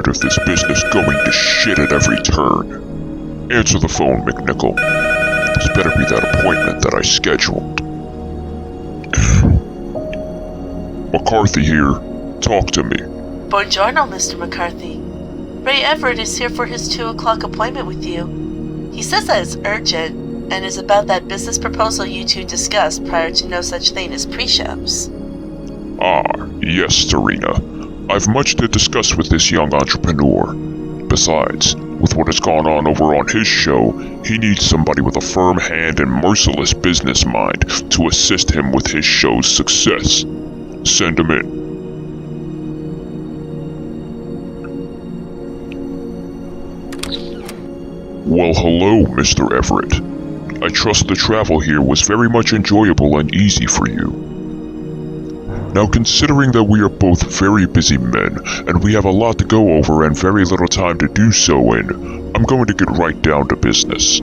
tired of this business going to shit at every turn. Answer the phone, McNichol. This better be that appointment that I scheduled. McCarthy here. Talk to me. Buongiorno, Mr. McCarthy. Ray Everett is here for his 2 o'clock appointment with you. He says that it's urgent, and is about that business proposal you two discussed prior to no such thing as pre-shows. Ah, yes, Serena. I've much to discuss with this young entrepreneur. Besides, with what has gone on over on his show, he needs somebody with a firm hand and merciless business mind to assist him with his show's success. Send him in. Well, hello, Mr. Everett. I trust the travel here was very much enjoyable and easy for you. Now, considering that we are both very busy men, and we have a lot to go over and very little time to do so in, I'm going to get right down to business.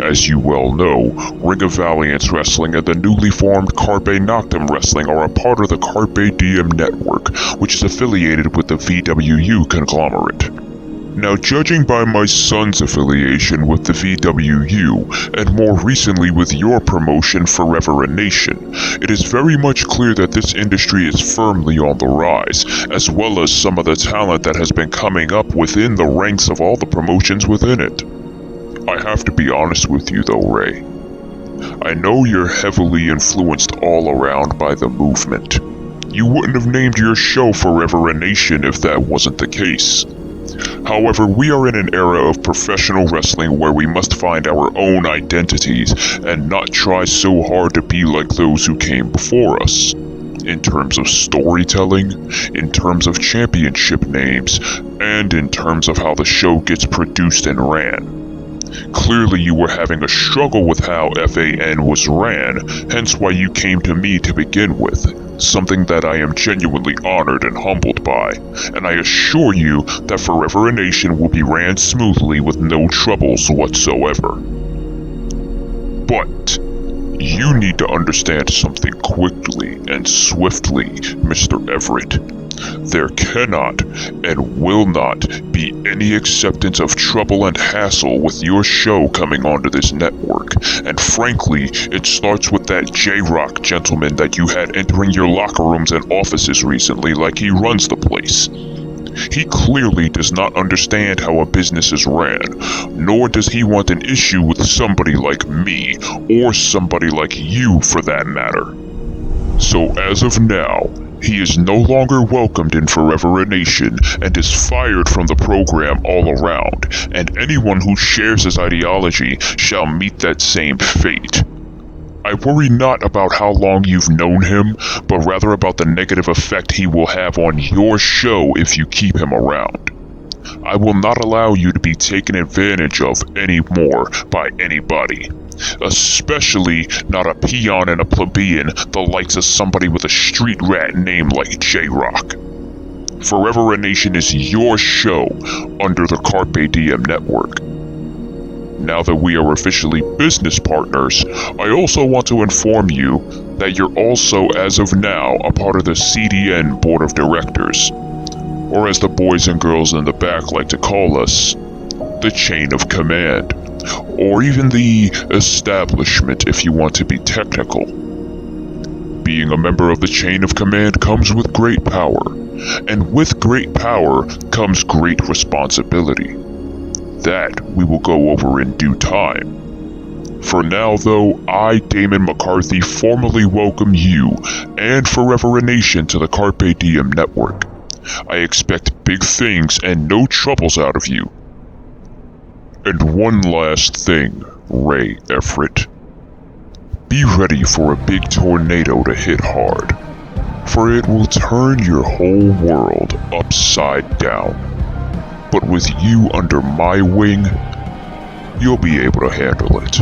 As you well know, Ring of Valiance Wrestling and the newly formed Carpe Noctem Wrestling are a part of the Carpe Diem Network, which is affiliated with the VWU conglomerate. Now, judging by my son's affiliation with the VWU, and more recently with your promotion Forever a Nation, it is very much clear that this industry is firmly on the rise, as well as some of the talent that has been coming up within the ranks of all the promotions within it. I have to be honest with you though, Ray. I know you're heavily influenced all around by the movement. You wouldn't have named your show Forever a Nation if that wasn't the case. However, we are in an era of professional wrestling where we must find our own identities and not try so hard to be like those who came before us. In terms of storytelling, in terms of championship names, and in terms of how the show gets produced and ran. Clearly you were having a struggle with how FAN was ran, hence why you came to me to begin with, something that I am genuinely honored and humbled by, and I assure you that Forever a Nation will be ran smoothly with no troubles whatsoever. But you need to understand something quickly and swiftly, Mr. Everett. There cannot and will not be any acceptance of trouble and hassle with your show coming onto this network, and frankly, it starts with that J-Rock gentleman that you had entering your locker rooms and offices recently like he runs the place. He clearly does not understand how a business is ran, nor does he want an issue with somebody like me, or somebody like you for that matter. So as of now, he is no longer welcomed in Forever a Nation and is fired from the program all around, and anyone who shares his ideology shall meet that same fate. I worry not about how long you've known him, but rather about the negative effect he will have on your show if you keep him around. I will not allow you to be taken advantage of anymore by anybody. Especially not a peon and a plebeian, the likes of somebody with a street rat name like J-Rock. Forever a Nation is your show under the Carpe Diem Network. Now that we are officially business partners, I also want to inform you that you're also, as of now, a part of the CDN Board of Directors, or as the boys and girls in the back like to call us, the Chain of Command, or even the Establishment if you want to be technical. Being a member of the Chain of Command comes with great power, and with great power comes great responsibility. That we will go over in due time. For now though, I, Damon McCarthy, formally welcome you and Forever a Nation to the Carpe Diem Network. I expect big things and no troubles out of you. And one last thing, Ray Everett. Be ready for a big tornado to hit hard, for it will turn your whole world upside down. But with you under my wing, you'll be able to handle it.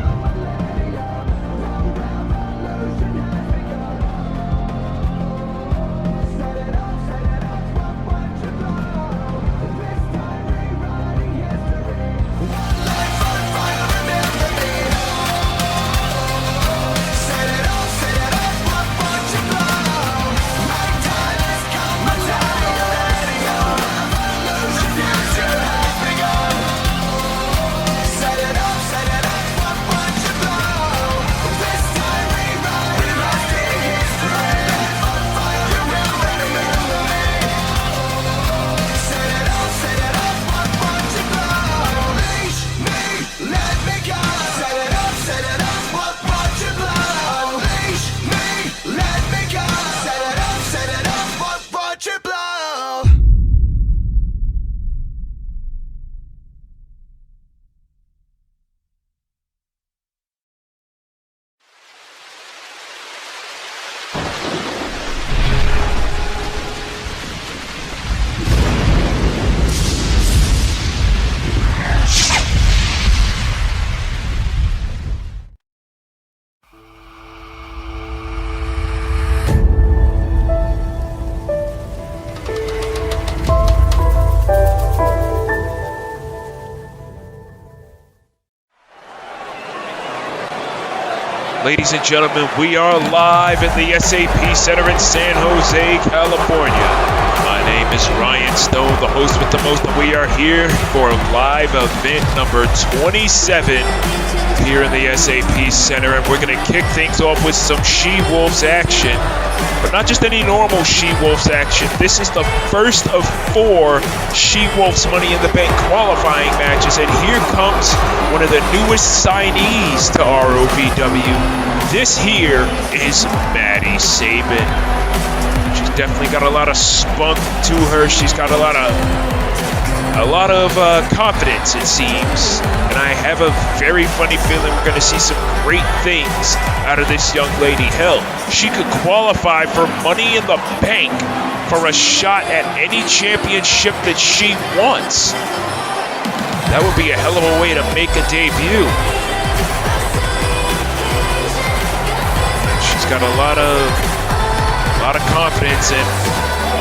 Ladies and gentlemen, we are live in the SAP Center in San Jose, California. My name is Ryan Stone, the host with the most, and we are here for live event number 27 here in the SAP Center, and we're going to kick things off with some She-Wolves action. But not just any normal She-Wolves action. This is the first of 4 She-Wolves Money in the Bank qualifying matches, and here comes one of the newest signees to ROVW. This here is Maddie Sabin. She's definitely got a lot of spunk to her. She's got a lot of confidence, it seems. And I have a very funny feeling we're going to see some great things out of this young lady. Hell, she could qualify for Money in the Bank for a shot at any championship that she wants. That would be a hell of a way to make a debut. She's got a lot of confidence, and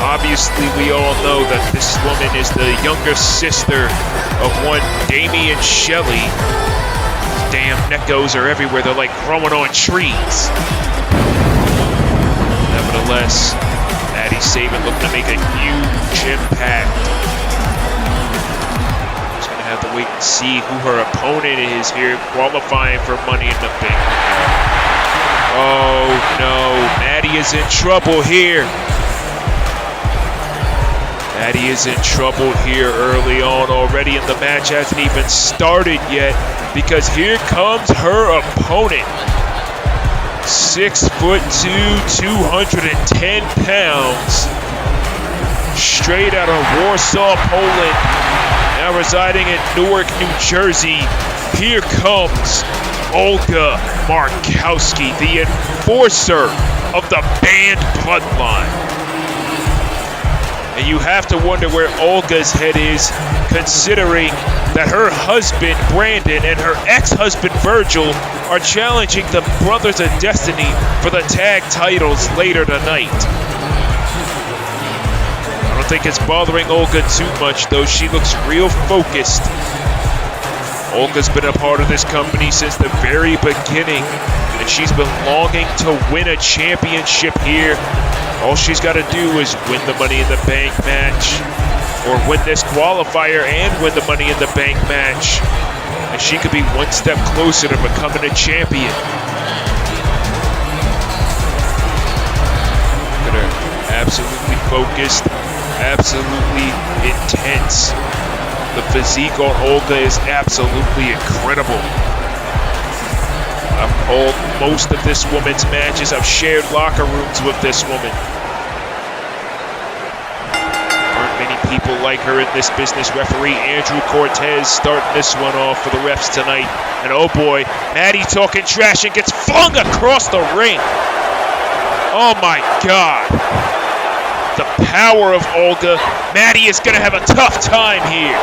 obviously we all know that this woman is the younger sister of one Damien Shelley. Damn neckos are everywhere, they're like growing on trees. Nevertheless, Maddie Sabin looking to make a huge impact. Just gonna have to wait and see who her opponent is here, qualifying for Money in the Bank. Oh no, Maddie is in trouble here. Maddie is in trouble here early on already, and the match hasn't even started yet, because here comes her opponent. 6'2", 210 pounds. Straight out of Warsaw, Poland. Now residing in Newark, New Jersey. Here comes Olga Markowski, the enforcer of the banned bloodline. And you have to wonder where Olga's head is, considering that her husband, Brandon, and her ex-husband, Vergil, are challenging the Brothers of Destiny for the tag titles later tonight. I don't think it's bothering Olga too much, though. She looks real focused. Olga's been a part of this company since the very beginning, and she's been longing to win a championship here. All she's got to do is win the Money in the Bank match, or win this qualifier and win the Money in the Bank match, and she could be one step closer to becoming a champion. Look at her, absolutely focused, absolutely intense. The physique on Olga is absolutely incredible. I've called most of this woman's matches. I've shared locker rooms with this woman. Aren't many people like her in this business. Referee Andrew Cortez starting this one off for the refs tonight. And oh boy, Maddie talking trash and gets flung across the ring. Oh my God. The power of Olga. Maddie is going to have a tough time here.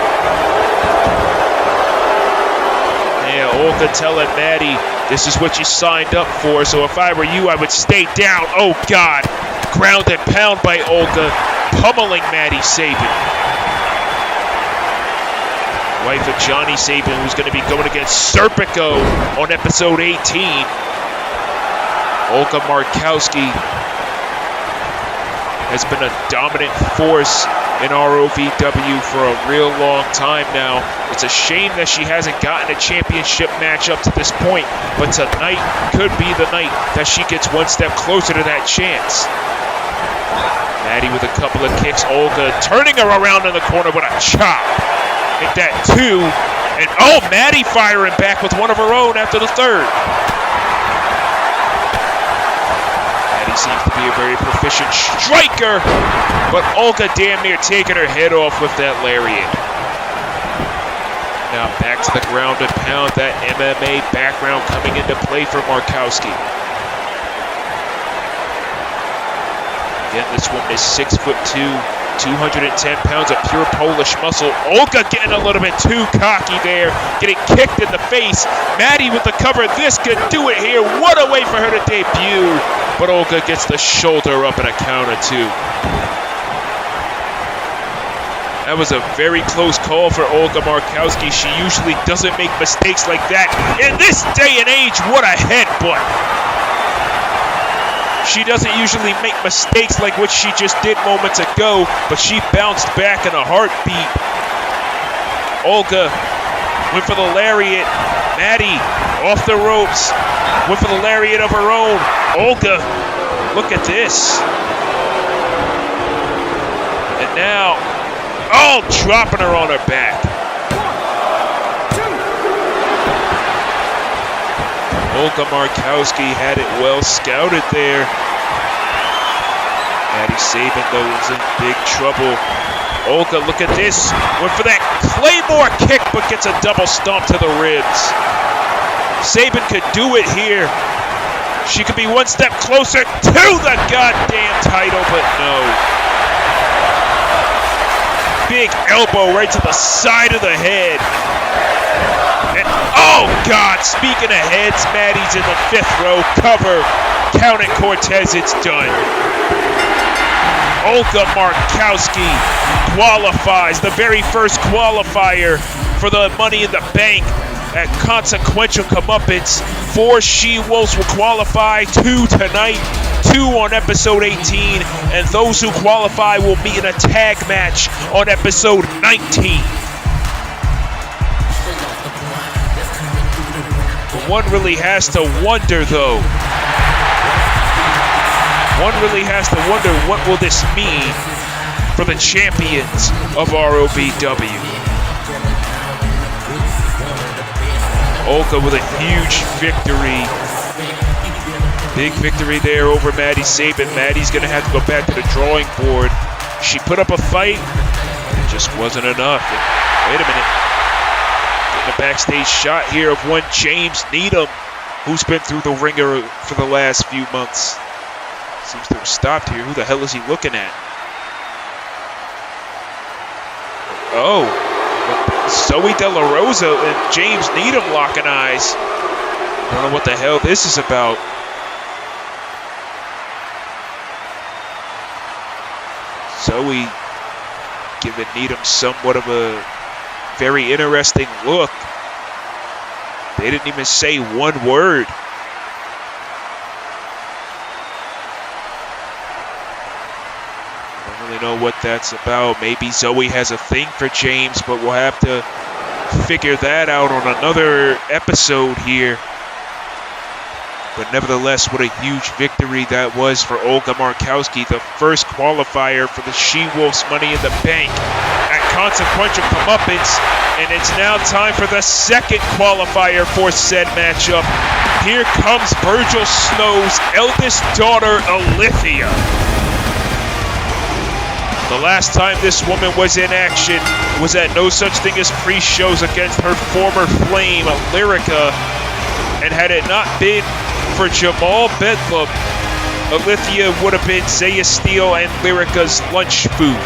Yeah, Olga telling Maddie, this is what you signed up for, so if I were you, I would stay down. Oh God, ground and pound by Olga, pummeling Maddie Sabin. Wife of Johnny Sabin, who's going to be going against Serpico on episode 18. Olga Markowski has been a dominant force in ROVW for a real long time now. It's a shame that she hasn't gotten a championship match up to this point, but tonight could be the night that she gets one step closer to that chance. Maddie with a couple of kicks, Olga turning her around in the corner with a chop. Hit that 2, and oh, Maddie firing back with one of her own after the 3rd. Seems to be a very proficient striker, but Olga damn near taking her head off with that lariat. Now back to the ground and pound, that MMA background coming into play for Markowski. Again, this woman is 6'2", 210 pounds of pure Polish muscle. Olga getting a little bit too cocky there, getting kicked in the face. Maddie with the cover, this could do it here. What a way for her to debut. But Olga gets the shoulder up and a count of 2. That was a very close call for Olga Markowski. She usually doesn't make mistakes like that. In this day and age, what a headbutt. She doesn't usually make mistakes like what she just did moments ago, but she bounced back in a heartbeat. Olga went for the lariat. Maddie off the ropes. Went for the lariat of her own. Olga, look at this. And now, oh, dropping her on her back. Olga Markowski had it well scouted there. Maddie Sabin, though, was in big trouble. Olga, look at this. Went for that Claymore kick, but gets a double stomp to the ribs. Sabin could do it here. She could be one step closer to the goddamn title, but no. Big elbow right to the side of the head. And oh God, speaking of heads, Maddie's in the 5th row. Cover, count it, Cortez, it's done. Olga Markowski qualifies, the very first qualifier for the Money in the Bank at Consequential Comeuppance. 4 She-Wolves will qualify, 2 tonight, 2 on episode 18, and those who qualify will meet in a tag match on episode 19. One really has to wonder, though. One really has to wonder, what will this mean for the champions of ROVW? Olga with a huge victory. Big victory there over Maddie Sabin. Maddie's going to have to go back to the drawing board. She put up a fight. It just wasn't enough. Wait a minute. A backstage shot here of one James Needham, who's been through the ringer for the last few months. Seems to have stopped here. Who the hell is he looking at? Oh, Zoe De La Rosa and James Needham locking eyes. I don't know what the hell this is about. Zoe giving Needham somewhat of a very interesting look. They didn't even say one word. I don't really know what that's about. Maybe Zoe has a thing for James, but we'll have to figure that out on another episode here. But nevertheless, what a huge victory that was for Olga Markowski, the first qualifier for the She-Wolves Money in the Bank at Consequential Comeuppance. And it's now time for the second qualifier for said matchup. Here comes Vergil Snow's eldest daughter, Ilithyia. The last time this woman was in action was at No Such Thing as Pre-Shows against her former flame, Lyrica. And had it not been for Jamal Bedlam, Ilithyia would have been Zaya Steele and Lyrica's lunch food.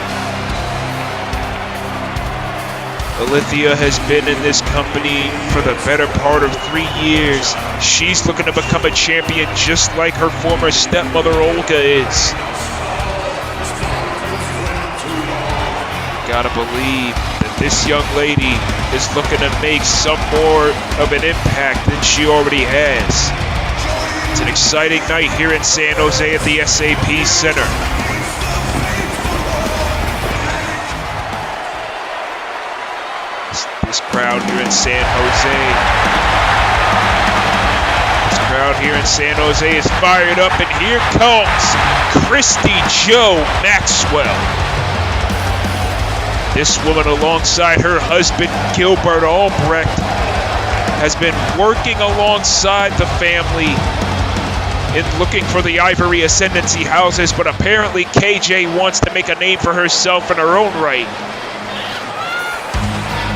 Ilithyia has been in this company for the better part of 3 years. She's looking to become a champion just like her former stepmother Olga is. Gotta believe that this young lady is looking to make some more of an impact than she already has. It's an exciting night here in San Jose at the SAP Center. This crowd here in San Jose. This crowd here in San Jose is fired up, and here comes Christy Joe Maxwell. This woman, alongside her husband Gilbert Albrecht, has been working alongside the family in looking for the Ivory Ascendancy houses, but apparently KJ wants to make a name for herself in her own right.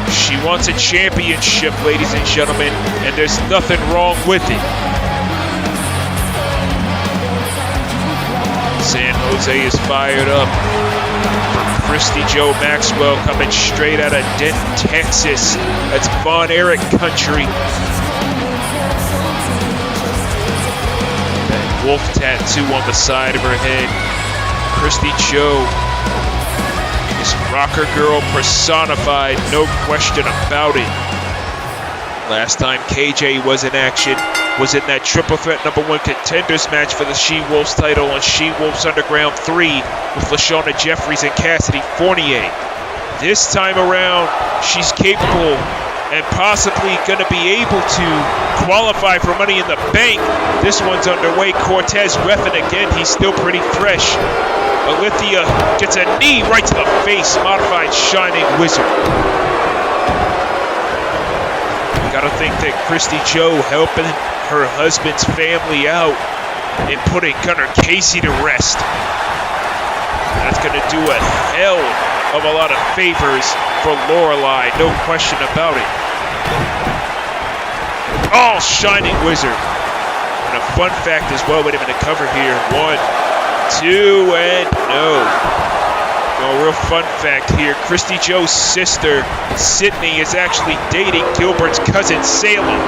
She wants a championship, ladies and gentlemen, and there's nothing wrong with it. San Jose is fired up for Christy Joe Maxwell, coming straight out of Denton, Texas. That's Von Erich country. That wolf tattoo on the side of her head. Christy Joe This rocker girl personified, no question about it. Last time KJ was in action was in that triple threat #1 contenders match for the She-Wolves title on She-Wolves Underground 3 with LaShawna Jeffries and Cassidy Fournier. This time around, she's capable and possibly going to be able to qualify for Money in the Bank. This one's underway. Cortez reffing again. He's still pretty fresh. Ilithyia gets a knee right to the face. Modified Shining Wizard. Gotta think that Christy Joe helping her husband's family out and putting Gunnar Casey to rest. That's gonna do a hell of a lot of favors for Lorelei, no question about it. Oh, Shining Wizard. And a fun fact as well, wait a minute, cover here. 1, 2, and no. A real fun fact here, Christy Joe's sister, Sydney, is actually dating Gilbert's cousin, Salem.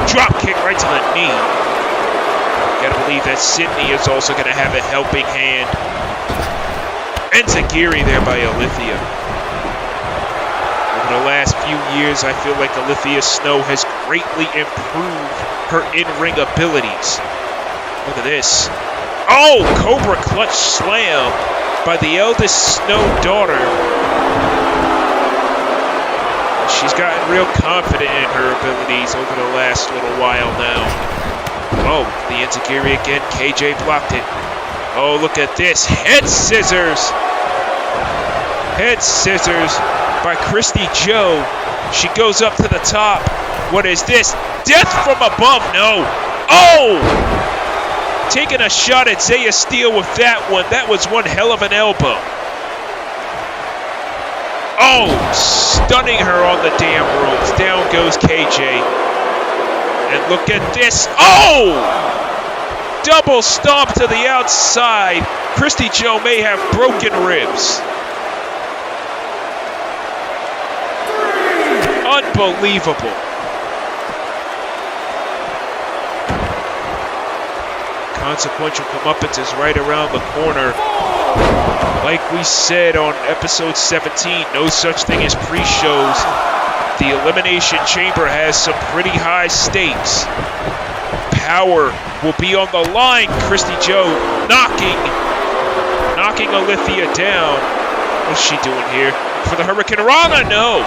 Drop kick right to the knee. Gotta believe that Sydney is also gonna have a helping hand. Enziguri there by Ilithyia. Over the last few years, I feel like Ilithyia Snow has greatly improved her in-ring abilities. Look at this. Oh, Cobra Clutch Slam by the eldest Snow daughter. She's gotten real confident in her abilities over the last little while now. Oh, the Enziguri again. KJ blocked it. Oh, look at this. Head scissors. Head scissors by Christy Joe. She goes up to the top. What is this? Death from above. No. Oh! Taking a shot at Zaya Steele with that one. That was one hell of an elbow. Oh, stunning her on the damn ropes. Down goes KJ. And look at this. Oh! Double stomp to the outside. Christy Joe may have broken ribs. Unbelievable. Consequential Comeuppance is right around the corner. Like we said on episode 17, no such thing as pre-shows. The Elimination Chamber has some pretty high stakes. Power will be on the line. Christy Joe knocking Ilithyia down. What's she doing here? For the Hurricane Rana? No.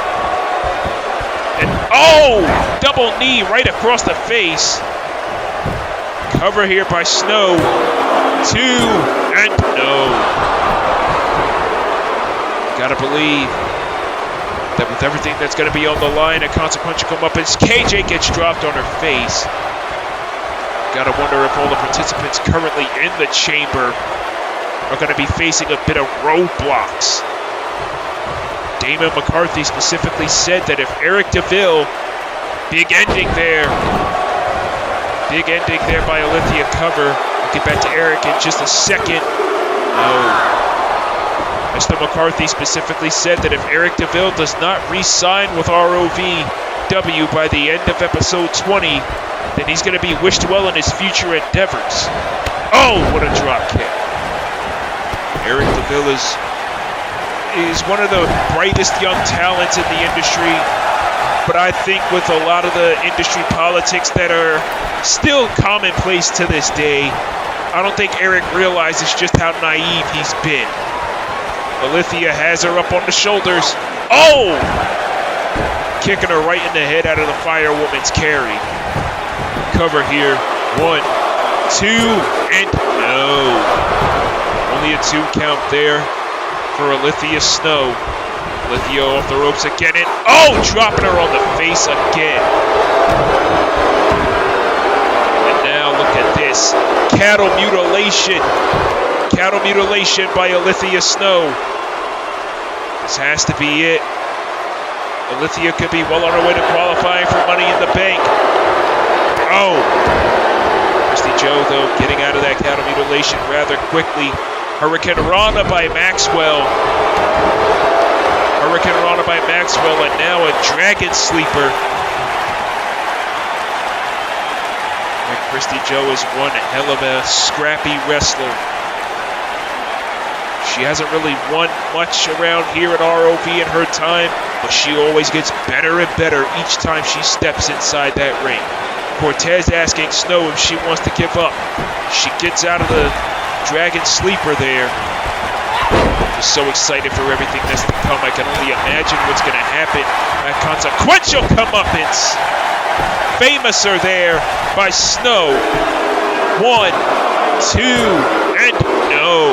And oh, double knee right across the face. Cover here by Snow. 2, and no. Gotta believe that with everything that's gonna be on the line at Consequential Comeuppance, KJ gets dropped on her face. Gotta wonder if all the participants currently in the chamber are gonna be facing a bit of roadblocks. Damon McCarthy specifically said that if Eric DeVille, big ending there by Ilithyia cover. We'll get back to Eric in just a second. No. Mr. McCarthy specifically said that if Eric DeVille does not re-sign with ROVW by the end of episode 20, then he's going to be wished well in his future endeavors. Oh, what a drop kick. Eric DeVille is one of the brightest young talents in the industry. But I think with a lot of the industry politics that are still commonplace to this day, I don't think Eric realizes just how naive he's been. Ilithyia has her up on the shoulders. Oh! Kicking her right in the head out of the Firewoman's carry. Cover here. 1, 2, and no. Only a 2 count there for Ilithyia Snow. Ilithyia off the ropes again, and oh, dropping her on the face again. And now look at this. Cattle mutilation. Cattle mutilation by Ilithyia Snow. This has to be it. Ilithyia could be well on her way to qualifying for Money in the Bank. Oh. Christy Joe, though, getting out of that cattle mutilation rather quickly. Hurricane Rana by Maxwell. Hurricane Rana by Maxwell, and now a Dragon Sleeper. And Christy Joe is one hell of a scrappy wrestler. She She hasn't really won much around here at ROV in her time, but she always gets better and better each time she steps inside that ring. Cortez asking Snow if she wants to give up. She gets out of the Dragon Sleeper there. Just so excited for everything that's to come. I can only imagine what's going to happen at Consequential Comeuppance. Famous are there by Snow. 1, 2, and no.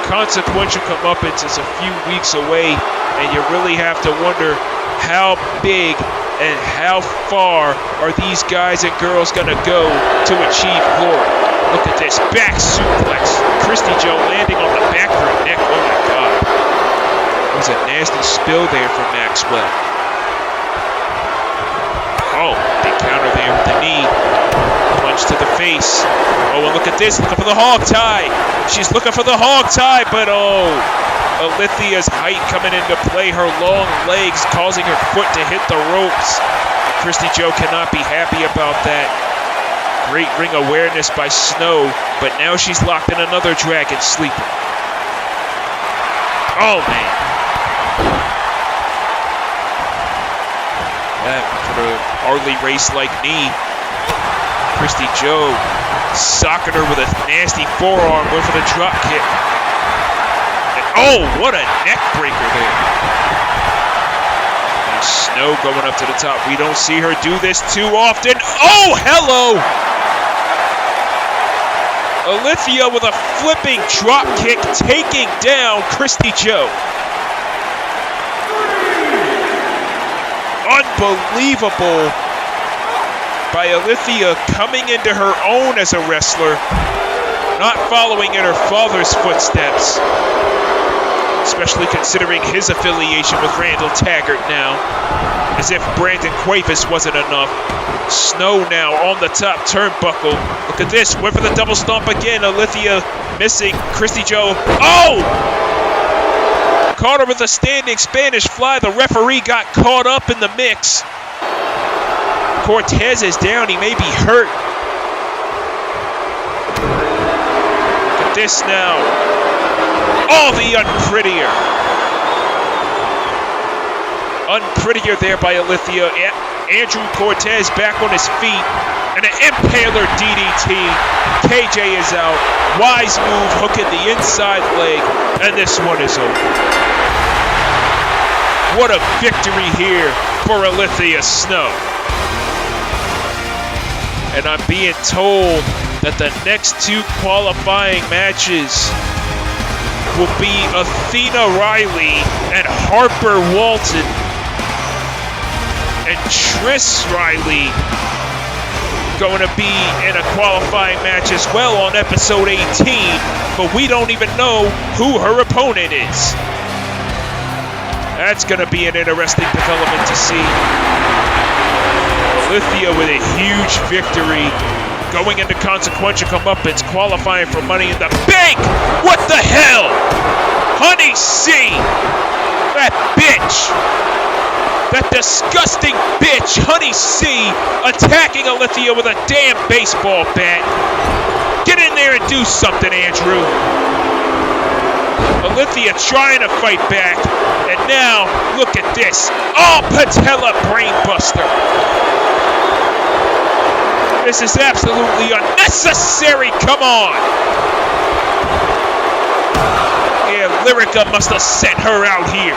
Consequential Comeuppance is a few weeks away, and you really have to wonder how big and how far are these guys and girls going to go to achieve glory. Look at this back suplex. Christy Joe landing on the back of her neck. Oh my God. It was a nasty spill there from Maxwell. Oh, big counter there with the knee. Punch to the face. Oh, and look at this, looking for the hog tie. She's looking for the hog tie, but oh, Ilithia's height coming into play, her long legs causing her foot to hit the ropes. Christy Joe cannot be happy about that. Great ring awareness by Snow, but now she's locked in another Dragon Sleeper. Oh, man. That for a Harley race-like knee. Christy Joe socking her with a nasty forearm, went for the drop kick. And oh, what a neck breaker there. And Snow going up to the top. We don't see her do this too often. Oh, hello! Ilithyia with a flipping drop kick, taking down Christy Joe. Unbelievable by Ilithyia coming into her own as a wrestler, not following in her father's footsteps, especially considering his affiliation with Randall Taggart now, as if Brandon Cuevas wasn't enough. Snow now on the top turnbuckle. Look at this, went for the double stomp again. Ilithyia missing. Christy Joe, oh! Caught her with a standing Spanish fly. The referee got caught up in the mix. Cortez is down, he may be hurt. Look at this now. Oh, the unprettier. Unprettier there by Ilithyia. Andrew Cortez back on his feet. And an impaler DDT. KJ is out. Wise move, hooking the inside leg. And this one is over. What a victory here for Ilithyia Snow. And I'm being told that the next two qualifying matches will be Athena Riley and Harper Walton. And Triss Riley going to be in a qualifying match as well on episode 18, but we don't even know who her opponent is. That's going to be an interesting development to see. Ilithyia with a huge victory going into Consequential Comeuppance, qualifying for Money in the Bank. What the hell? Honey C, that bitch. That disgusting bitch, Honey C, attacking Ilithyia with a damn baseball bat. Get in there and do something, Andrew. Ilithyia trying to fight back, and now, look at this. Oh, patella brainbuster. This is absolutely unnecessary, come on. Yeah, Lyrica must have sent her out here.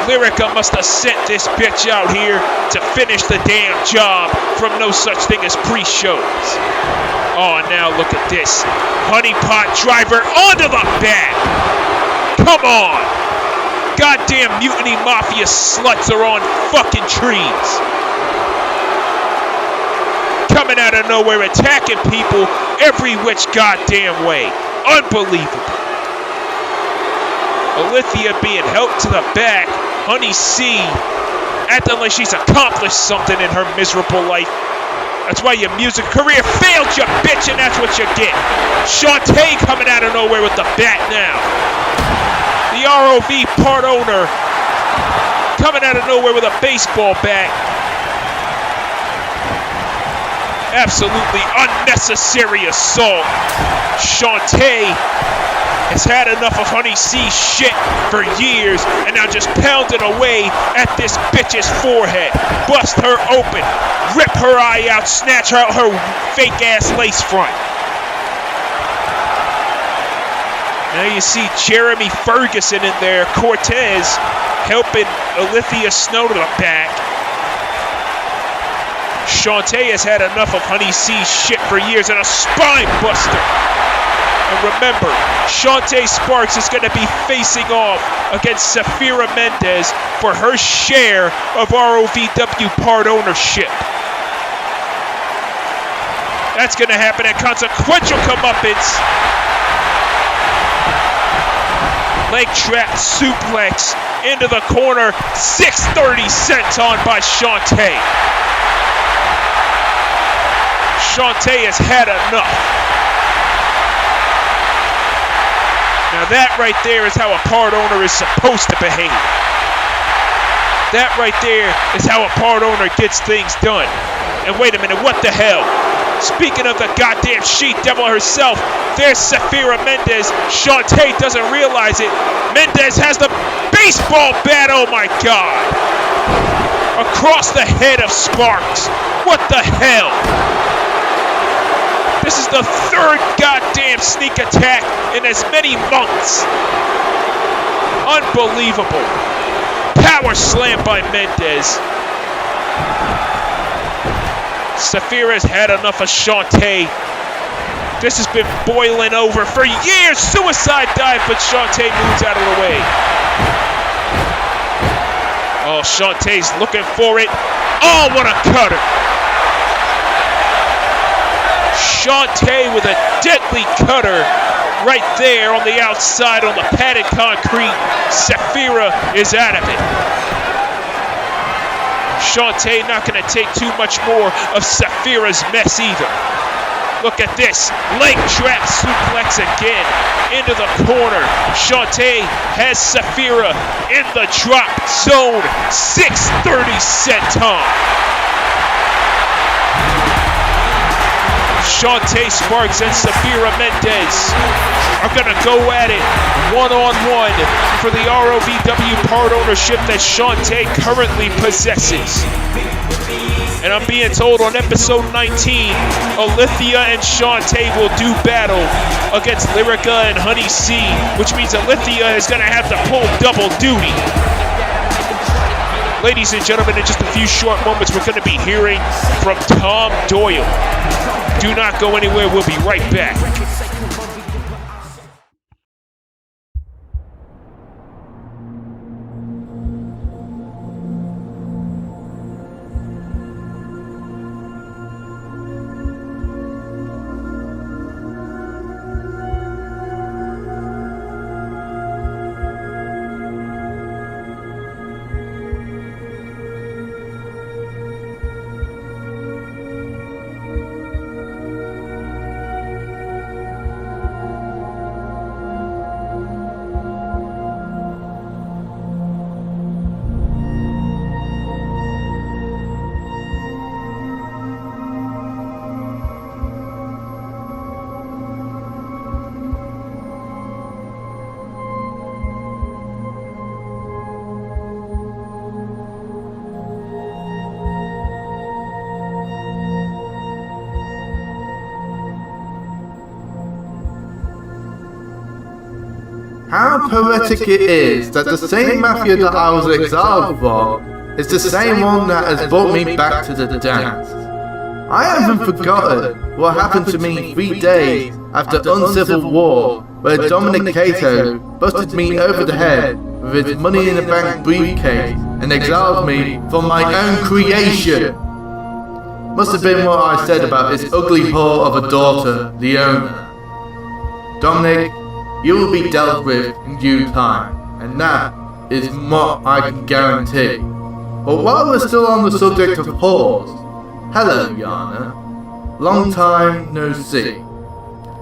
Lyrica must have sent this bitch out here to finish the damn job from no such thing as pre-shows. Oh, now look at this. Honeypot driver onto the bat. Come on. Goddamn Mutiny Mafia sluts are on fucking trees. Coming out of nowhere, attacking people every which goddamn way. Unbelievable. Ilithyia being helped to the back. Honey C acting like she's accomplished something in her miserable life. That's why your music career failed, you bitch, and that's what you get. Shantae coming out of nowhere with the bat now. The ROV part owner coming out of nowhere with a baseball bat. Absolutely unnecessary assault. Shantae has had enough of Honey C shit for years and now just pounding away at this bitch's forehead. Bust her open, rip her eye out, snatch out her fake ass lace front. Now you see Jeremy Ferguson in there, Cortez helping Ilithyia Snow to the back. Shantae has had enough of Honey C's shit for years and a spine buster. And remember, Shantae Sparks is going to be facing off against Safira Mendez for her share of ROVW part ownership. That's going to happen at Consequential Comeuppance. Leg trap suplex into the corner. 630 senton by Shantae. Shantae has had enough. Now that right there is how a part owner is supposed to behave. That right there is how a part owner gets things done. And wait a minute, what the hell? Speaking of the goddamn she-devil herself, there's Safira Mendez. Shantae doesn't realize it. Mendez has the baseball bat, oh my god. Across the head of Sparks. What the hell? This is the third goddamn sneak attack in as many months. Unbelievable. Power slam by Mendez. Safira's had enough of Shantae. This has been boiling over for years. Suicide dive, but Shantae moves out of the way. Oh, Shantae's looking for it. Oh, what a cutter. Shantae with a deadly cutter right there on the outside on the padded concrete. Safira is out of it. Shantae not going to take too much more of Safira's mess either. Look at this. Leg trap suplex again into the corner. Shantae has Safira in the drop zone. 630 senton. Shantae Sparks and Safira Mendez are going to go at it one-on-one for the ROVW part ownership that Shantae currently possesses. And I'm being told on episode 19, Ilithyia and Shantae will do battle against Lyrica and Honey C, which means Ilithyia is going to have to pull double duty. Ladies and gentlemen, in just a few short moments, we're going to be hearing from Tom Doyle. Do not go anywhere. We'll be right back. How poetic it is that the same mafia that I was exiled from is the same one that has brought me back to the dance. I haven't forgotten what happened to me 3 days after Uncivil War, where Dominic Cato busted me over the head with his money in the bank briefcase and exiled me from my own creation. Must have been what I said about his ugly whore of a daughter, Leona. Dominic, you will be dealt with in due time, and that is what I can guarantee. But while we're still on the subject of whores, hello Yana. Long time no see.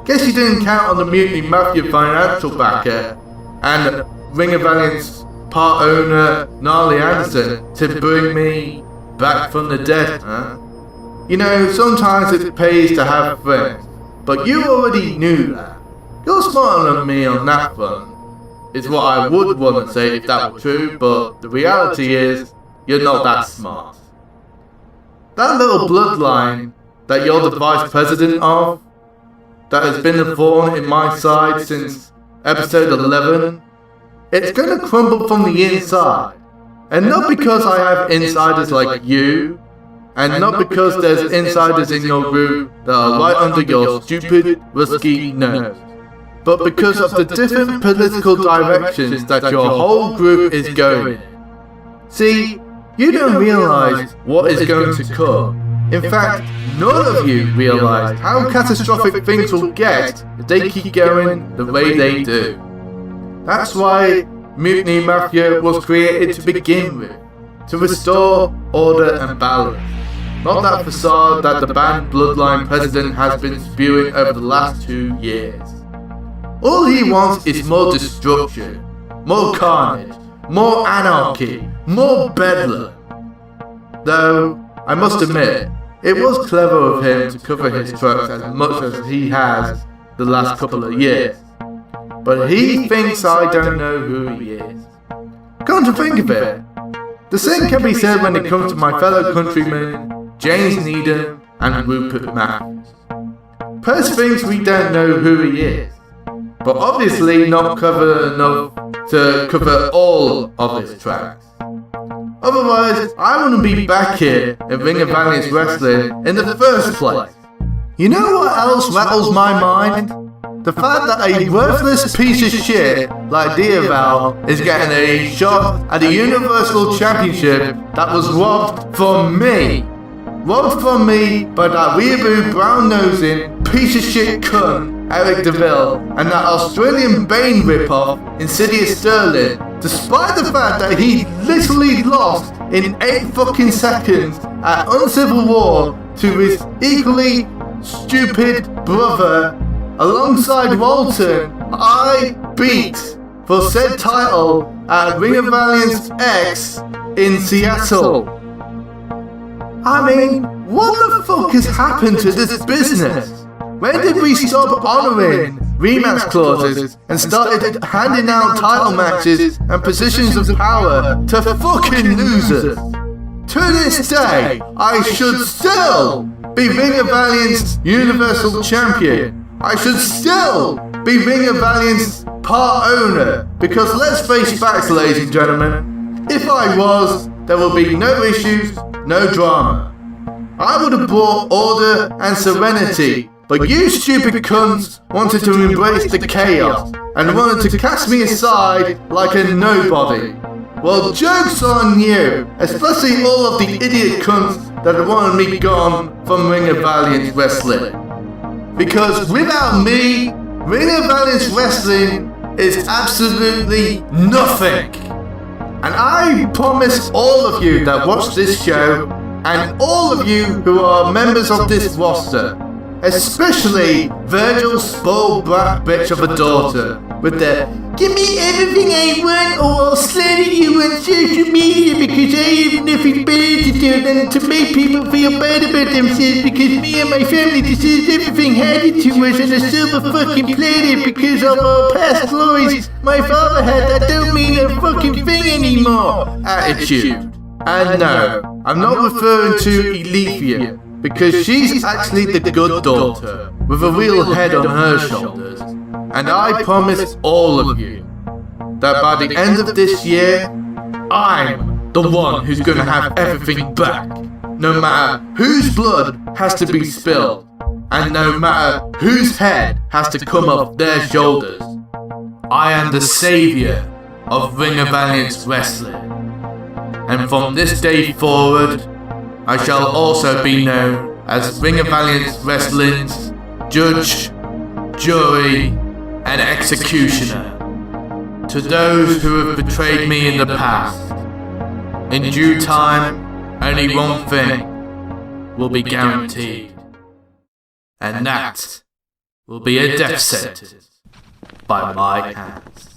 Guess you didn't count on the Mutiny Mafia financial backer and Ring of Valiance part owner Gnarly Anderson to bring me back from the dead, huh? You know, sometimes it pays to have friends, but you already knew that. You're smarter than me on that front, is what I would want to say if that were true, but the reality is, you're not that smart. That little bloodline that you're the vice president of, that has been a thorn in my side since episode 11, it's gonna crumble from the inside. And not because I have insiders like you, and not because there's insiders in your group that are right under your stupid, rusty nose, but because of the different political directions that your whole group is going in. See, you don't realize what is going to come. In fact, none of you realize how catastrophic things will get if they keep going the way they do. That's why Mutiny Mafia was created to begin with, to restore order and balance. Not that facade that the banned bloodline president has been spewing over the last 2 years. All he wants is more destruction, more carnage, more anarchy, more bedlam. Though, I must admit, it was clever of him to cover his tracks as much as he has the last couple of years. But he thinks I don't know who he is. Come to think of it, the same can be said when it comes to my fellow countrymen, James Needham and Rupert Matthews. Press thinks we don't know who he is, but obviously not clever enough to cover all of his tracks. Otherwise, I wouldn't be back here in Ring of Valiance Wrestling in the first place. You know what else rattles my mind? The fact that a worthless piece of shit like Dioval is getting a shot at the Universal Championship that was robbed from me. Robbed from me by that weeaboo brown-nosing piece of shit cunt Eric DeVille and that Australian Bane ripoff Insidious Sterling, despite the fact that he literally lost in 8 fucking seconds at Uncivil War to his equally stupid brother. Alongside Walton, I beat for said title at Ring of Valiance X in Seattle. I mean, what the fuck has happened to this business? When did we stop honouring rematch clauses and started handing out title matches and positions of power to fucking losers? To this day, I should still be Ring of Valiance Universal Champion. I should still be Ring of Valiance part owner, because let's face facts, ladies and gentlemen, if I was, there would be no issues, no drama. I would have brought order and serenity, but you stupid cunts wanted to embrace the chaos and wanted to cast me aside like a nobody. Well, joke's on you, especially all of the idiot cunts that wanted me gone from Ring of Valiance Wrestling. Because without me, Ring of Valiance Wrestling is absolutely nothing. And I promise all of you that watch this show, and all of you who are members of this roster, especially Vergil's spoiled brat bitch of a daughter, with the "give me everything I want or I'll slap you on social media because I have nothing better to do than to make people feel bad about themselves because me and my family deserve everything handed to us on a silver fucking platter because of our past glories my father had that don't mean a fucking thing anymore" attitude. And no, I'm not referring to Ilithyia, because she's actually the good daughter with a real head on her shoulders. And I promise all of you that by the end of this year, I'm the one who's gonna have everything back. No matter whose blood has to be spilled, and no matter whose head has to come off their shoulders. I am the savior of Ring of Valiance Wrestling. And from this day forward, I shall also be known as Ring of Valiance Wrestling's Judge, Jury, and Executioner. To those who have betrayed me in the past, in due time, only one thing will be guaranteed, and that will be a death sentence by my hands.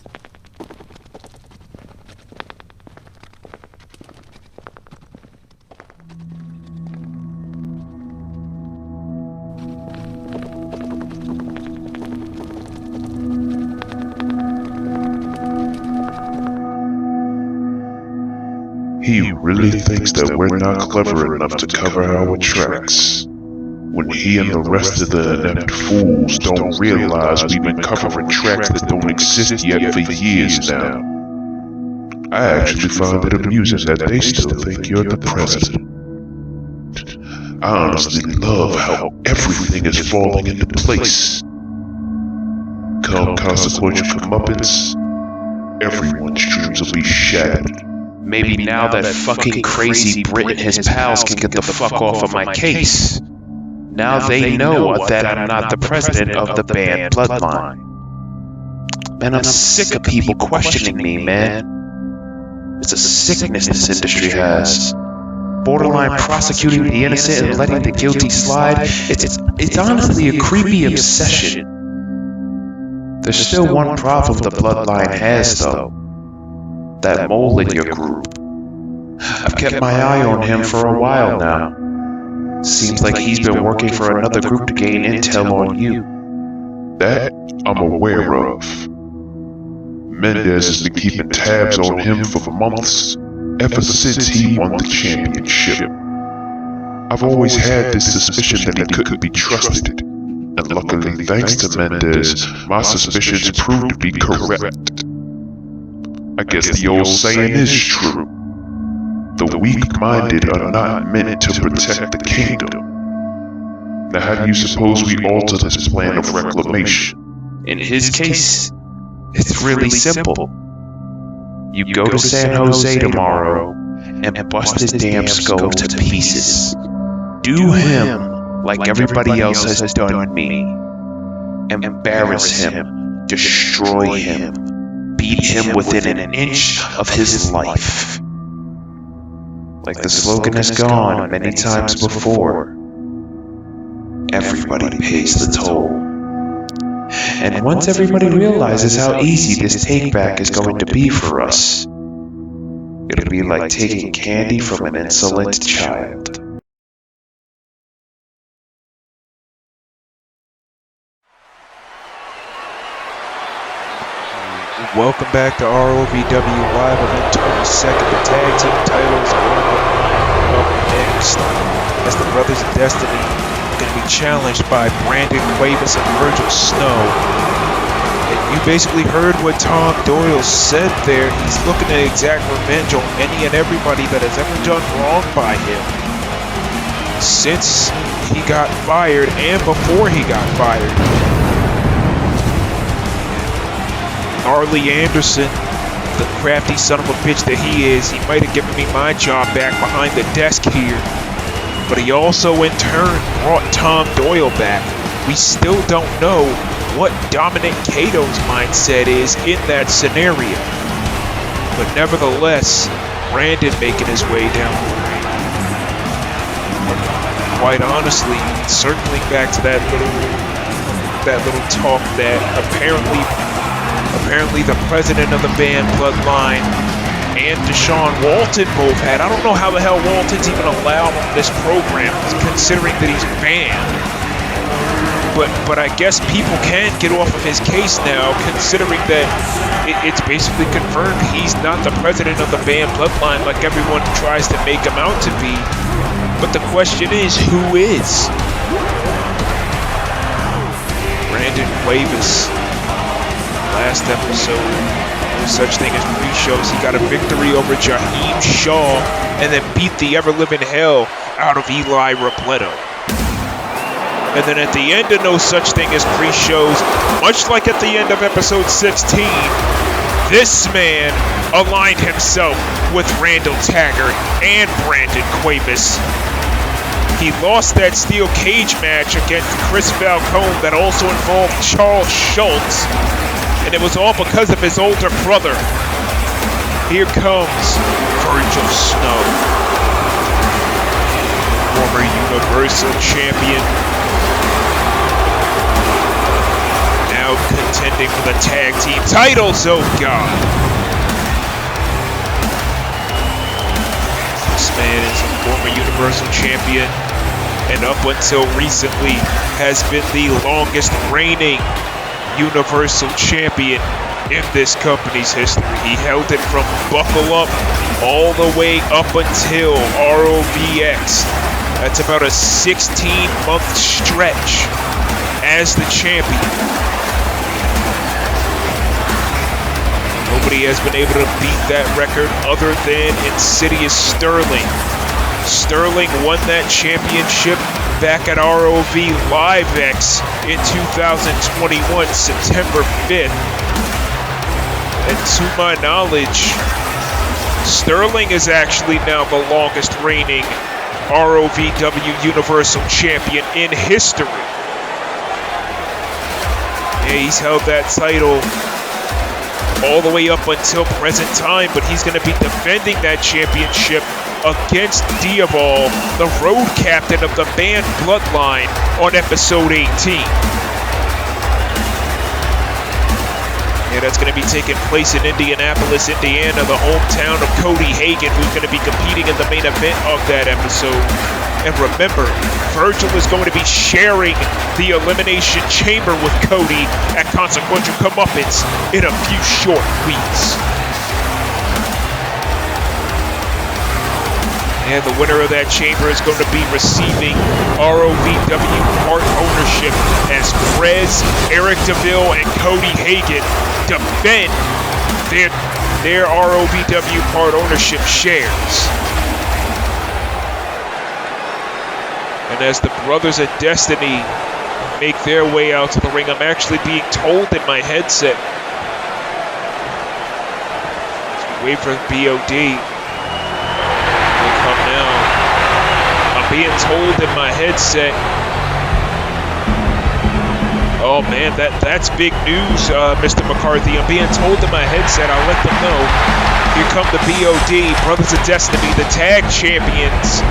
He really thinks that we're not clever enough to cover our tracks, when he and the rest of the inept fools don't realize we've been covering tracks that don't exist yet for years now. I actually find it amusing that they still think you're the president. I honestly love how everything is falling into place. Come Consequential Comeuppance, everyone's dreams will be shattered. Maybe now that fucking crazy Brit and his pals can get the fuck off of my case. Now they know that I'm not the president of the band bloodline. Man, I'm sick of people questioning me, man. It's a sickness this industry has. Borderline prosecuting the innocent and letting the guilty slide. It's honestly a creepy obsession. There's still one problem the bloodline has, though. That mole in your group. I've kept my eye on him for a while now. Seems like he's been working for another group to gain intel on you. That I'm aware of. Mendez has been keeping tabs on him for months, ever since he won the championship. I've always had this suspicion that he couldn't be trusted, and luckily thanks to Mendez, my suspicions proved to be correct. I guess the old saying is true. The weak-minded are not meant to protect the kingdom. Now how do you suppose we alter this plan of reclamation? In his case, it's really simple. You go to San Jose tomorrow and bust his damn skull to pieces. Do him like everybody else has done me. Embarrass him. Destroy him. Beat him within an inch of his life. Like the slogan has gone many times before. Everybody pays the toll. And once everybody realizes how easy this take-back is going to be for us, it'll be like taking candy from an insolent child. Welcome back to ROVW Live Event 22nd. The tag team titles are on the line. Up next, as the Brothers of Destiny are going to be challenged by Brandon Cuevas and Vergil Snow. And you basically heard what Tom Doyle said there. He's looking to exact revenge on any and everybody that has ever done wrong by him since he got fired and before he got fired. Arlie Anderson, the crafty son of a bitch that he is, he might have given me my job back behind the desk here, but he also in turn brought Tom Doyle back. We still don't know what Dominic Cato's mindset is in that scenario, but nevertheless, Brandon making his way down the line. Quite honestly, circling back to that little talk that apparently the president of the band Bloodline and Deshaun Walton both had. I don't know how the hell Walton's even allowed on this program, considering that he's banned. But I guess people can get off of his case now, considering that it's basically confirmed he's not the president of the band Bloodline like everyone tries to make him out to be. But the question is, who is? Brandon Cuevas. Last episode, no such thing as pre-shows. He got a victory over Jaheim Shaw and then beat the ever-living hell out of Eli Robledo. And then at the end of no such thing as pre-shows, much like at the end of episode 16, this man aligned himself with Randall Taggart and Brandon Cuevas. He lost that steel cage match against Chris Falcone that also involved Charles Schultz. And it was all because of his older brother. Here comes Vergil Snow, former Universal Champion, now contending for the tag team titles, oh God. This man is a former Universal Champion, and up until recently has been the longest reigning Universal Champion in this company's history. He held it from Buckle Up all the way up until ROVX. That's about a 16-month stretch as the champion. Nobody has been able to beat that record other than Insidious Sterling. Sterling won that championship back at ROV LiveX in 2021, September 5th. And to my knowledge, Sterling is actually now the longest reigning ROVW Universal Champion in history. Yeah, he's held that title all the way up until present time, but he's going to be defending that championship against Diabol, the road captain of the band Bloodline, on episode 18. Yeah, that's going to be taking place in Indianapolis, Indiana, the hometown of Cody Hagen, who's going to be competing in the main event of that episode. And remember, Vergil is going to be sharing the Elimination Chamber with Cody at Consequential Comeuppance in a few short weeks. And the winner of that chamber is going to be receiving ROVW part ownership as Prez, Eric DeVille, and Cody Hagen defend their ROVW part ownership shares. And as the Brothers of Destiny make their way out to the ring, I'm actually being told in my headset, as we wait for the BOD, they'll come now. I'm being told in my headset, oh man, that's big news, Mr. McCarthy. I'm being told in my headset, I'll let them know. Here come the BOD, Brothers of Destiny, the tag champions.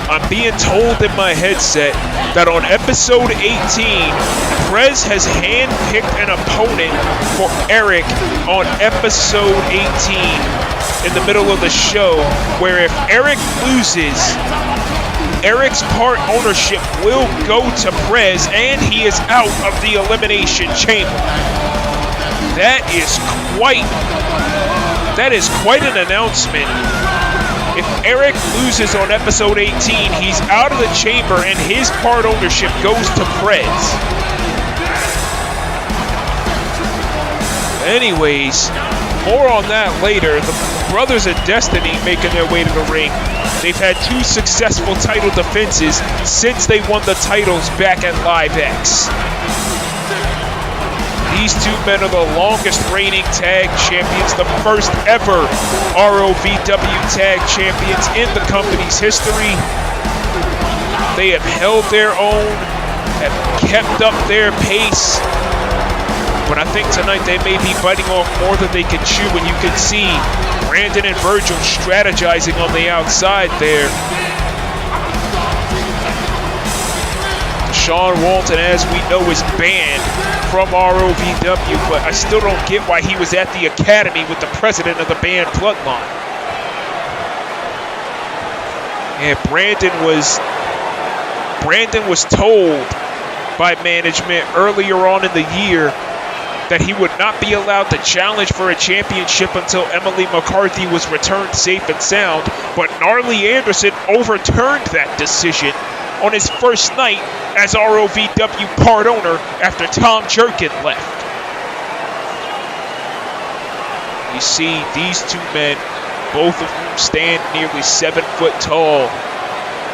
I'm being told in my headset that on episode 18, Prez has handpicked an opponent for Eric on episode 18 in the middle of the show, where if Eric loses, Eric's part ownership will go to Prez and he is out of the Elimination Chamber. That is quite an announcement. If Eric loses on episode 18, he's out of the chamber and his part ownership goes to Prez. Anyways, more on that later. The Brothers of Destiny making their way to the ring. They've had 2 successful title defenses since they won the titles back at LiveX. These 2 men are the longest reigning tag champions, the first ever ROVW tag champions in the company's history. They have held their own, have kept up their pace, but I think tonight they may be biting off more than they can chew, and you can see Brandon and Vergil strategizing on the outside there. Sean Walton, as we know, is banned from ROVW, but I still don't get why he was at the academy with the president of the band Bloodline. And Brandon was told by management earlier on in the year that he would not be allowed to challenge for a championship until Emily McCarthy was returned safe and sound, but Gnarly Anderson overturned that decision on his first night as ROVW part owner after Tom Jerkin left. You see these 2 men, both of whom stand nearly 7 foot tall.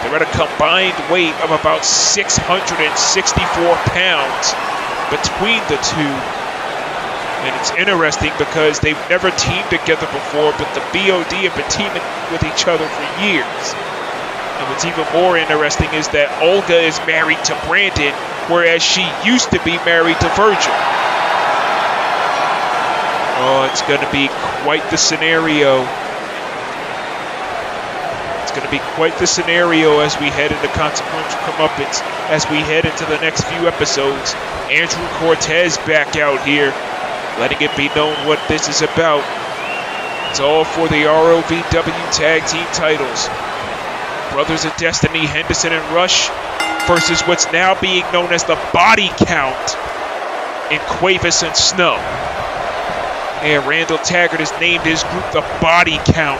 They're at a combined weight of about 664 pounds between the 2. And it's interesting because they've never teamed together before, but the BOD have been teaming with each other for years. And what's even more interesting is that Olga is married to Brandon, whereas she used to be married to Vergil. Oh, it's going to be quite the scenario. It's going to be quite the scenario as we head into Consequential Comeuppance, as we head into the next few episodes. Andrew Cortez back out here, letting it be known what this is about. It's all for the ROVW Tag Team titles. Brothers of Destiny, Henderson and Rush versus what's now being known as the Body Count in Cuevas and Snow. And Randall Taggart has named his group the Body Count.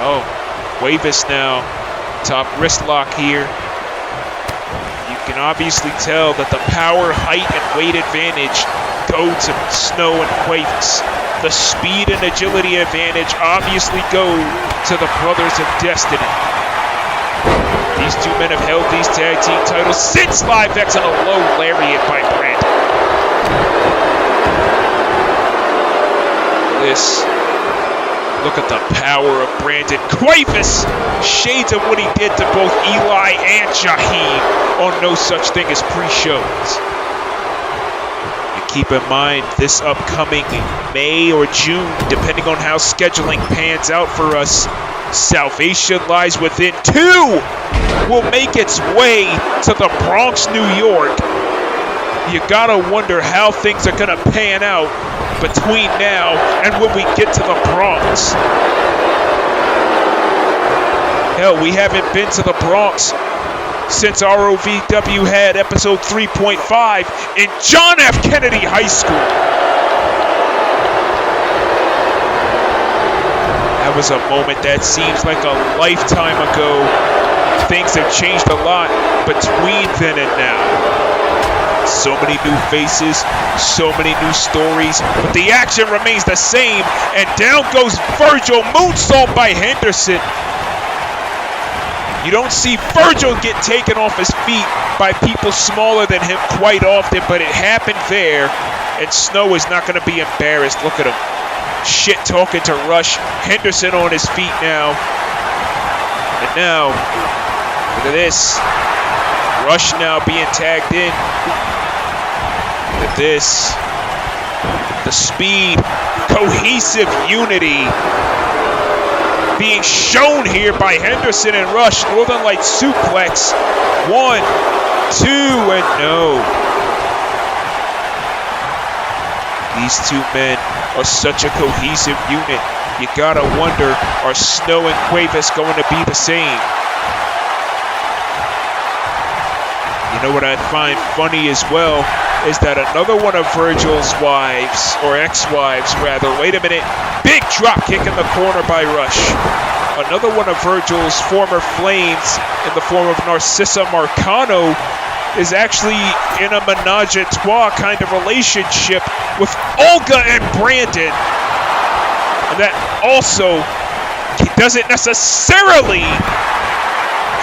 Oh, Cuevas now, top wrist lock here. You can obviously tell that the power, height, and weight advantage go to Snow and Cuevas. The speed and agility advantage obviously go to the Brothers of Destiny. These two men have held these tag team titles since Live X on a low lariat by Brandon. Look at the power of Brandon Cuevas. Shades of what he did to both Eli and Jaheim on No Such Thing as Pre-Shows. And keep in mind, this upcoming May or June, depending on how scheduling pans out for us, Salvation Lies Within 2 will make its way to the Bronx, New York. You gotta wonder how things are gonna pan out between now and when we get to the Bronx. Hell, we haven't been to the Bronx since ROVW had episode 3.5 in John F. Kennedy High School. That was a moment that seems like a lifetime ago. Things have changed a lot between then and now. So many new faces, so many new stories, but the action remains the same, and down goes Vergil, moonsault by Henderson. You don't see Vergil get taken off his feet by people smaller than him quite often, but it happened there, and Snow is not going to be embarrassed. Look at him. Shit talking to Rush. Henderson on his feet now. And now, look at this. Rush now being tagged in. Look at this. The speed, cohesive unity being shown here by Henderson and Rush. Northern Light suplex. 1, 2, and no. These two men are such a cohesive unit. You gotta wonder, are Snow and Cuevas going to be the same? You know what I find funny as well is that another one of Vergil's wives, or ex-wives rather, wait a minute, big drop kick in the corner by Rush. Another one of Vergil's former flames in the form of Narcissa Marcano is actually in a menage a trois kind of relationship with Olga and Brandon. And that also doesn't necessarily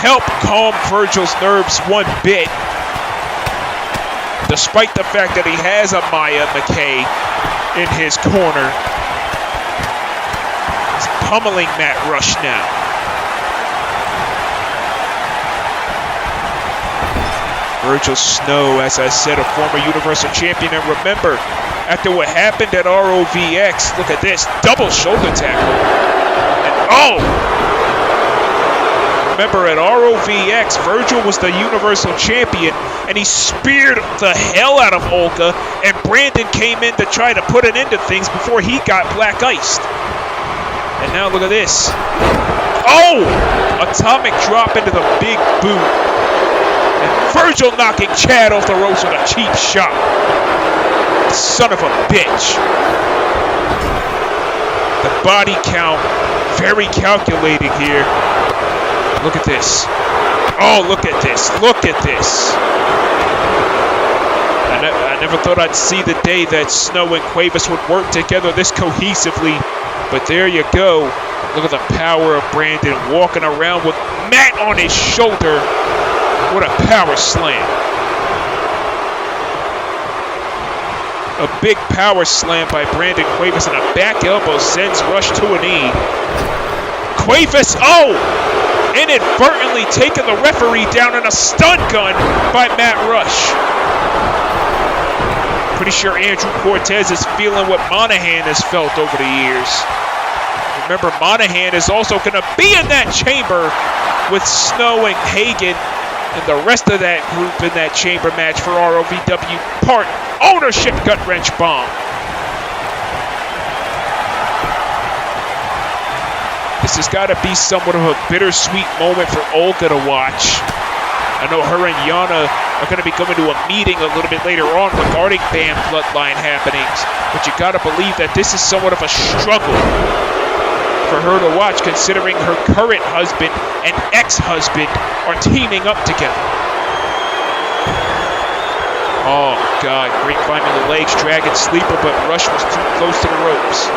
help calm Vergil's nerves one bit, despite the fact that he has a Maya McKay in his corner. He's pummeling Matt Rush now. Vergil Snow, as I said, a former Universal Champion. And remember, after what happened at ROVX, look at this, double shoulder tackle. And oh! Remember, at ROVX, Vergil was the Universal Champion, and he speared the hell out of Olga, and Brandon came in to try to put an end to things before he got black iced. And now look at this. Oh! Atomic drop into the big boot. And Vergil knocking Chad off the ropes with a cheap shot. Son of a bitch. The body count, very calculating here. Look at this. Oh, look at this. Look at this. I never thought I'd see the day that Snow and Cuevas would work together this cohesively. But there you go. Look at the power of Brandon walking around with Matt on his shoulder. What a power slam. A big power slam by Brandon Cuevas, and a back elbow sends Rush to a knee. Cuevas, oh! Inadvertently taking the referee down in a stun gun by Matt Rush. Pretty sure Andrew Cortez is feeling what Monahan has felt over the years. Remember, Monahan is also going to be in that chamber with Snow and Hagen and the rest of that group in that chamber match for ROVW part ownership gut wrench bomb. This has got to be somewhat of a bittersweet moment for Olga to watch. I know her and Yana are going to be going to a meeting a little bit later on regarding band bloodline happenings, but you got to believe that this is somewhat of a struggle for her to watch, considering her current husband and ex-husband are teaming up together. Oh God, great climbing the legs, dragon sleeper, but Rush was too close to the ropes.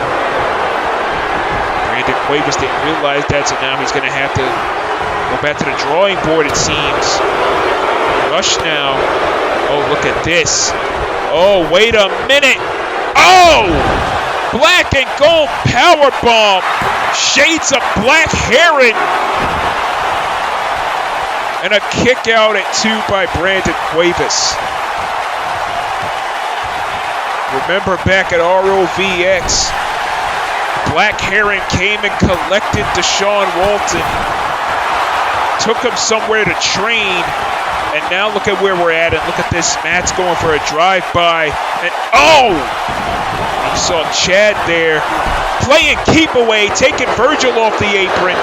Brandon Cuevas didn't realize that, so now he's going to have to go back to the drawing board, it seems. Rush now. Oh, look at this. Oh, wait a minute. Oh! Black and gold powerbomb. Shades of Black Heron. And a kick out at 2 by Brandon Cuevas. Remember back at ROVX, Black Heron came and collected Deshaun Walton, took him somewhere to train, and now look at where we're at, and look at this, Matt's going for a drive-by, and oh! You saw Chad there, playing keep away, taking Vergil off the apron.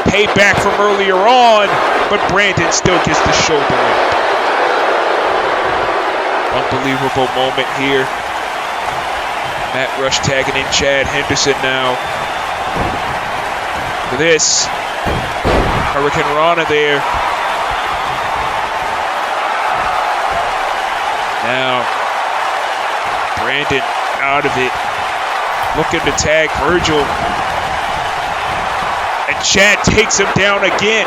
Payback from earlier on, but Brandon still gets the shoulder up. Unbelievable moment here. Matt Rush tagging in Chad Henderson now. Look at this. Hurricane Rana there. Now, Brandon out of it. Looking to tag Vergil. And Chad takes him down again.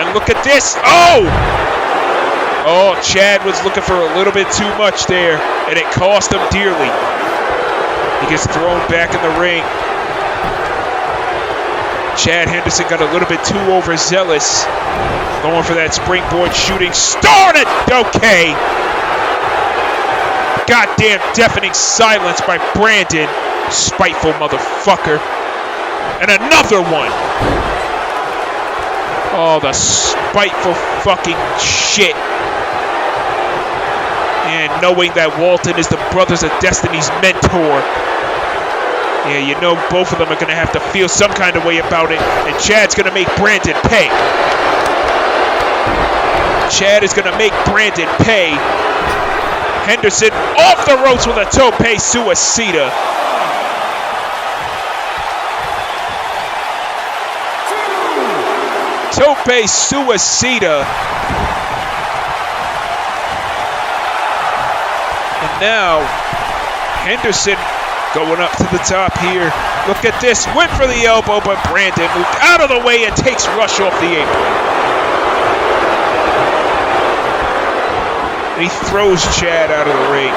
And look at this. Oh! Oh, Chad was looking for a little bit too much there, and it cost him dearly. He gets thrown back in the ring. Chad Henderson got a little bit too overzealous, going for that springboard shooting star, and okay. Goddamn deafening silence by Brandon, spiteful motherfucker. And another one. Oh, the spiteful fucking shit. And knowing that Walton is the Brothers of Destiny's mentor. Yeah, you know both of them are going to have to feel some kind of way about it. And Chad's going to make Brandon pay. Chad is going to make Brandon pay. Henderson off the ropes with a tope suicida. Tope suicida. And now, Henderson going up to the top here. Look at this. Went for the elbow, but Brandon moved out of the way and takes Rush off the apron. And he throws Chad out of the ring.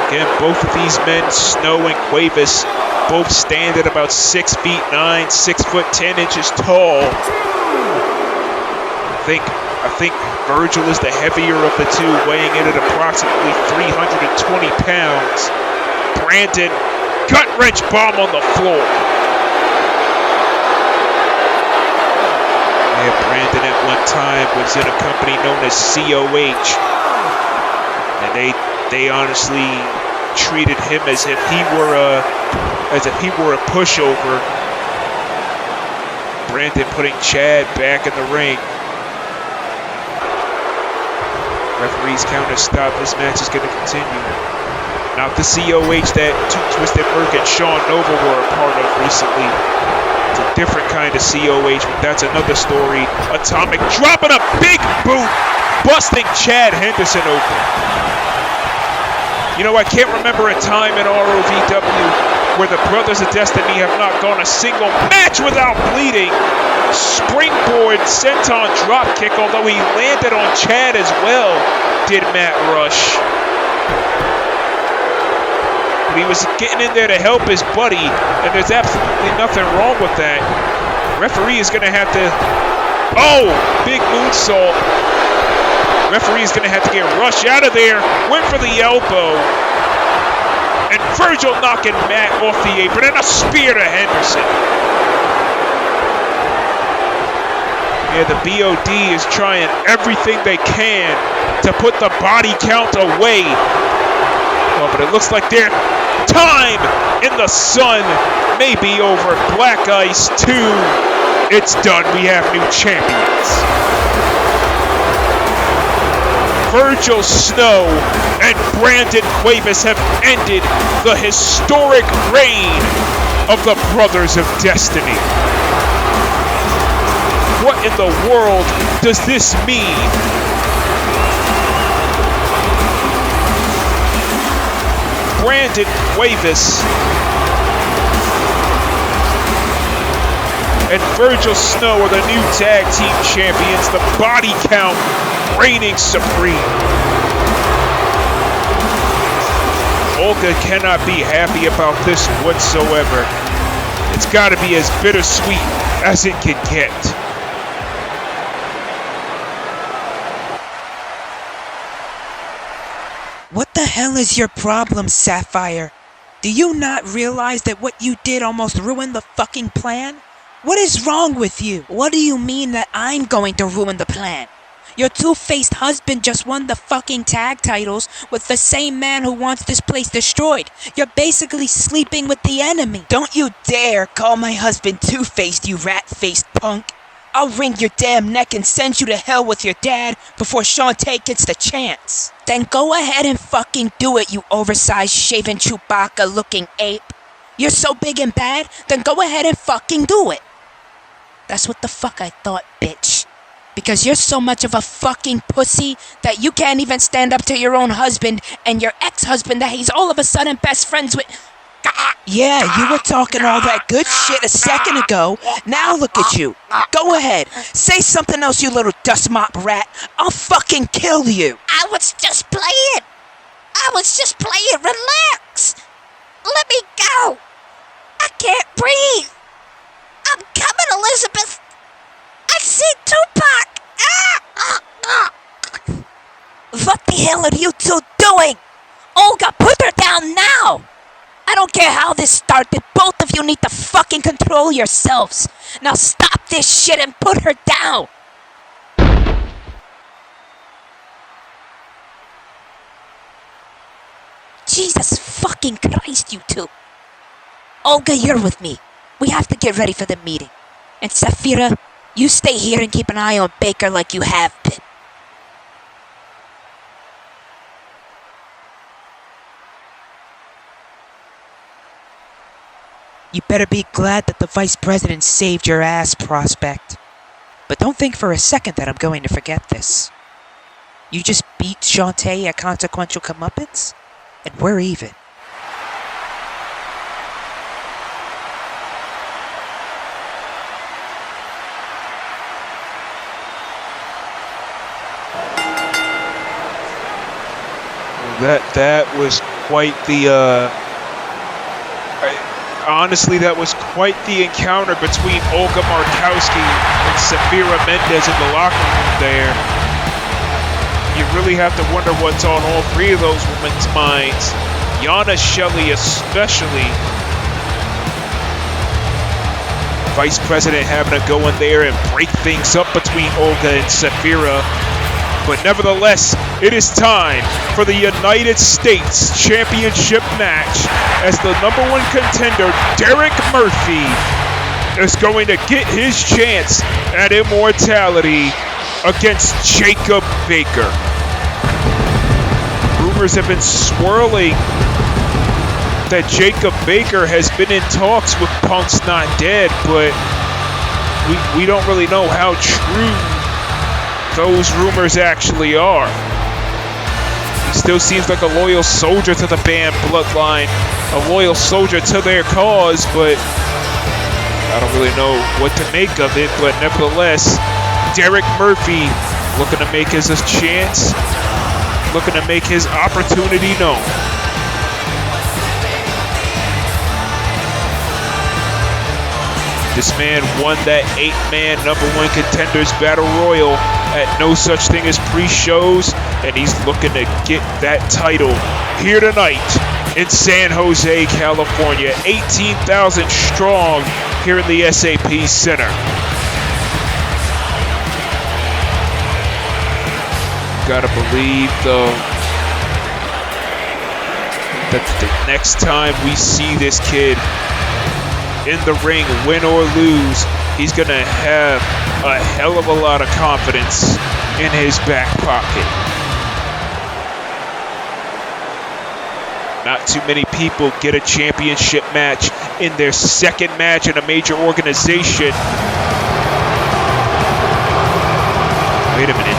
Again, both of these men, Snow and Cuevas, both stand at about 6'9", 6'10" tall. I think Vergil is the heavier of the two, weighing in at approximately 320 pounds. Brandon, gut-wrench bomb on the floor. Yeah, Brandon at one time was in a company known as COH. And they honestly treated him as if he were a pushover. Brandon putting Chad back in the ring. Referee's counter stop. This match is going to continue. Not the COH that Twisted Merc and Sean Nova were a part of recently. It's a different kind of COH, but that's another story. Atomic dropping a big boot, busting Chad Henderson open. You know, I can't remember a time in ROVW where the Brothers of Destiny have not gone a single match without bleeding. Springboard senton drop kick, although he landed on Chad as well, did Matt Rush. But he was getting in there to help his buddy, and there's absolutely nothing wrong with that. Referee is going to have to... Oh, big moonsault. Referee is going to have to get Rush out of there. Went for the elbow. And Vergil knocking Matt off the apron, and a spear to Henderson. Yeah, the BOD is trying everything they can to put the body count away. Oh, but it looks like their time in the sun may be over. Black Ice 2, It's done. We have new champions. Vergil Snow and Brandon Cuevas have ended the historic reign of the Brothers of Destiny. What in the world does this mean? Brandon Cuevas and Vergil Snow are the new tag team champions, the body count reigning supreme. Olga cannot be happy about this whatsoever. It's got to be as bittersweet as it can get. What the hell is your problem, Sapphire? Do you not realize that what you did almost ruined the fucking plan? What is wrong with you? What do you mean that I'm going to ruin the plan? Your two-faced husband just won the fucking tag titles with the same man who wants this place destroyed. You're basically sleeping with the enemy. Don't you dare call my husband two-faced, you rat-faced punk. I'll wring your damn neck and send you to hell with your dad before Shantae gets the chance. Then go ahead and fucking do it, you oversized, shaven Chewbacca-looking ape. You're so big and bad, then go ahead and fucking do it. That's what the fuck I thought, bitch. Because you're so much of a fucking pussy that you can't even stand up to your own husband and your ex-husband that he's all of a sudden best friends with. Yeah, you were talking all that good shit a second ago. Now look at you. Go ahead. Say something else, you little dust mop rat. I'll fucking kill you. I was just playing. Relax. Let me go. I can't breathe. I'm coming, Elizabeth. I see Tupac. What the hell are you two doing? Olga, put her down now. I don't care how this started. Both of you need to fucking control yourselves. Now stop this shit and put her down. Jesus fucking Christ, you two. Olga, you're with me. We have to get ready for the meeting. And Saphira, you stay here and keep an eye on Baker like you have been. You better be glad that the Vice President saved your ass, Prospect. But don't think for a second that I'm going to forget this. You just beat Shantae at Consequential Comeuppance, and we're even. That was quite the honestly, that was quite the encounter between Olga Markowski and Sapphira Mendez in the locker room there. You really have to wonder what's on all three of those women's minds. Yana Shelley especially. Vice President having to go in there and break things up between Olga and Sapphira. But nevertheless, it is time for the United States Championship match as the #1 contender, Derick Murphy, is going to get his chance at immortality against Jacob Baker. Rumors have been swirling that Jacob Baker has been in talks with Punk's Not Dead, but we don't really know how true those rumors actually are. He still seems like a loyal soldier to the band Bloodline, a loyal soldier to their cause, but I don't really know what to make of it. But nevertheless, Derick Murphy looking to make his chance, looking to make his opportunity known. This man won that 8-man #1 Contenders Battle Royal at No Such Thing as Pre-Shows, and he's looking to get that title here tonight in San Jose, California. 18,000 strong here in the SAP Center. Gotta believe, though, that the next time we see this kid in the ring, win or lose, he's going to have a hell of a lot of confidence in his back pocket. Not too many people get a championship match in their second match in a major organization. Wait a minute.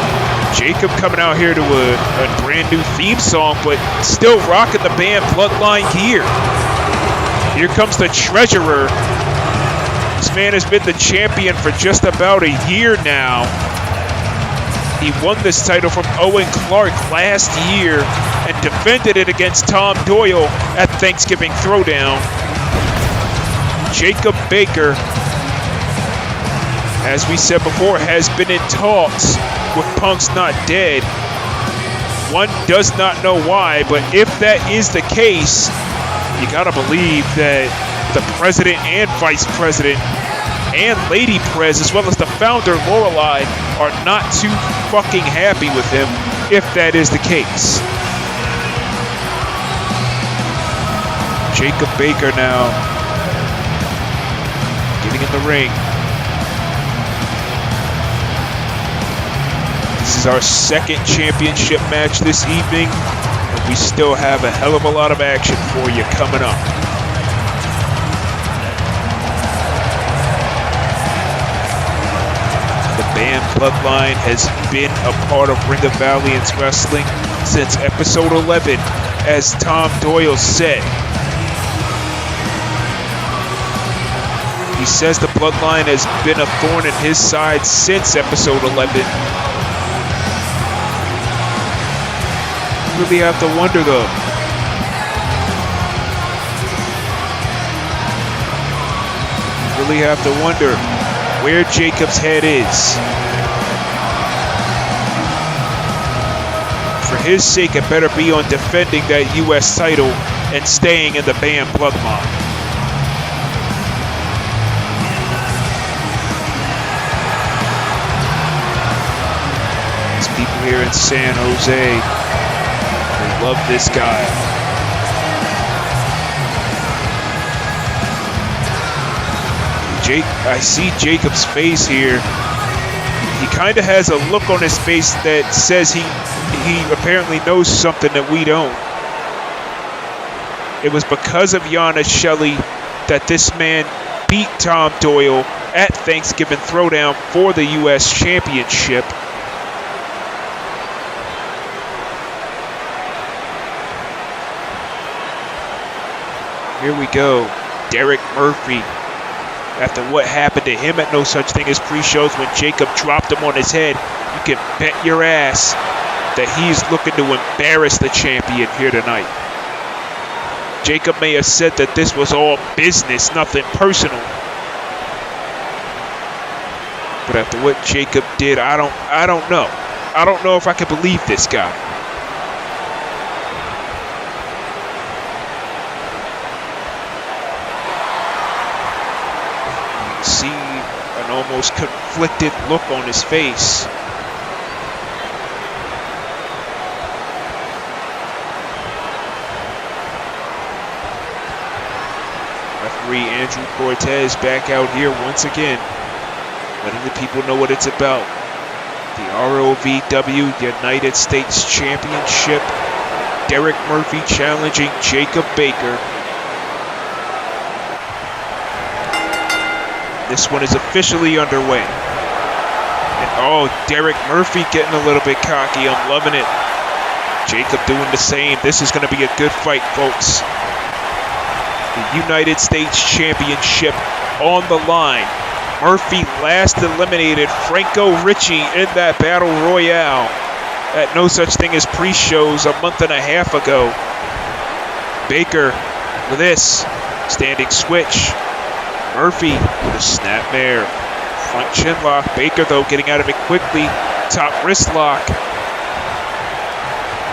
Jacob coming out here to a brand new theme song, but still rocking the band Bloodline gear. Here comes the treasurer. This man has been the champion for just about a year now. He won this title from Owen Clark last year and defended it against Tom Doyle at Thanksgiving Throwdown. Jacob Baker, as we said before, has been in talks with Punk's Not Dead. One does not know why, but if that is the case, you gotta believe that the president and vice president and Lady Prez, as well as the founder Lorelei, are not too fucking happy with him if that is the case. Jacob Baker now getting in the ring. This is our second championship match this evening, and we still have a hell of a lot of action for you coming up. The band Bloodline has been a part of Ring of Valiance Wrestling since episode 11, as Tom Doyle said. He says the Bloodline has been a thorn in his side since episode 11. You really have to wonder though. You really have to wonder where Jacob's head is. For his sake, it better be on defending that U.S. title and staying in the band Bloodline. These people here in San Jose, they love this guy. I see Jacob's face here. He kind of has a look on his face that says he apparently knows something that we don't. It was because of Yana Shelley that this man beat Tom Doyle at Thanksgiving Throwdown for the U.S. Championship. Here we go. Derick Murphy. After what happened to him at No Such Thing as Pre-Shows when Jacob dropped him on his head, you can bet your ass that he's looking to embarrass the champion here tonight. Jacob may have said that this was all business, nothing personal. But after what Jacob did, I don't know. I don't know if I can believe this guy. See an almost conflicted look on his face. Referee Andrew Cortez back out here once again, letting the people know what it's about. The ROVW United States Championship. Derick Murphy challenging Jacob Baker. This one is officially underway. And oh, Derick Murphy getting a little bit cocky. I'm loving it. Jacob doing the same. This is going to be a good fight, folks. The United States Championship on the line. Murphy last eliminated Franco Ricci in that Battle Royale at No Such Thing as Pre-Shows a month and a half ago. Baker with this standing switch. Murphy with a snapmare. Front chin lock. Baker, though, getting out of it quickly. Top wrist lock.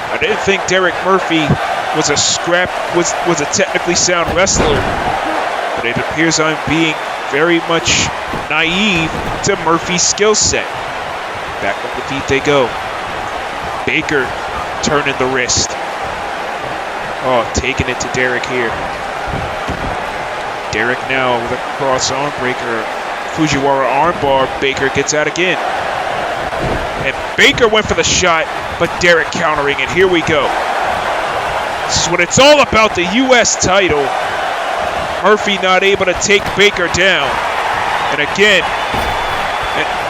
I didn't think Derick Murphy was a technically sound wrestler, but it appears I'm being very much naive to Murphy's skill set. Back on the feet they go. Baker turning the wrist. Oh, taking it to Derick here. Derick now with a cross arm breaker, Fujiwara armbar. Baker gets out again. And Baker went for the shot, but Derick countering it. Here we go. This is what it's all about, the U.S. title. Murphy not able to take Baker down. And again,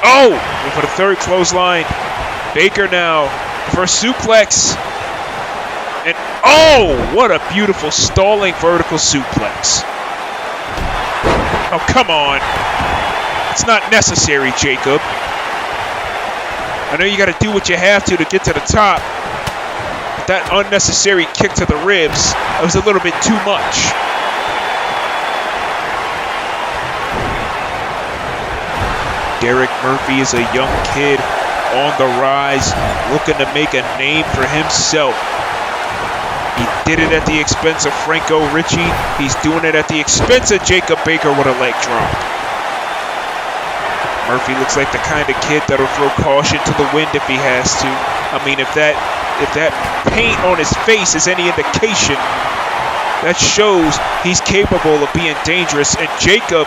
went for the third clothesline. Baker now for a suplex. And what a beautiful stalling vertical suplex. Oh, come on. It's not necessary, Jacob. I know you got to do what you have to get to the top. But that unnecessary kick to the ribs, that was a little bit too much. Derick Murphy is a young kid on the rise, looking to make a name for himself. He did it at the expense of Franco Ritchie. He's doing it at the expense of Jacob Baker with a leg drop. Murphy looks like the kind of kid that'll throw caution to the wind if he has to. I mean, if that paint on his face is any indication, that shows he's capable of being dangerous. And Jacob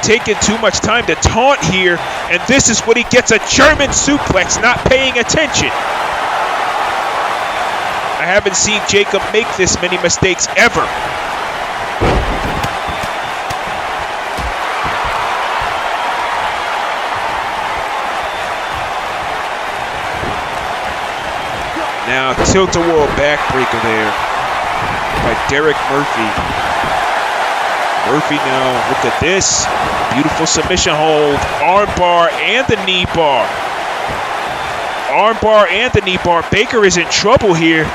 taking too much time to taunt here, and this is what he gets, a German suplex, not paying attention. I haven't seen Jacob make this many mistakes ever. Now tilt-a-whirl backbreaker there by Derick Murphy. Murphy now, look at this. Beautiful submission hold. Armbar and the knee bar. Armbar and the knee bar. Baker is in trouble here.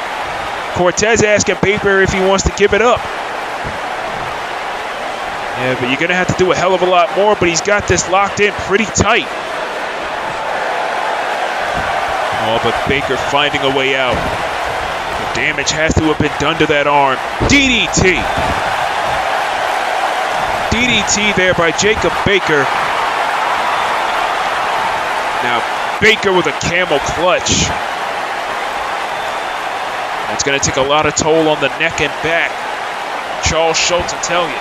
Cortez asking Baker if he wants to give it up. Yeah, but you're going to have to do a hell of a lot more, but he's got this locked in pretty tight. Oh, but Baker finding a way out. The damage has to have been done to that arm. DDT. DDT there by Jacob Baker. Now Baker with a camel clutch. That's going to take a lot of toll on the neck and back. Charles Schultz will tell you.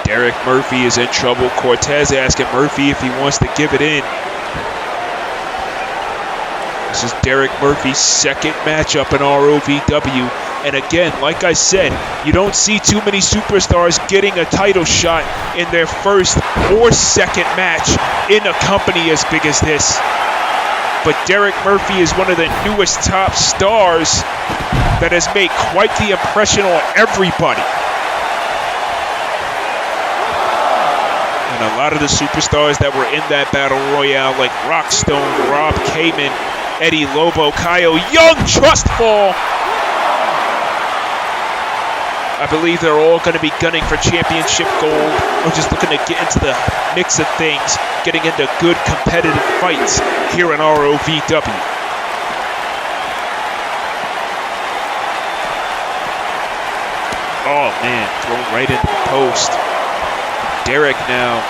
Derick Murphy is in trouble. Cortez asking Murphy if he wants to give it in. This is Derick Murphy's second matchup in ROVW. And again, like I said, you don't see too many superstars getting a title shot in their first or second match in a company as big as this. But Derick Murphy is one of the newest top stars that has made quite the impression on everybody. And a lot of the superstars that were in that battle royale, like Rockstone, Rob Kamen, Eddie Lobo, Kyle Young, Trustfall. I believe they're all going to be gunning for championship gold, or just looking to get into the mix of things, getting into good competitive fights here in ROVW. Oh man, thrown right into the post. Derick now.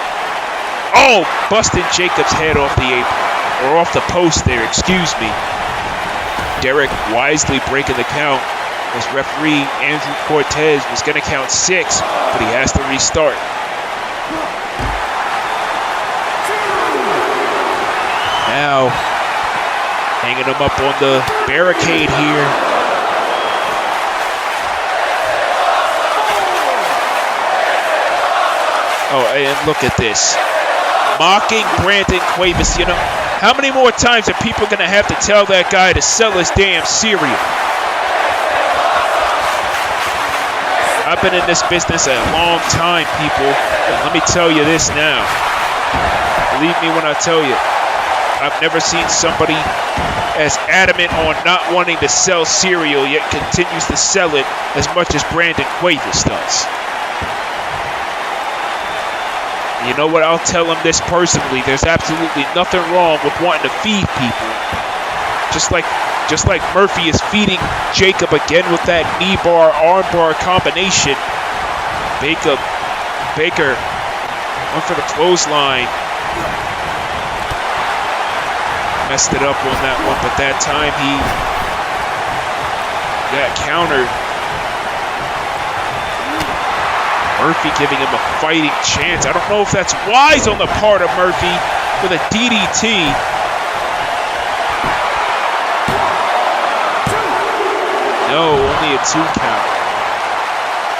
Oh, busting Jacob's head off the apron, or off the post there, excuse me. Derick wisely breaking the count. As referee Andrew Cortez was going to count 6, but he has to restart. Now, hanging him up on the barricade here. Oh, and look at this. Mocking Brandon Cuevas, you know. How many more times are people going to have to tell that guy to sell his damn cereal? I've been in this business a long time, people. And let me tell you this now. Believe me when I tell you, I've never seen somebody as adamant on not wanting to sell cereal yet continues to sell it as much as Brandon Cuevas does. You know what? I'll tell him this personally. There's absolutely nothing wrong with wanting to feed people. Just like Murphy is feeding Jacob again with that knee bar, arm bar combination. Baker went for the clothesline. Messed it up on that one, but that time he got countered. Murphy giving him a fighting chance. I don't know if that's wise on the part of Murphy with a DDT. No, only a 2 count.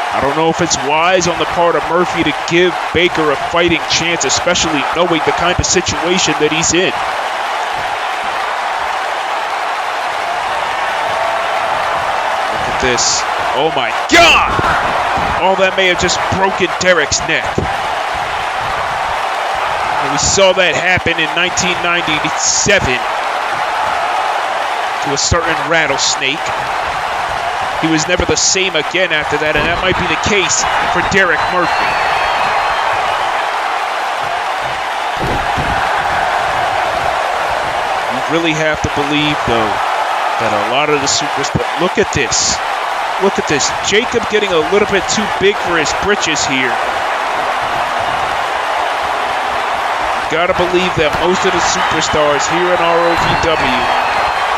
I don't know if it's wise on the part of Murphy to give Baker a fighting chance, especially knowing the kind of situation that he's in. Look at this. Oh my God! Oh, that may have just broken Derick's neck. And we saw that happen in 1997 to a certain rattlesnake. He was never the same again after that, and that might be the case for Derick Murphy. You really have to believe, though, that a lot of the superstars... Look at this. Look at this. Jacob getting a little bit too big for his britches here. Gotta believe that most of the superstars here in ROVW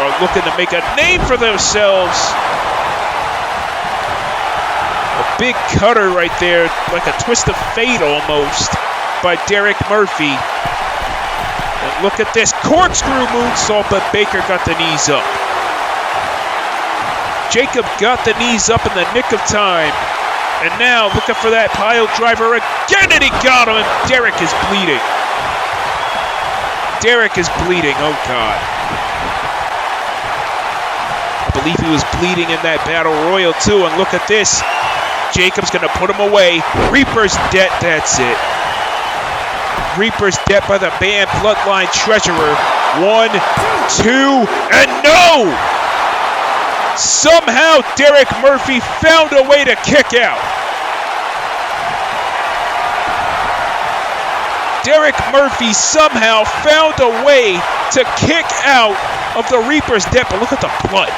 are looking to make a name for themselves. A big cutter right there, like a twist of fate almost, by Derick Murphy. And look at this corkscrew moonsault, but Baker got the knees up. Jacob got the knees up in the nick of time. And now looking for that pile driver again, and he got him, and Derick is bleeding. Derick is bleeding, oh God. I believe he was bleeding in that battle royal too, and look at this. Jacob's gonna put him away. Reaper's debt, that's it. Reaper's debt by the band bloodline treasurer. 1, 2, and no! Somehow Derick Murphy found a way to kick out. Derick Murphy somehow found a way to kick out of the Reaper's debt, but look at the blood.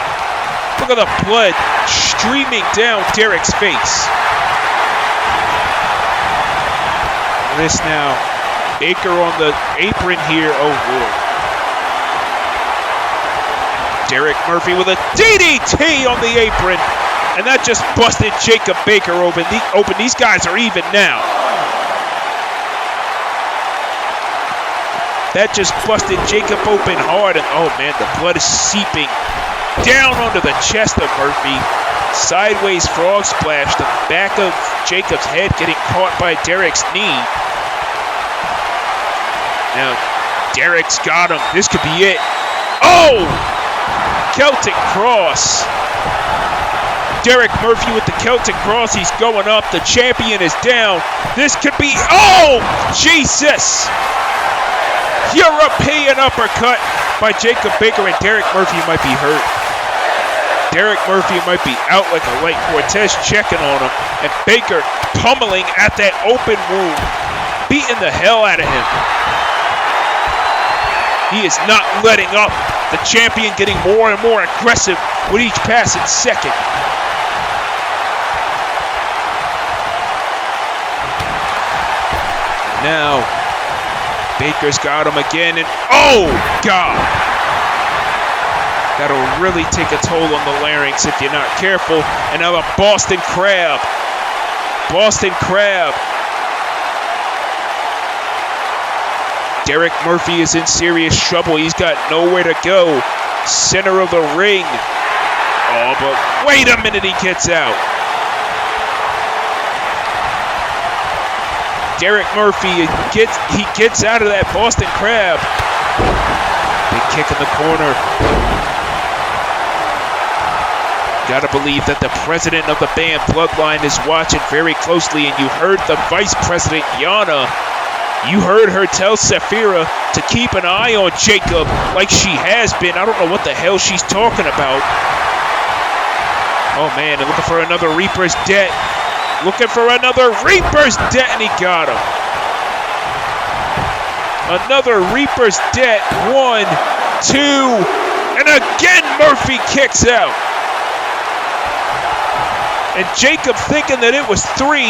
Look at the blood streaming down Derick's face. This now, Baker on the apron here, oh Lord. Derick Murphy with a DDT on the apron, and that just busted Jacob Baker open. These guys are even now. That just busted Jacob open hard, and oh man, the blood is seeping down onto the chest of Murphy. Sideways frog splash, the back of Jacob's head getting caught by Derick's knee. Now, Derick's got him. This could be it. Oh! Celtic Cross. Derick Murphy with the Celtic Cross. He's going up. The champion is down. This could be... Oh! Jesus! European uppercut by Jacob Baker, and Derick Murphy might be hurt. Derick Murphy might be out like a light. Cortez checking on him, and Baker pummeling at that open wound, beating the hell out of him. He is not letting up. The champion getting more and more aggressive with each passing second. Now, Baker's got him again, and oh, God. That'll really take a toll on the larynx if you're not careful. And now a Boston Crab. Boston Crab. Derick Murphy is in serious trouble. He's got nowhere to go. Center of the ring. Oh, but wait a minute, he gets out. Derick Murphy gets out of that Boston Crab. Big kick in the corner. Gotta believe that the president of the band Bloodline is watching very closely, and you heard the vice president, Yana. You heard her tell Saphira to keep an eye on Jacob like she has been. I don't know what the hell she's talking about. Oh man, they're looking for another Reaper's debt. Looking for another Reaper's debt, and he got him. Another Reaper's debt. 1, 2, and again Murphy kicks out. And Jacob thinking that it was 3.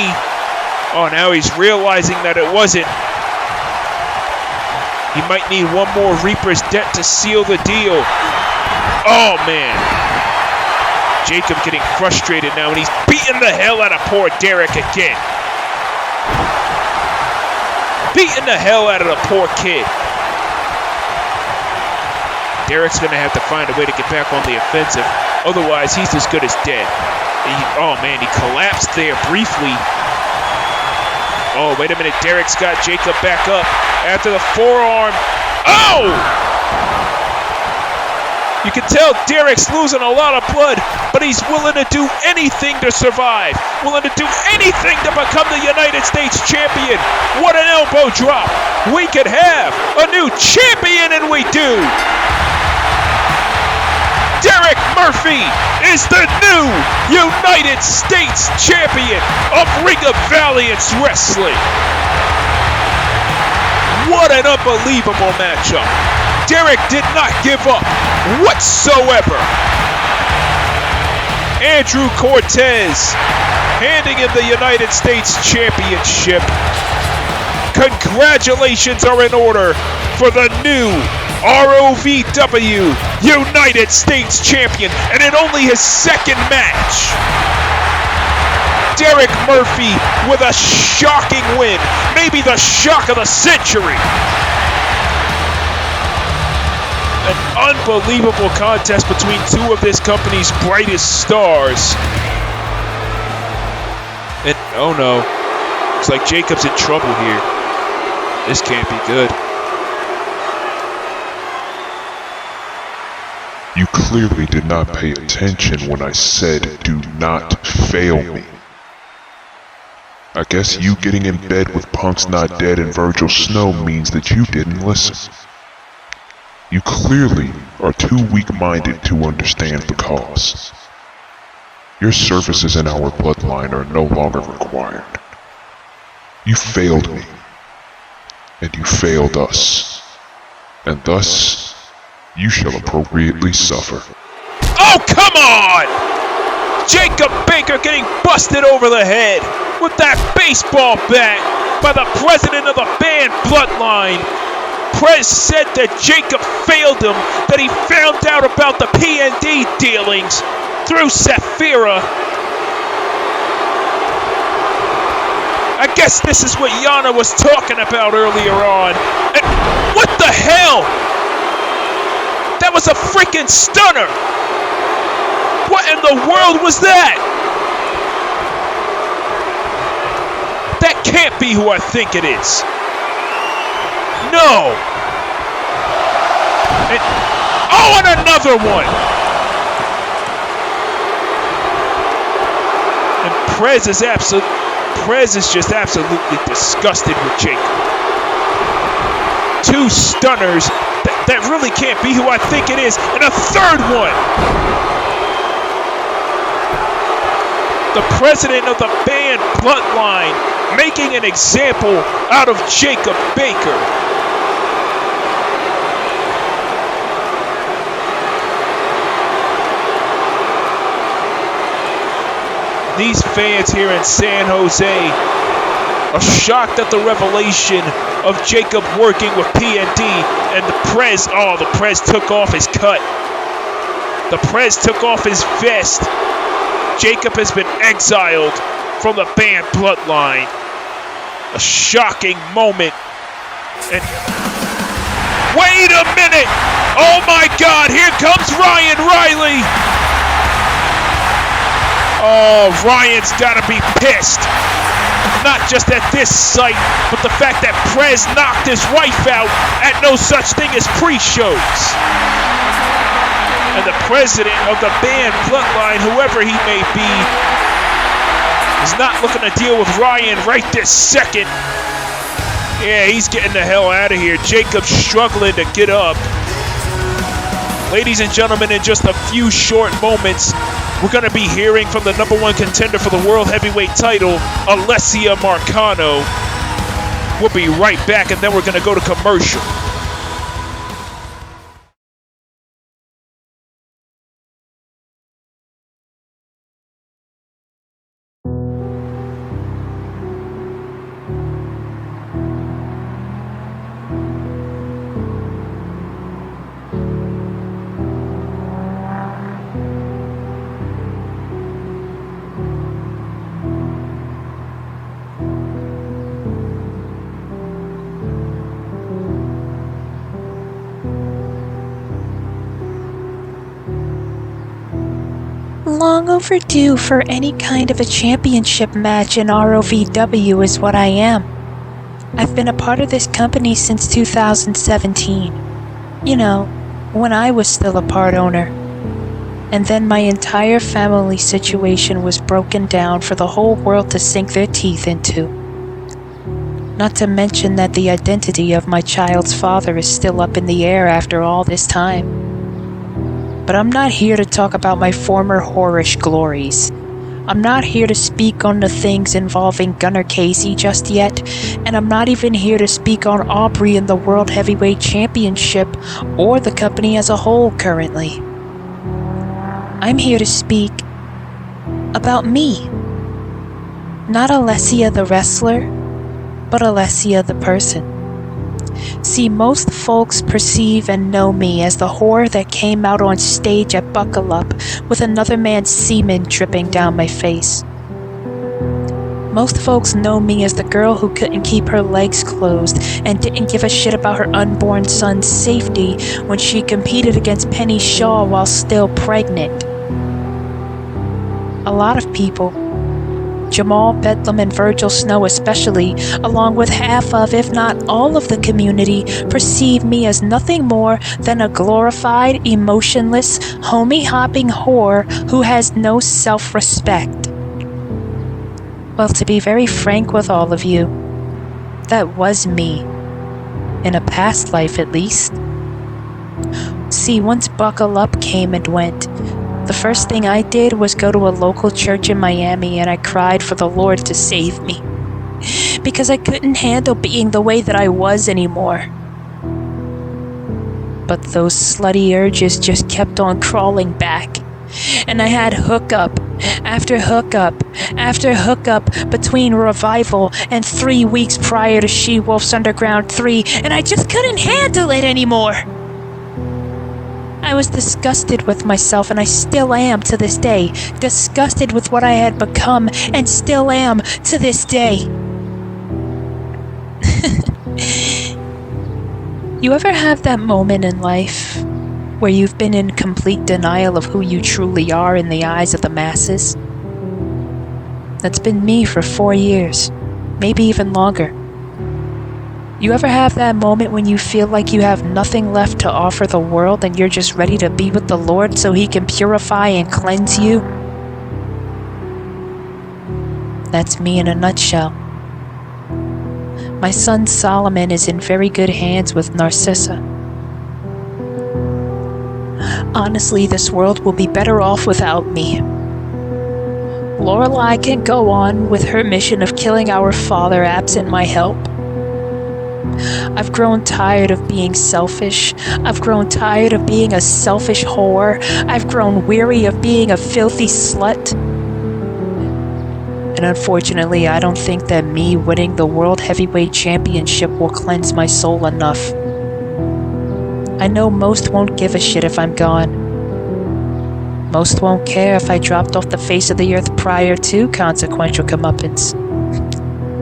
Oh, now he's realizing that it wasn't. He might need one more Reaper's debt to seal the deal. Oh, man. Jacob getting frustrated now, and he's beating the hell out of poor Derick again. beating the hell out of the poor kid. Derick's going to have to find a way to get back on the offensive. Otherwise, he's as good as dead. Oh, man, he collapsed there briefly. Oh, wait a minute. Derick's got Jacob back up after the forearm. Oh! You can tell Derick's losing a lot of blood, but he's willing to do anything to survive. Willing to do anything to become the United States champion. What an elbow drop. We could have a new champion, and we do. Derick Murphy is the new United States champion of Ring of Valiance Wrestling. What an unbelievable matchup. Derick did not give up whatsoever. Andrew Cortez handing him the United States Championship. Congratulations are in order for the new ROVW United States Champion, and in only his second match. Derick Murphy with a shocking win, maybe the shock of the century. An unbelievable contest between two of this company's brightest stars. And oh no, looks like Jacob's in trouble here. This can't be good. You clearly did not pay attention when I said do not fail me. I guess you getting in bed with Punk's Not Dead and Vergil Snow means that you didn't listen. You clearly are too weak-minded to understand the cause. Your services in our bloodline are no longer required. You failed me, and you failed us, and thus you shall appropriately suffer. Oh, come on! Jacob Baker getting busted over the head with that baseball bat by the president of the band Bloodline. Prez said that Jacob failed him, that he found out about the P&D dealings through Saphira. I guess this is what Yana was talking about earlier on. And what the hell? That was a freaking stunner! What in the world was that? That can't be who I think it is. No! And another one! And Prez is just absolutely disgusted with Jacob. Two stunners that really can't be who I think it is. And a third one! The president of the band Bloodline making an example out of Jacob Baker. These fans here in San Jose are shocked at the revelation of Jacob working with P&D and the Prez. Oh, the Prez took off his cut. The Prez took off his vest. Jacob has been exiled from the band Bloodline. A shocking moment. And wait a minute! Oh my God, here comes Ryan Riley! Oh, Ryan's gotta be pissed. Not just at this sight, but the fact that Prez knocked his wife out at no such thing as pre-shows. And the president of the band Bloodline, whoever he may be, is not looking to deal with Ryan right this second. Yeah, he's getting the hell out of here. Jacob's struggling to get up. Ladies and gentlemen, in just a few short moments, we're going to be hearing from the #1 contender for the World Heavyweight title, Ilithyia Marcano. We'll be right back, and then we're going to go to commercial. Long overdue for any kind of a championship match in ROVW is what I am. I've been a part of this company since 2017. You know, when I was still a part owner. And then my entire family situation was broken down for the whole world to sink their teeth into. Not to mention that the identity of my child's father is still up in the air after all this time. But I'm not here to talk about my former whorish glories. I'm not here to speak on the things involving Gunnar Casey just yet, and I'm not even here to speak on Aubrey and the World Heavyweight Championship or the company as a whole currently. I'm here to speak about me. Not Ilithyia the wrestler, but Ilithyia the person. See, most folks perceive and know me as the whore that came out on stage at Buckle Up with another man's semen dripping down my face. Most folks know me as the girl who couldn't keep her legs closed and didn't give a shit about her unborn son's safety when she competed against Penny Shaw while still pregnant. A lot of people, Jamal, Bedlam, and Vergil Snow especially, along with half of, if not all of the community, perceive me as nothing more than a glorified, emotionless, homie-hopping whore who has no self-respect. Well, to be very frank with all of you, that was me. In a past life, at least. See, once Buckle Up came and went, the first thing I did was go to a local church in Miami and I cried for the Lord to save me. Because I couldn't handle being the way that I was anymore. But those slutty urges just kept on crawling back. And I had hookup after hookup after hookup between Revival and 3 weeks prior to She-Wolf's Underground 3, and I just couldn't handle it anymore. I was disgusted with myself, and I still am to this day. Disgusted with what I had become, and still am to this day. You ever have that moment in life where you've been in complete denial of who you truly are in the eyes of the masses? That's been me for 4 years, maybe even longer. You ever have that moment when you feel like you have nothing left to offer the world and you're just ready to be with the Lord so He can purify and cleanse you? That's me in a nutshell. My son Solomon is in very good hands with Narcissa. Honestly, this world will be better off without me. Lorelei can go on with her mission of killing our father absent my help. I've grown tired of being selfish. I've grown tired of being a selfish whore. I've grown weary of being a filthy slut. And unfortunately, I don't think that me winning the World Heavyweight Championship will cleanse my soul enough. I know most won't give a shit if I'm gone. Most won't care if I dropped off the face of the earth prior to Consequential Comeuppance.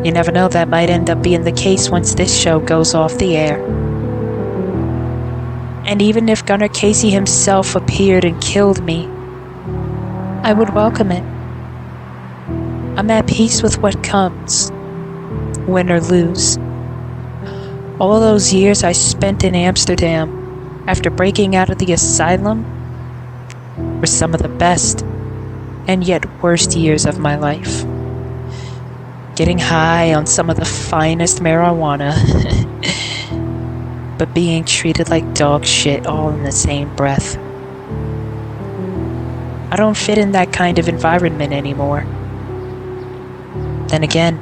You never know, that might end up being the case once this show goes off the air. And even if Gunnar Casey himself appeared and killed me, I would welcome it. I'm at peace with what comes, win or lose. All of those years I spent in Amsterdam after breaking out of the asylum were some of the best and yet worst years of my life. Getting high on some of the finest marijuana, but being treated like dog shit all in the same breath. I don't fit in that kind of environment anymore. Then again,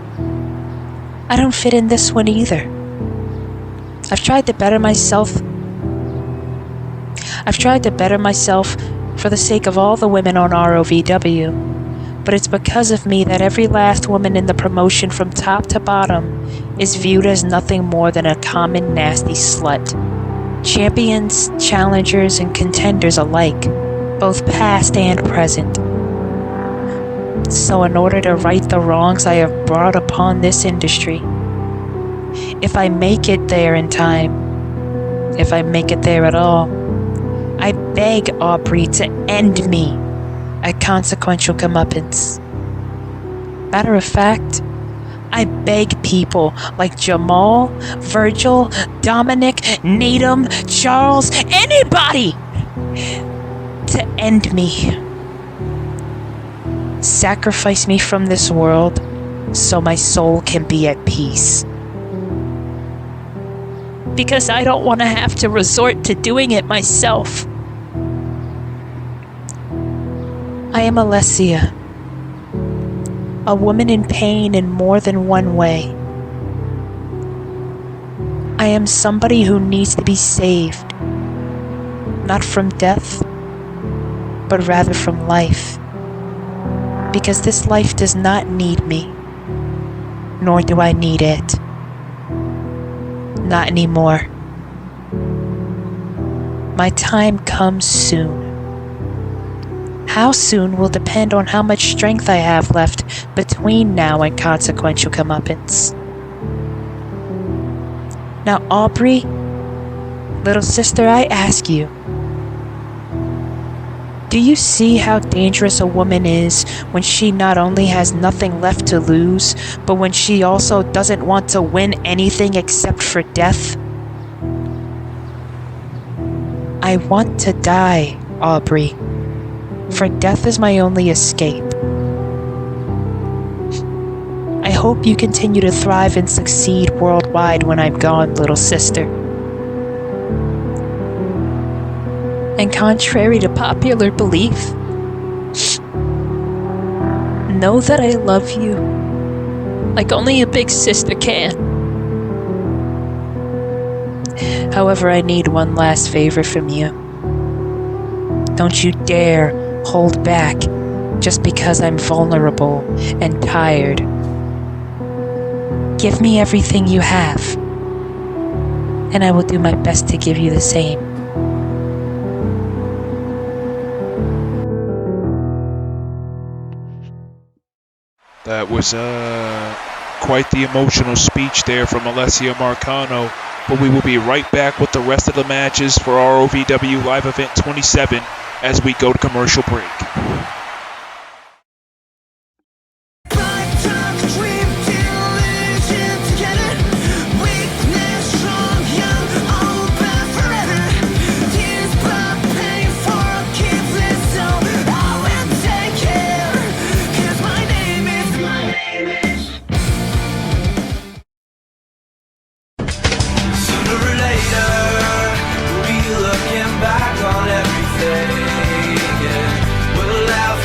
I don't fit in this one either. I've tried to better myself. For the sake of all the women on ROVW. But it's because of me that every last woman in the promotion from top to bottom is viewed as nothing more than a common nasty slut. Champions, challengers, and contenders alike, both past and present. So in order to right the wrongs I have brought upon this industry, if I make it there in time, if I make it there at all, I beg Aubrey to end me. at Consequential Comeuppance. Matter of fact, I beg people like Jamal, Vergil, Dominic, Natum, Charles, anybody to end me. Sacrifice me from this world so my soul can be at peace. Because I don't want to have to resort to doing it myself. I am Ilithyia, a woman in pain in more than one way. I am somebody who needs to be saved, not from death, but rather from life. Because this life does not need me, nor do I need it. Not anymore. My time comes soon. How soon will depend on how much strength I have left between now and Consequential Comeuppance. Now, Aubrey, little sister, I ask you, do you see how dangerous a woman is when she not only has nothing left to lose, but when she also doesn't want to win anything except for death? I want to die, Aubrey, for death is my only escape. I hope you continue to thrive and succeed worldwide when I'm gone, little sister. And contrary to popular belief, know that I love you like only a big sister can. However, I need one last favor from you. Don't you dare hold back just because I'm vulnerable and tired. Give me everything you have, and I will do my best to give you the same. That was quite the emotional speech there from Ilithyia Marcano. But we will be right back with the rest of the matches for ROVW Live Event 27 as we go to commercial break. Back on everything, yeah. We'll laugh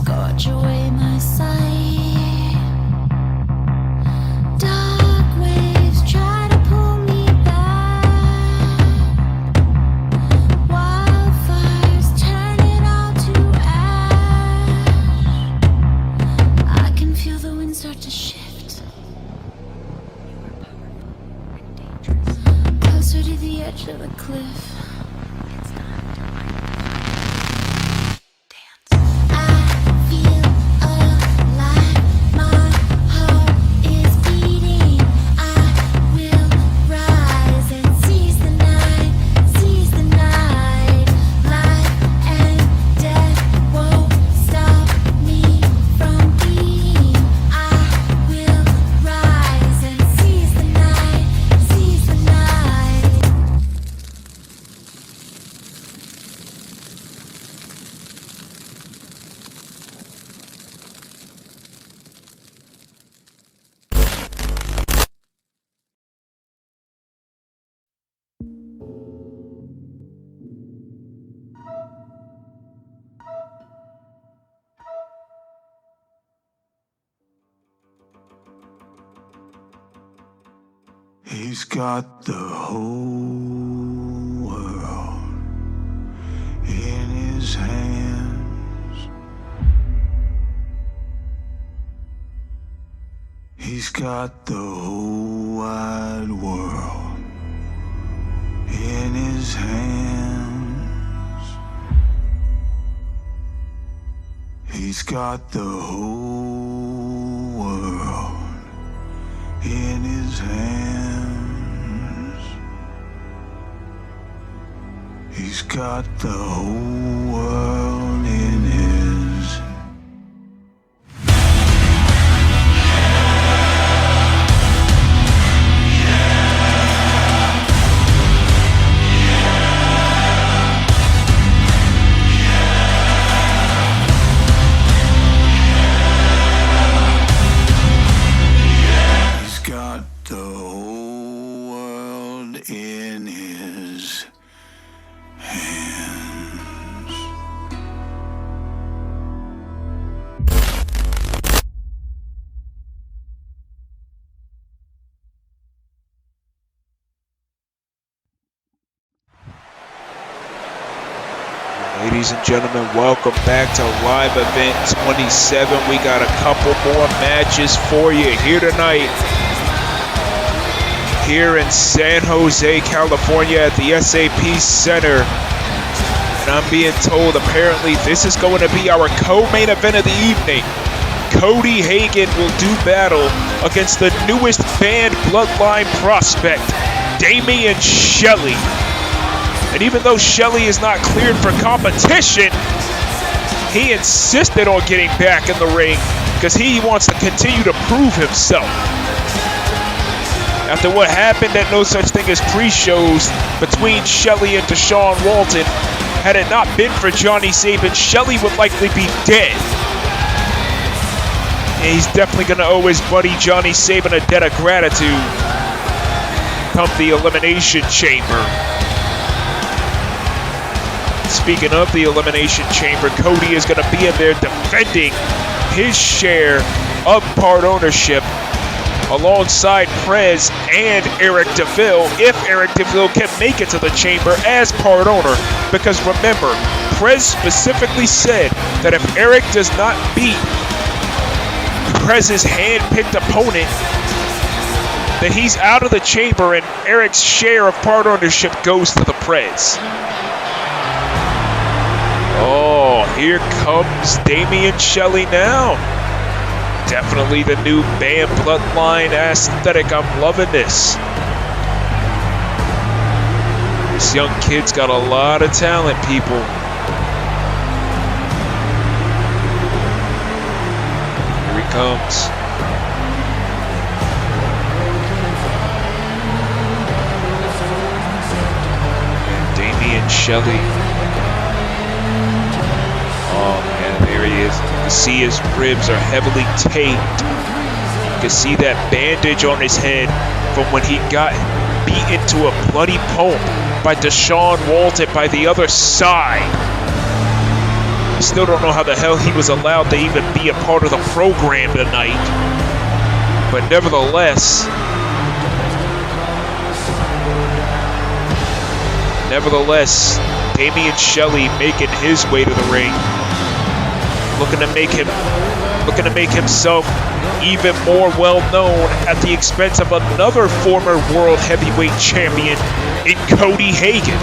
scorch away my sight. Dark waves try to pull me back. Wildfires turn it all to ash. I can feel the wind start to shift. Closer to the edge of the cliff. He's got the whole world in his hands. He's got the whole wide world in his hands. He's got the whole world in his hands. He's got the whole world in his. He's got the whole world in his hands. Ladies and gentlemen, welcome back to Live Event 27. We got a couple more matches for you here tonight. Here in San Jose, California at the SAP Center. And I'm being told apparently this is going to be our co-main event of the evening. Cody Hagen will do battle against the newest banned bloodline prospect, Damien Shelley. And even though Shelley is not cleared for competition, he insisted on getting back in the ring because he wants to continue to prove himself. After what happened at No Such Thing as pre-shows between Shelley and Deshaun Walton, had it not been for Johnny Sabin, Shelley would likely be dead. And he's definitely going to owe his buddy Johnny Sabin a debt of gratitude come the Elimination Chamber. Speaking of the Elimination Chamber, Cody is going to be in there defending his share of part ownership alongside Prez and Eric DeVille, if Eric DeVille can make it to the chamber as part owner. Because remember, Prez specifically said that if Eric does not beat Prez's hand-picked opponent, then he's out of the chamber and Eric's share of part ownership goes to the Prez. Oh, here comes Damien Shelley now. Definitely the new band bloodline aesthetic. I'm loving this. This young kid's got a lot of talent, people. Here he comes. And Damien Shelley. Oh man, there he is. You can see his ribs are heavily taped. You can see that bandage on his head from when he got beaten to a bloody pulp by Deshaun Walton by the other side. Still don't know how the hell he was allowed to even be a part of the program tonight. But nevertheless, Damien Shelley making his way to the ring, looking to make himself even more well known at the expense of another former world heavyweight champion in Cody Hagen.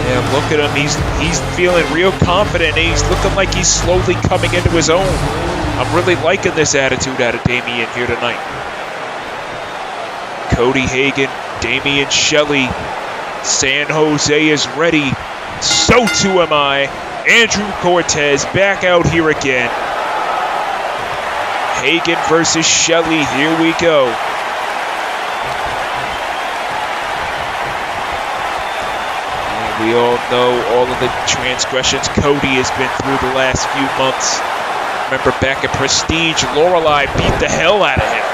Yeah, look at him. He's feeling real confident, and he's looking like he's slowly coming into his own. I'm really liking this attitude out of Damien here tonight. Cody Hagen, Damien Shelley, San Jose is ready. So too am I. Andrew Cortez back out here again. Hagen versus Shelley. Here we go. We all know all of the transgressions Cody has been through the last few months. Remember back at Prestige, Lorelei beat the hell out of him.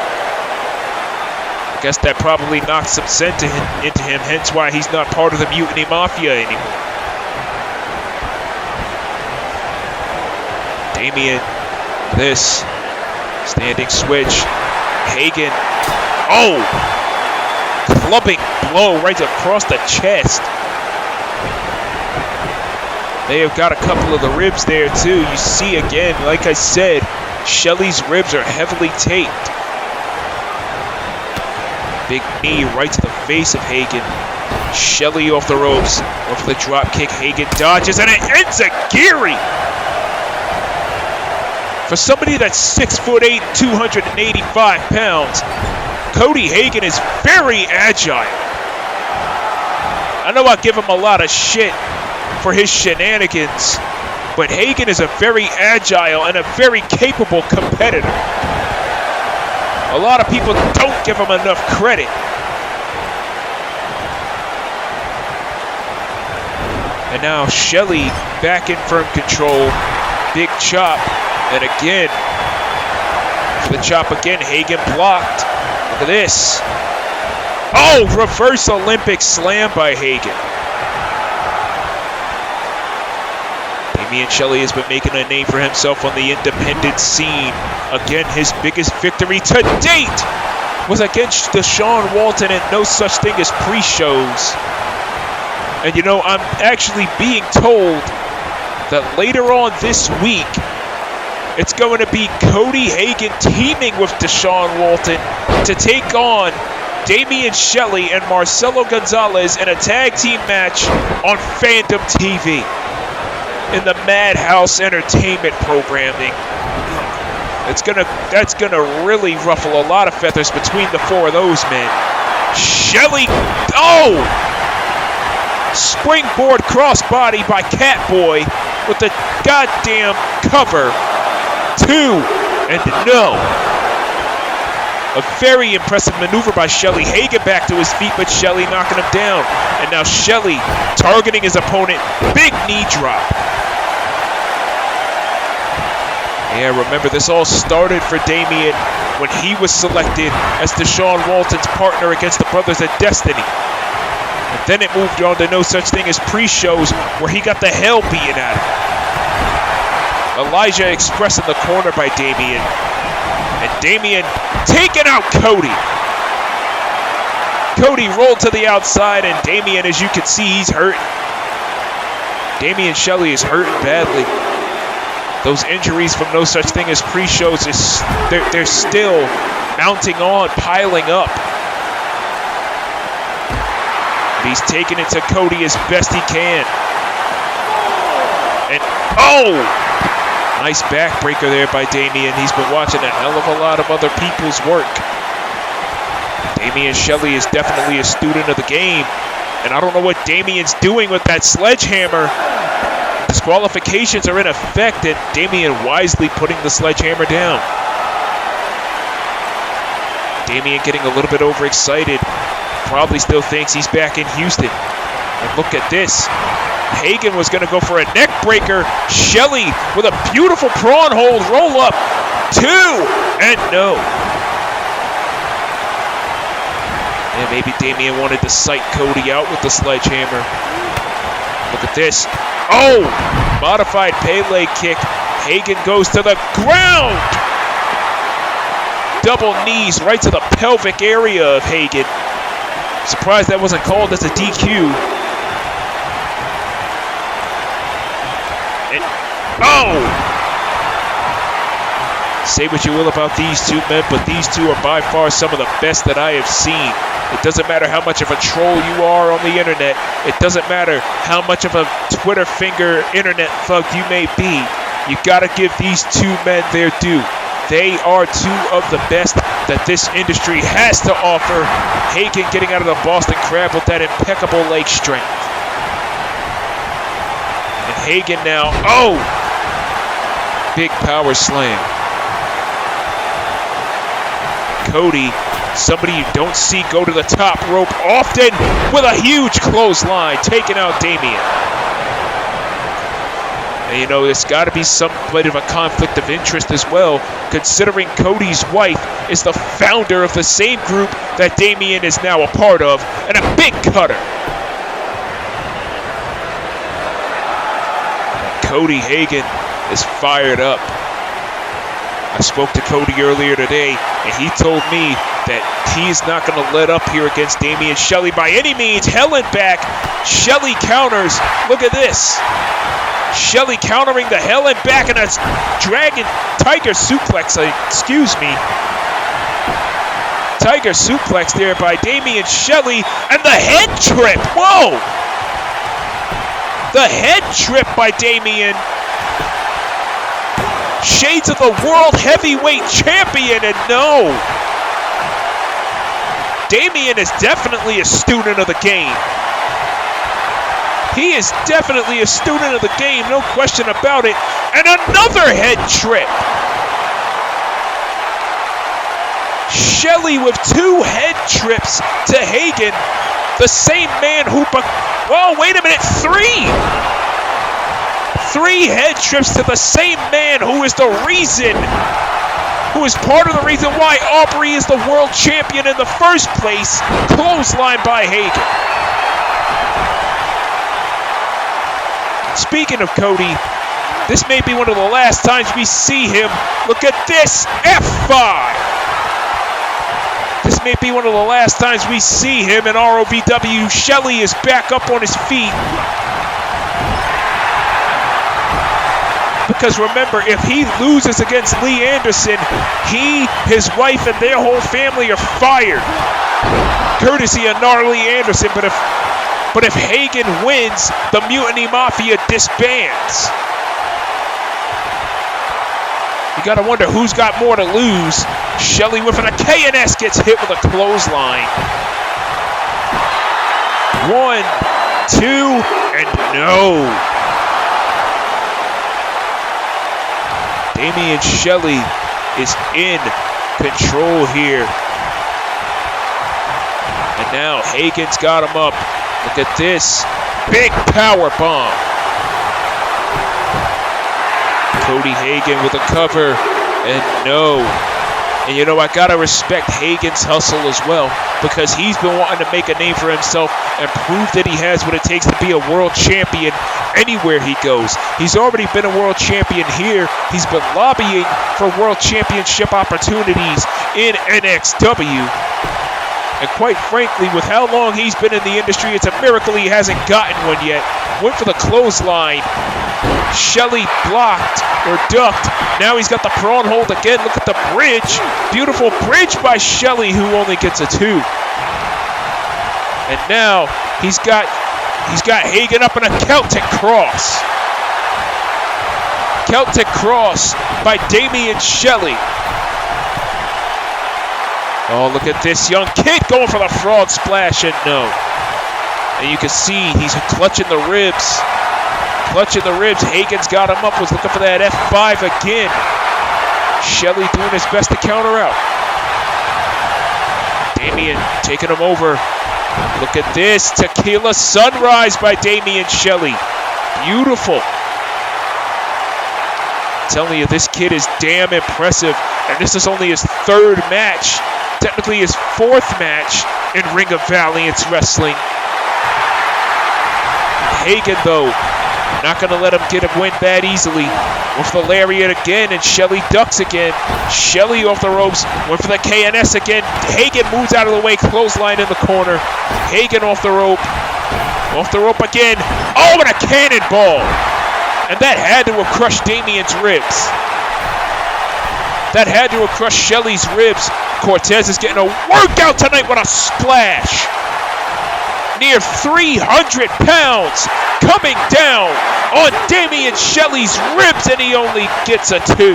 I guess that probably knocked some sense into him, hence why he's not part of the Mutiny Mafia anymore. Damien, this, standing switch. Hagen, oh! Clubbing blow right across the chest. They have got a couple of the ribs there too. You see again, like I said, Shelley's ribs are heavily taped. Big knee right to the face of Hagen. Shelley off the ropes, off the drop kick. Hagen dodges and it ends a Giri. For somebody that's 6'8", 285 pounds, Cody Hagen is very agile. I know I give him a lot of shit for his shenanigans, but Hagen is a very agile and a very capable competitor. A lot of people don't give him enough credit. And now Shelley back in firm control. Big chop, and again, for the chop again, Hagen blocked. Look at this. Oh, reverse Olympic slam by Hagen. Damien Shelley has been making a name for himself on the independent scene. Again, his biggest victory to date was against Deshaun Walton and no such thing as pre-shows. And you know, I'm actually being told that later on this week, it's going to be Cody Hagen teaming with Deshaun Walton to take on Damien Shelley and Marcelo Gonzalez in a tag team match on Fandom TV in the Madhouse Entertainment programming. That's gonna really ruffle a lot of feathers between the four of those men. Shelley, oh! Springboard crossbody by Catboy with the goddamn cover. 2 and no. A very impressive maneuver by Shelley. Hagen back to his feet, but Shelley knocking him down. And now Shelley targeting his opponent. Big knee drop. Yeah, remember this all started for Damien when he was selected as Deshaun Walton's partner against the Brothers of Destiny. And then it moved on to no such thing as pre-shows where he got the hell beaten out of him. Elijah Express in the corner by Damien. And Damien taking out Cody. Cody rolled to the outside, and Damien, as you can see, he's hurting. Damien Shelley is hurting badly. Those injuries from no such thing as pre-shows, they're still mounting on, piling up. But he's taking it to Cody as best he can. And, oh! Nice backbreaker there by Damien. He's been watching a hell of a lot of other people's work. Damien Shelley is definitely a student of the game. And I don't know what Damien's doing with that sledgehammer. Disqualifications are in effect, and Damien wisely putting the sledgehammer down. Damien getting a little bit overexcited. Probably still thinks he's back in Houston. And look at this. Hagen was going to go for a neck breaker. Shelley with a beautiful prawn hold roll up. 2 and no. And maybe Damien wanted to sight Cody out with the sledgehammer. Look at this. Oh! Modified Pele kick. Hagen goes to the ground. Double knees right to the pelvic area of Hagen. Surprised that wasn't called as a DQ. Oh! Say what you will about these two men, but these two are by far some of the best that I have seen. It doesn't matter how much of a troll you are on the internet. It doesn't matter how much of a Twitter finger internet thug you may be. You gotta give these two men their due. They are two of the best that this industry has to offer. Hagen getting out of the Boston Crab with that impeccable leg strength. And Hagen now, oh! Big power slam. Cody, somebody you don't see go to the top rope often, with a huge clothesline, taking out Damien. And you know, there's got to be some bit of a conflict of interest as well, considering Cody's wife is the founder of the same group that Damien is now a part of, and a big cutter. Cody Hagen is fired up. I spoke to Cody earlier today, and he told me that he's not going to let up here against Damien Shelley by any means. Helen back. Shelley counters. Look at this. Shelley countering the Helen back, and a dragon tiger suplex. Excuse me. Tiger suplex there by Damien Shelley, and the head trip. Whoa! The head trip by Damien. Shades of the World Heavyweight Champion, and no. Damien is definitely a student of the game. He is definitely a student of the game, no question about it. And another head trip. Shelley with two head trips to Hagen. The same man who... Whoa, wait a minute, three! Three head trips to the same man who is the reason, who is part of the reason why Aubrey is the world champion in the first place. Clothesline by Hagen. Speaking of Cody, this may be one of the last times we see him. Look at this, F5. This may be one of the last times we see him in ROVW. Shelley is back up on his feet. Because remember, if he loses against Lee Anderson, he, his wife, and their whole family are fired. Courtesy of Gnarly Anderson, but if Hagen wins, the Mutiny Mafia disbands. You gotta wonder who's got more to lose. Shelley with an KNS gets hit with a clothesline. 1, 2, and no. Damien Shelley is in control here. And now Hagen's got him up. Look at this. Big power bomb. Cody Hagen with a cover. And no. And you know, I gotta respect Hagen's hustle as well, because he's been wanting to make a name for himself and prove that he has what it takes to be a world champion anywhere he goes. He's already been a world champion here. He's been lobbying for world championship opportunities in NXW. And quite frankly, with how long he's been in the industry, it's a miracle he hasn't gotten one yet. Went for the clothesline. Shelley blocked or ducked. Now he's got the prawn hold again. Look at the bridge. Beautiful bridge by Shelley, who only gets a 2. And now he's got Hagen up in a Celtic cross. Celtic cross by Damien Shelley. Oh, look at this young kid going for the frog splash, and no. And you can see he's clutching the ribs. Clutching the ribs. Hagen's got him up. Was looking for that F5 again. Shelley doing his best to counter out. Damien taking him over. Look at this. Tequila Sunrise by Damien Shelley. Beautiful. I'm telling you, this kid is damn impressive. And this is only his 3rd match. Technically his 4th match in Ring of Valiance Wrestling. Hagen, though, not going to let him get a win that easily. Went for the lariat again, and Shelley ducks again. Shelley off the ropes, went for the KNS again. Hagen moves out of the way, clothesline in the corner. Hagen off the rope again. Oh, and a cannonball! And that had to have crushed Damien's ribs. That had to have crushed Shelley's ribs. Cortez is getting a workout tonight with a splash. Near 300 pounds coming down on Damien Shelley's ribs, and he only gets a 2.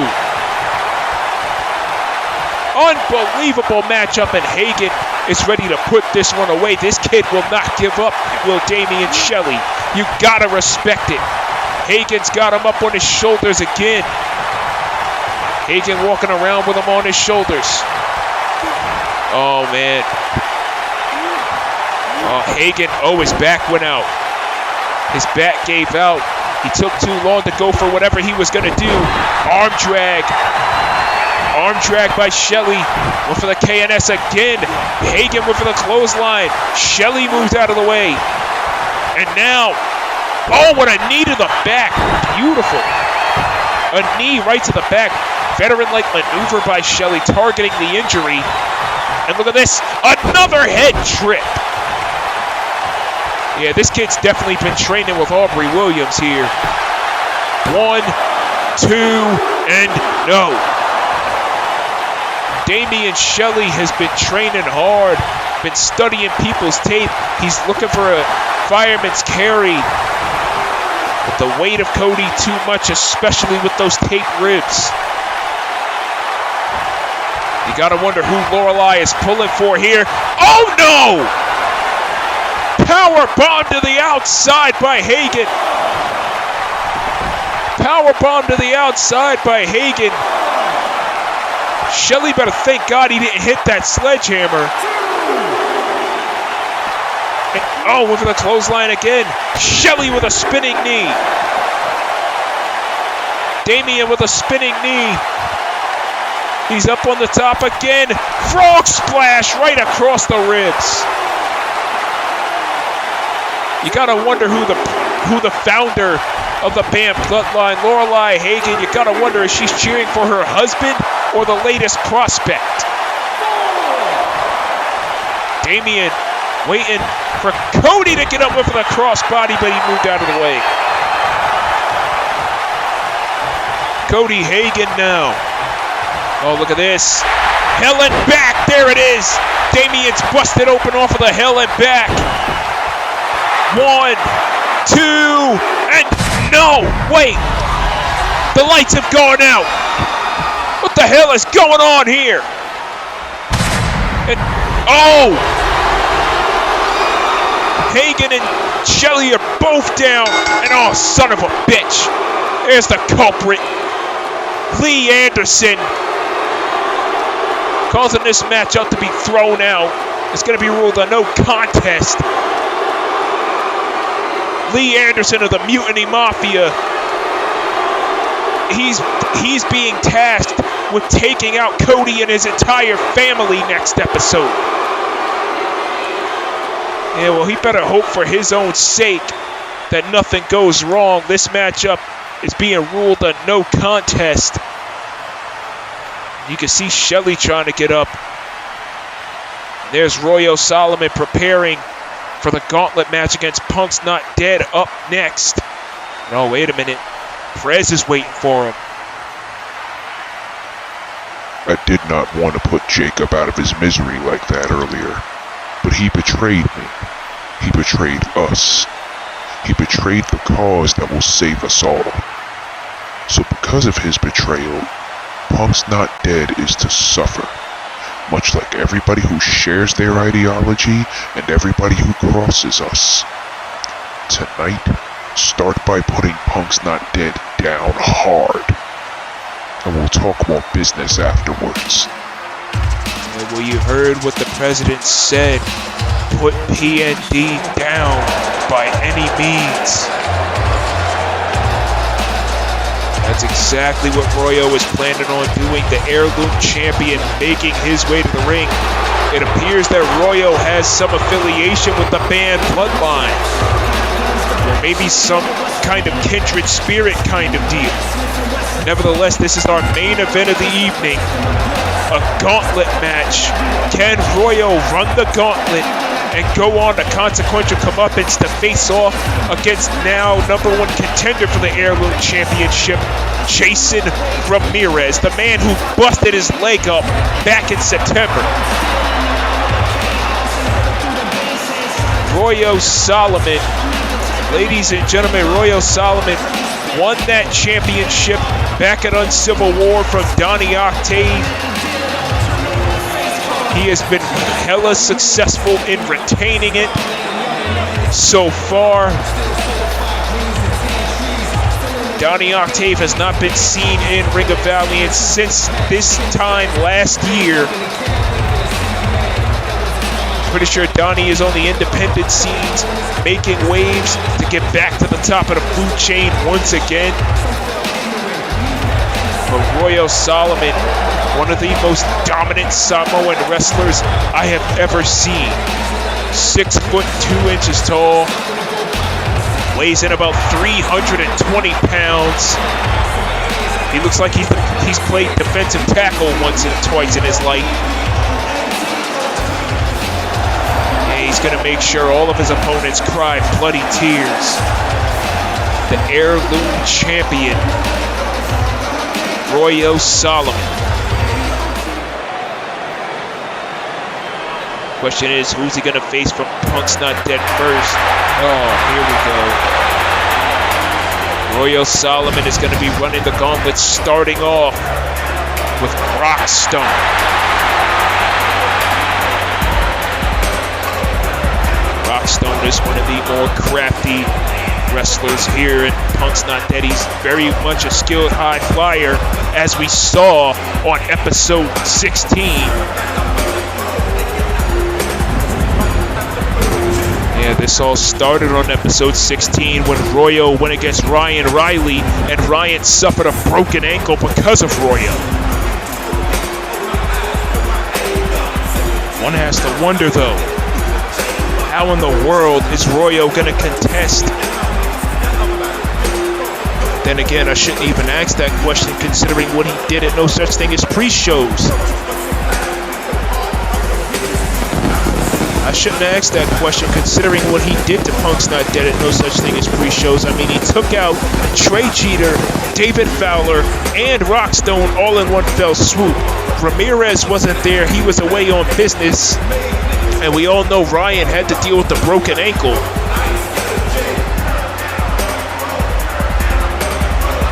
Unbelievable matchup, and Hagen is ready to put this one away. This kid will not give up, will Damien Shelley. You gotta respect it. Hagen's got him up on his shoulders again. Hagen walking around with him on his shoulders. Oh, man. Oh, Hagen, his back went out. His back gave out. He took too long to go for whatever he was going to do. Arm drag. Arm drag by Shelley. Went for the KNS again. Hagen went for the clothesline. Shelley moves out of the way. And now, what a knee to the back. Beautiful. A knee right to the back. Veteran-like maneuver by Shelley, targeting the injury. And look at this, another head trip. Yeah, this kid's definitely been training with Aubrey Williams here. 1, 2, and no. Damien Shelley has been training hard, been studying people's tape. He's looking for a fireman's carry. But the weight of Cody too much, especially with those taped ribs. You gotta wonder who Lorelei is pulling for here. Oh no! Power bomb to the outside by Hagen. Power bomb to the outside by Hagen. Shelley better thank God he didn't hit that sledgehammer. And, went for the clothesline again. Shelley with a spinning knee. Damien with a spinning knee. He's up on the top again. Frog splash right across the ribs. You gotta wonder who the founder of the band Bloodline, Lorelei Hagen, you gotta wonder if she's cheering for her husband or the latest prospect. Damien waiting for Cody to get up with the crossbody, but he moved out of the way. Cody Hagen now. Oh, look at this. Hell and back. There it is. Damien's busted open off of the hell and back. 1, 2, and no. Wait. The lights have gone out. What the hell is going on here? And, Hagen and Shelley are both down. And son of a bitch. There's the culprit. Lee Anderson. Causing this match out to be thrown out. It's going to be ruled a no contest. Lee Anderson of the Mutiny Mafia. He's being tasked with taking out Cody and his entire family next episode. Yeah, well, he better hope for his own sake that nothing goes wrong. This matchup is being ruled a no contest. You can see Shelley trying to get up. There's Royo Solomon preparing for the Gauntlet match against Punk's Not Dead up next. No, wait a minute. Prez is waiting for him. I did not want to put Jacob out of his misery like that earlier, but he betrayed me. He betrayed us. He betrayed the cause that will save us all. So because of his betrayal, Punk's Not Dead is to suffer, much like everybody who shares their ideology and everybody who crosses us. Tonight, start by putting Punk's Not Dead down hard, and we'll talk more business afterwards. Well, you heard what the president said. Put PND down by any means. That's exactly what Royo is planning on doing. The Heirloom champion making his way to the ring. It appears that Royo has some affiliation with the band Bloodline. or maybe some kind of kindred spirit kind of deal. Nevertheless, this is our main event of the evening, a gauntlet match. Can Royo run the gauntlet and go on to Consequential Comeuppance to face off against now #1 contender for the Heirloom Championship, Jason Ramirez, the man who busted his leg up back in September? Royo Solomon, ladies and gentlemen, Royo Solomon won that championship back at Uncivil War from Donnie Octave. He has been hella successful in retaining it so far. Donnie Octave has not been seen in Ring of Valiance since this time last year. Pretty sure Donnie is on the independent scenes, making waves to get back to the top of the food chain once again. But Royo Solomon, one of the most dominant Samoan wrestlers I have ever seen. 6 foot 2 inches tall, weighs in about 320 pounds. He looks like he's played defensive tackle once and twice in his life. He's going to make sure all of his opponents cry bloody tears. The Heirloom champion, Royo Solomon. Question is, who's he going to face from Punk's Not Dead first? Oh, here we go. Royo Solomon is going to be running the gauntlet, starting off with Rockstone. Rockstone is one of the more crafty wrestlers here in Punk's Not Dead. He's very much a skilled high flyer, as we saw on episode 16. Yeah, this all started on episode 16 when Royo went against Ryan Riley, and Ryan suffered a broken ankle because of Royo. One has to wonder, though, how in the world is Royo going to contest? Then again, I shouldn't even ask that question considering what he did at No Such Thing as pre-shows. I shouldn't ask that question considering what he did to Punk's Not Dead at No Such Thing as pre-shows. I mean, he took out Trey Jeter, David Fowler, and Rockstone all in one fell swoop. Ramirez wasn't there. He was away on business. And we all know Ryan had to deal with the broken ankle.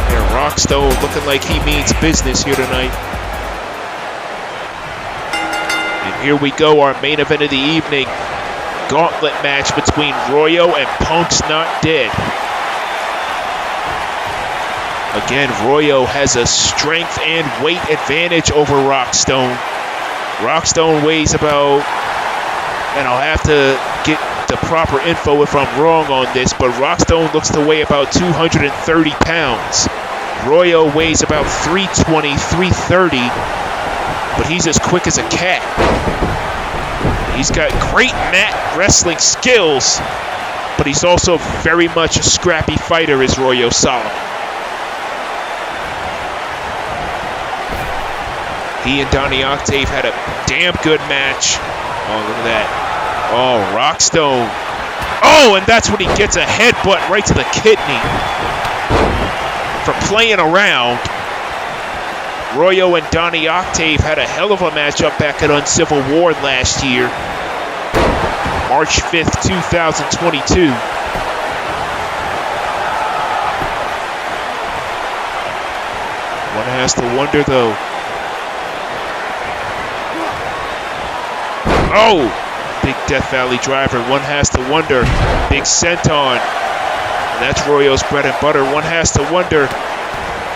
And Rockstone looking like he means business here tonight. And here we go, our main event of the evening. Gauntlet match between Royo and Punk's Not Dead. Again, Royo has a strength and weight advantage over Rockstone. Rockstone weighs about, and I'll have to get the proper info if I'm wrong on this, but Rockstone looks to weigh about 230 pounds. Royo weighs about 320, 330, but he's as quick as a cat. He's got great mat wrestling skills, but he's also very much a scrappy fighter, is Royo Solomon. He and Donnie Octave had a damn good match. Oh, look at that. Oh, Rockstone. Oh, and that's when he gets a headbutt right to the kidney. For playing around. Royo and Donnie Octave had a hell of a matchup back at Uncivil War last year. March 5th, 2022. One has to wonder, though. Oh! Big Death Valley driver. One has to wonder. Big senton. And that's Royo's bread and butter. One has to wonder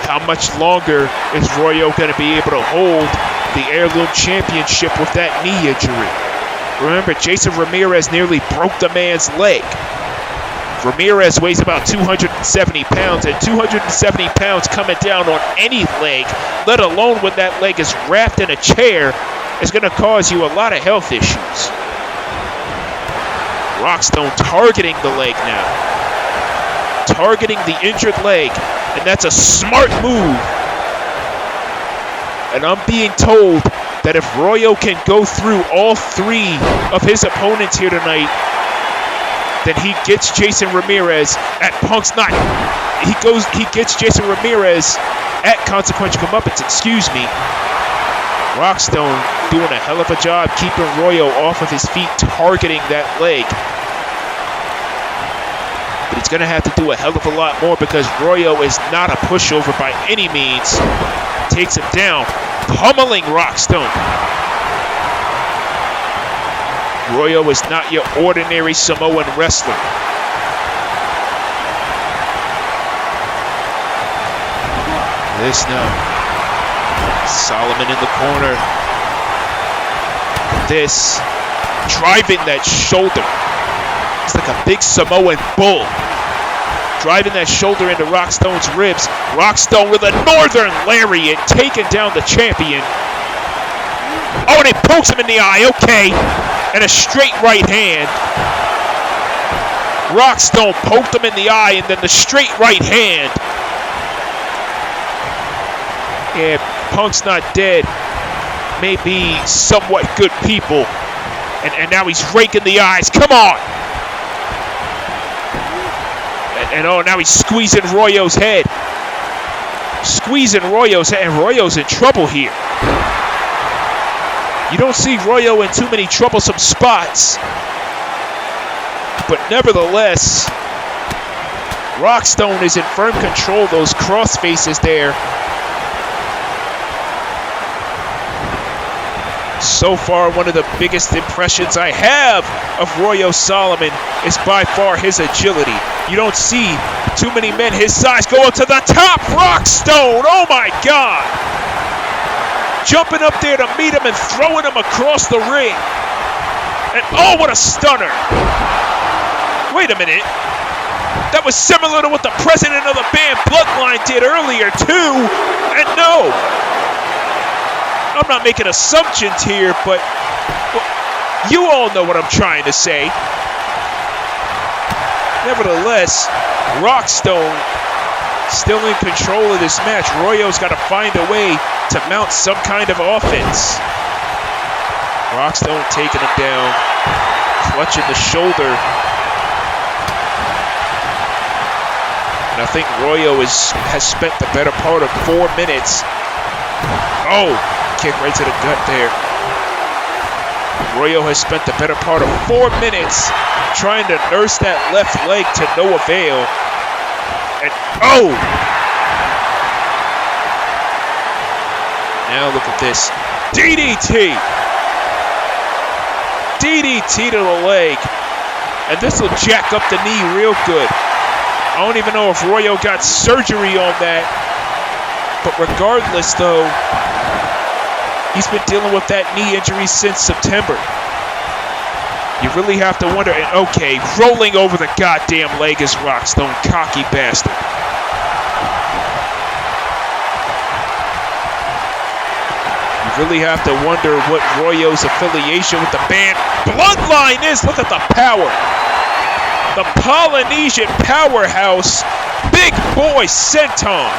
how much longer is Royo going to be able to hold the Heirloom Championship with that knee injury. Remember, Jason Ramirez nearly broke the man's leg. Ramirez weighs about 270 pounds, and 270 pounds coming down on any leg, let alone when that leg is wrapped in a chair, is going to cause you a lot of health issues. Rockstone targeting the leg now. targeting the injured leg, and that's a smart move. And I'm being told that if Royo can go through all three of his opponents here tonight, then he gets Jason Ramirez at Punk's night. He gets Jason Ramirez at Consequential Comeuppance, excuse me. Rockstone doing a hell of a job keeping Royo off of his feet, targeting that leg. But he's going to have to do a hell of a lot more because Royo is not a pushover by any means. Takes him down, pummeling Rockstone. Royo is not your ordinary Samoan wrestler. This now. Solomon in the corner. This. Driving that shoulder. It's like a big Samoan bull. Driving that shoulder into Rockstone's ribs. Rockstone with a northern lariat, taking down the champion. Oh, and it pokes him in the eye. Okay. And a straight right hand. Rockstone poked him in the eye, and then the straight right hand. Yeah, Punk's not dead. Maybe somewhat good people. And now he's raking the eyes. Come on. And oh, now he's squeezing Royo's head. Squeezing Royo's head. And Royo's in trouble here. You don't see Royo in too many troublesome spots. But nevertheless, Rockstone is in firm control of those cross faces there. So far, one of the biggest impressions I have of Royo Solomon is by far his agility. You don't see too many men his size go up to the top. Rockstone, oh my God. Jumping up there to meet him and throwing him across the ring. And oh, what a stunner. Wait a minute. That was similar to what the president of the band Bloodline did earlier too. And no. I'm not making assumptions here, but you all know what I'm trying to say. Nevertheless, Rockstone still in control of this match. Royo's got to find a way to mount some kind of offense. Rockstone taking him down, clutching the shoulder. And I think Royo has spent the better part of 4 minutes. Oh! Kick right to the gut there. Royo has spent the better part of 4 minutes trying to nurse that left leg to no avail. And oh! Now look at this. DDT! DDT to the leg. And this will jack up the knee real good. I don't even know if Royo got surgery on that. But regardless though, he's been dealing with that knee injury since September. You really have to wonder. And okay, rolling over the goddamn leg is Rockstone, cocky bastard. You really have to wonder what Royo's affiliation with the band Bloodline is. Look at the power. The Polynesian powerhouse, Big Boy Senton.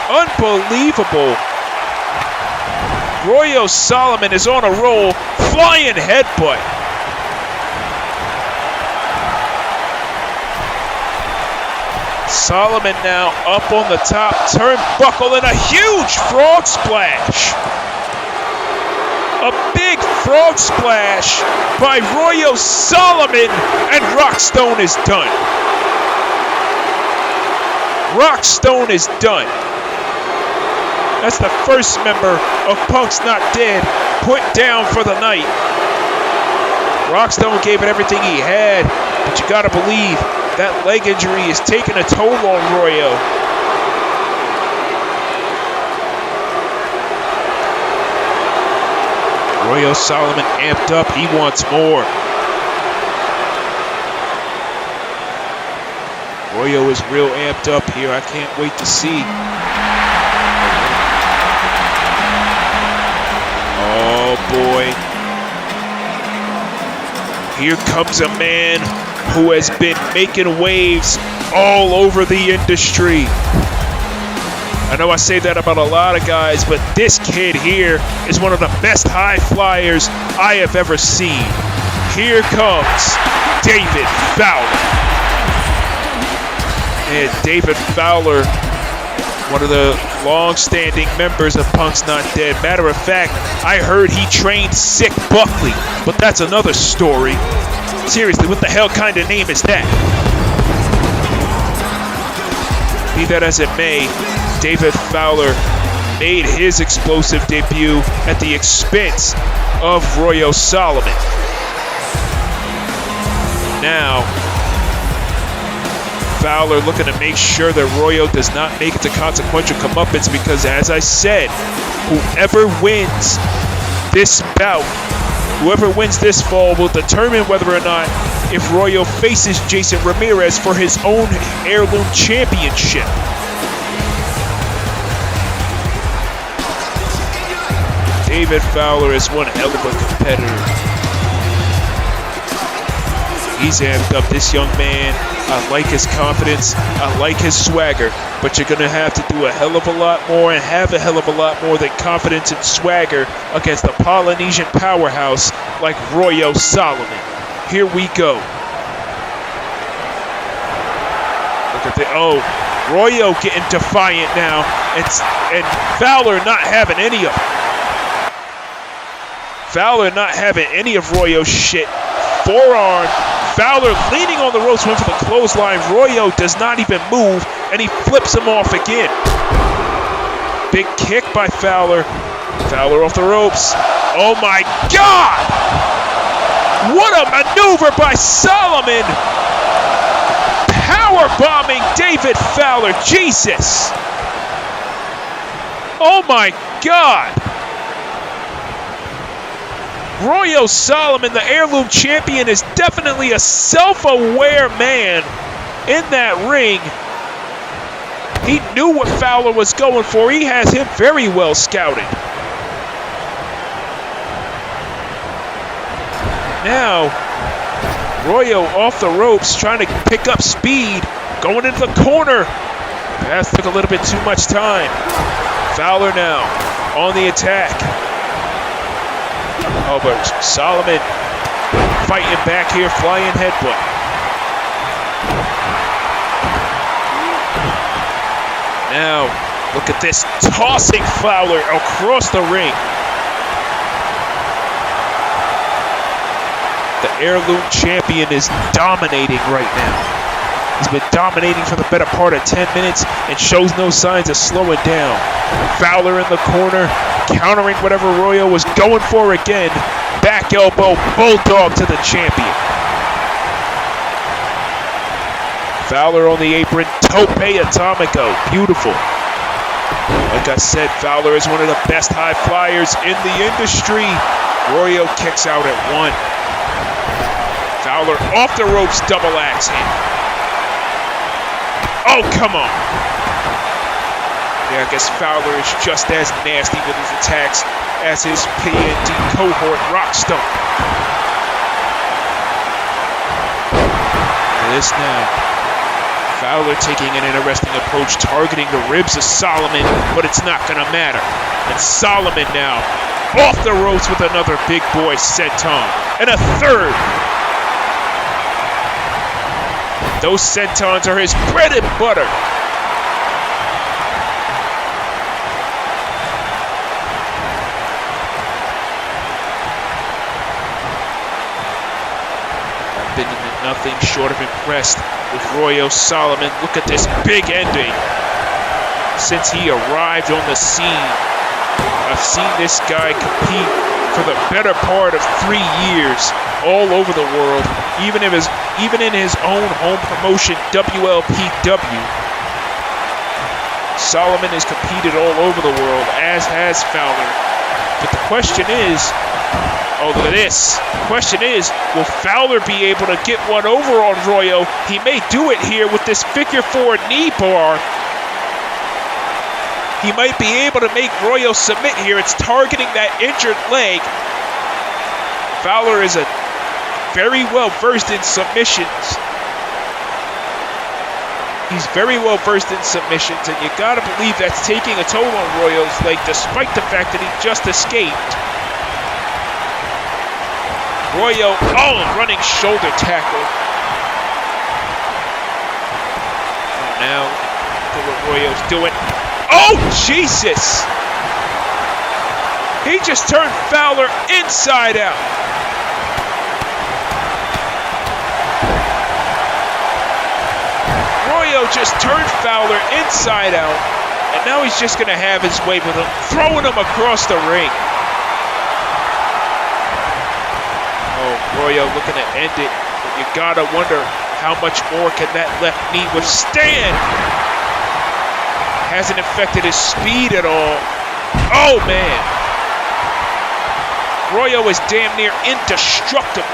Unbelievable. Royo Solomon is on a roll. Flying headbutt. Solomon now up on the top turnbuckle and a huge frog splash. A big frog splash by Royo Solomon, and Rockstone is done. Rockstone is done. That's the first member of Punk's Not Dead put down for the night. Rockstone gave it everything he had, but you gotta believe that leg injury is taking a toll on Royo. Royo Solomon amped up, he wants more. Royo is real amped up here, I can't wait to see. Oh boy. Here comes a man who has been making waves all over the industry. I know I say that about a lot of guys, but this kid here is one of the best high flyers I have ever seen. Here comes David Fowler. And David Fowler, one of the long-standing members of Punk's Not Dead. Matter of fact, I heard he trained Sick Buckley, but that's another story. Seriously, what the hell kind of name is that? Be that as it may, David Fowler made his explosive debut at the expense of Royo Solomon. Now, Fowler looking to make sure that Royo does not make it to Consequential Comeuppance, because as I said, whoever wins this bout, whoever wins this fall will determine whether or not if Royo faces Jason Ramirez for his own Heirloom Championship. David Fowler is one hell of a competitor. He's amped up, this young man. I like his confidence. I like his swagger. But you're going to have to do a hell of a lot more and have a hell of a lot more than confidence and swagger against the Polynesian powerhouse like Royo Solomon. Here we go. Look at the... Oh, Royo getting defiant now. And Fowler not having any of it. Fowler not having any of Royo's shit. Forearm. Fowler leaning on the ropes, went for the clothesline. Royo does not even move, and he flips him off again. Big kick by Fowler. Fowler off the ropes. Oh my God! What a maneuver by Solomon! Power bombing David Fowler. Jesus! Oh my God! Royo Solomon, the Heirloom Champion, is definitely a self-aware man in that ring. He knew what Fowler was going for. He has him very well scouted. Now, Royo off the ropes, trying to pick up speed, going into the corner. That took a little bit too much time. Fowler now on the attack. Oh, but Solomon fighting back here, flying headbutt. Now, look at this, tossing Fowler across the ring. The Heirloom Champion is dominating right now. He's been dominating for the better part of 10 minutes and shows no signs of slowing down. Fowler in the corner, countering whatever Royo was going for again. Back elbow, bulldog to the champion. Fowler on the apron, tope atomico, beautiful. Like I said, Fowler is one of the best high flyers in the industry. Royo kicks out at one. Fowler off the ropes, double axe handle. Oh, come on. Yeah, I guess Fowler is just as nasty with his attacks as his PND cohort, Rockstone. This now. Fowler taking an interesting approach, targeting the ribs of Solomon, but it's not going to matter. And Solomon now off the ropes with another big boy senton. And a third. Those sentons are his bread and butter. I've been nothing short of impressed with Royo Solomon. Look at this big ending. Since he arrived on the scene, I've seen this guy compete for the better part of 3 years all over the world, even in his own home promotion, WLPW. Solomon has competed all over the world, as has Fowler. But the question is, oh, look at this. The question is, will Fowler be able to get one over on Royo? He may do it here with this figure 4 knee bar. He might be able to make Royo submit here. It's targeting that injured leg. Fowler is a very well versed in submissions. He's very well versed in submissions, and you gotta believe that's taking a toll on Royo's leg, despite the fact that he just escaped. Royo, running shoulder tackle. Now, look at what Royo's doing. Oh, Jesus! He just turned Fowler inside out. Royo just turned Fowler inside out, and now he's just going to have his way with him, throwing him across the ring. Oh, Royo looking to end it, but you got to wonder how much more can that left knee withstand. Hasn't affected his speed at all. Oh, man. Royo is damn near indestructible.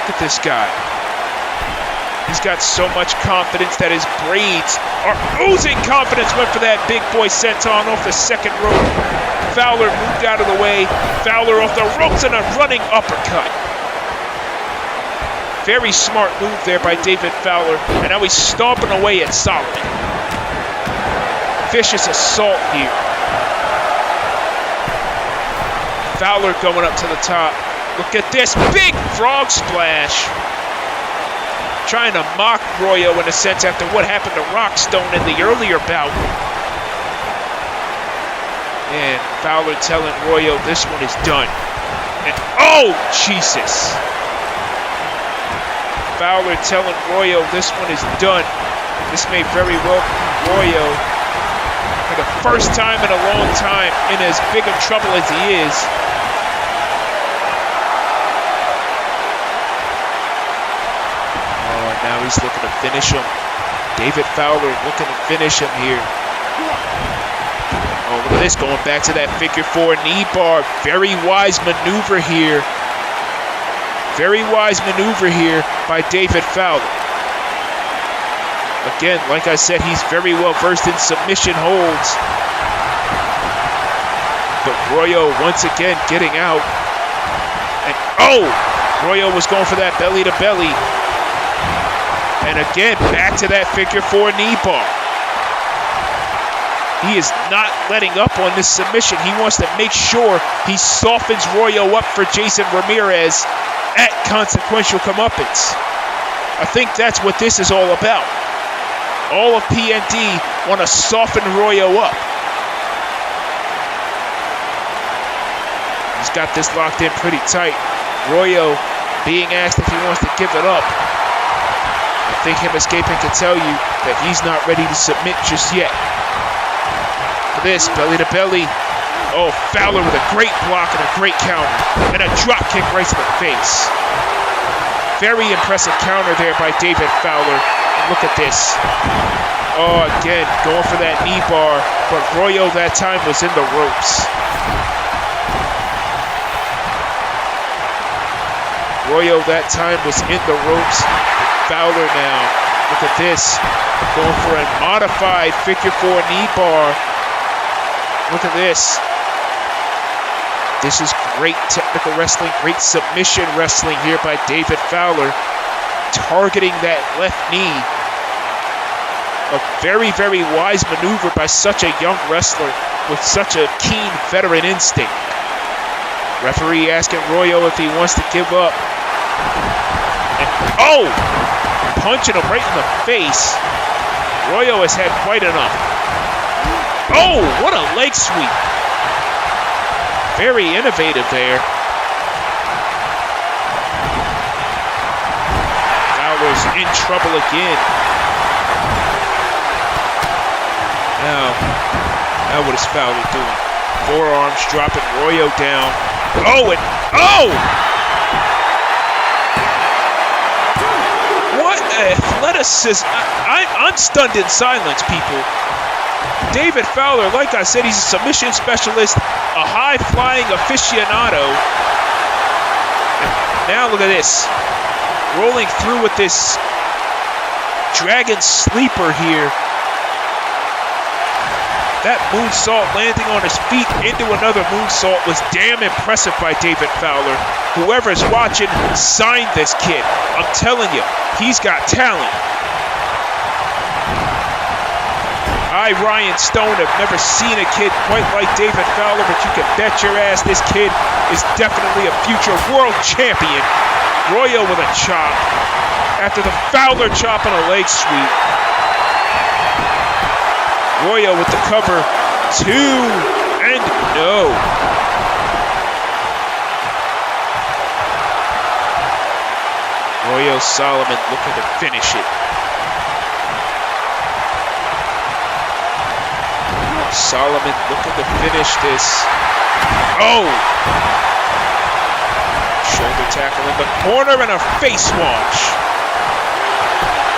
Look at this guy. He's got so much confidence that his braids are oozing confidence. Went for that big boy senton off the second rope. Fowler moved out of the way. Fowler off the ropes and a running uppercut. Very smart move there by David Fowler. And now he's stomping away at Solomon. Vicious assault here. Fowler going up to the top. Look at this big frog splash. Trying to mock Royo in a sense after what happened to Rockstone in the earlier bout. And Fowler telling Royo this one is done. And oh, Jesus. Fowler telling Royo this one is done. This may very well be Royo for the first time in a long time in as big of trouble as he is. Now he's looking to finish him. David Fowler looking to finish him here. Oh, look at this, going back to that figure four knee bar. Very wise maneuver here. Very wise maneuver here by David Fowler. Again, like I said, he's very well versed in submission holds. But Royo once again getting out. And oh, Royo was going for that belly to belly. And again, back to that figure four knee bar. He is not letting up on this submission. He wants to make sure he softens Royo up for Jason Ramirez at Consequential Comeuppance. I think that's what this is all about. All of PND want to soften Royo up. He's got this locked in pretty tight. Royo being asked if he wants to give it up. I think him escaping can tell you that he's not ready to submit just yet. For this, belly to belly. Oh, Fowler with a great block and a great counter. And a drop kick right to the face. Very impressive counter there by David Fowler. And look at this. Oh, again, going for that knee bar. But Royo that time was in the ropes. Royo that time was in the ropes. Fowler now, look at this, going for a modified figure four knee bar. Look at this. This is great technical wrestling, great submission wrestling here by David Fowler, targeting that left knee. A very, very wise maneuver by such a young wrestler with such a keen veteran instinct. Referee asking Royo if he wants to give up. And, oh! Punching him right in the face. Royo has had quite enough. Oh, what a leg sweep. Very innovative there. Fowler's in trouble again. Now what is Fowler doing? Forearms dropping Royo down. Oh, and oh! Athleticism. I'm stunned in silence, people. David Fowler, like I said, he's a submission specialist, a high-flying aficionado. And now look at this. Rolling through with this dragon sleeper here. That moonsault landing on his feet into another moonsault was damn impressive by David Fowler. Whoever's watching, sign this kid. I'm telling you, he's got talent. I, Ryan Stone, have never seen a kid quite like David Fowler, but you can bet your ass this kid is definitely a future world champion. Royo with a chop after the Fowler chop and a leg sweep. Royo with the cover, 2, and no. Royo Solomon looking to finish it. Solomon looking to finish this. Oh! Shoulder tackle in the corner and a face wash.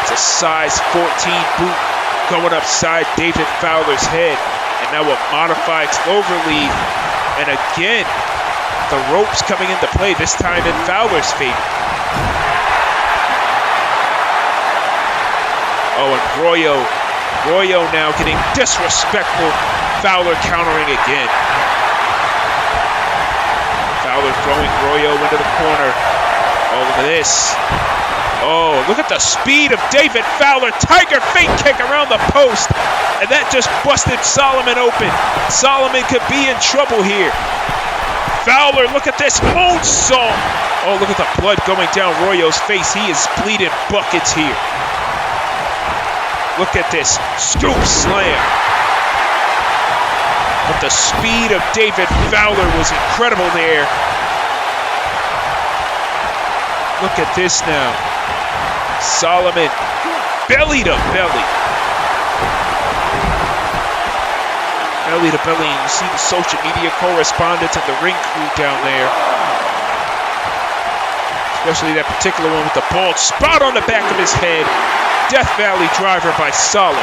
It's a size 14 boot going upside David Fowler's head. And now a modified cloverleaf. And again, the ropes coming into play, this time in Fowler's favor. Oh, and Royo now getting disrespectful. Fowler countering again. Fowler throwing Royo into the corner. Oh, look at this. Oh, look at the speed of David Fowler. Tiger feint kick around the post. And that just busted Solomon open. Solomon could be in trouble here. Fowler, look at this moonsault. Oh, look at the blood going down Royo's face. He is bleeding buckets here. Look at this scoop slam. But the speed of David Fowler was incredible there. Look at this now. Solomon, belly to belly. Belly to belly, and you see the social media correspondents and the ring crew down there. Especially that particular one with the bald spot on the back of his head. Death Valley driver by Solomon.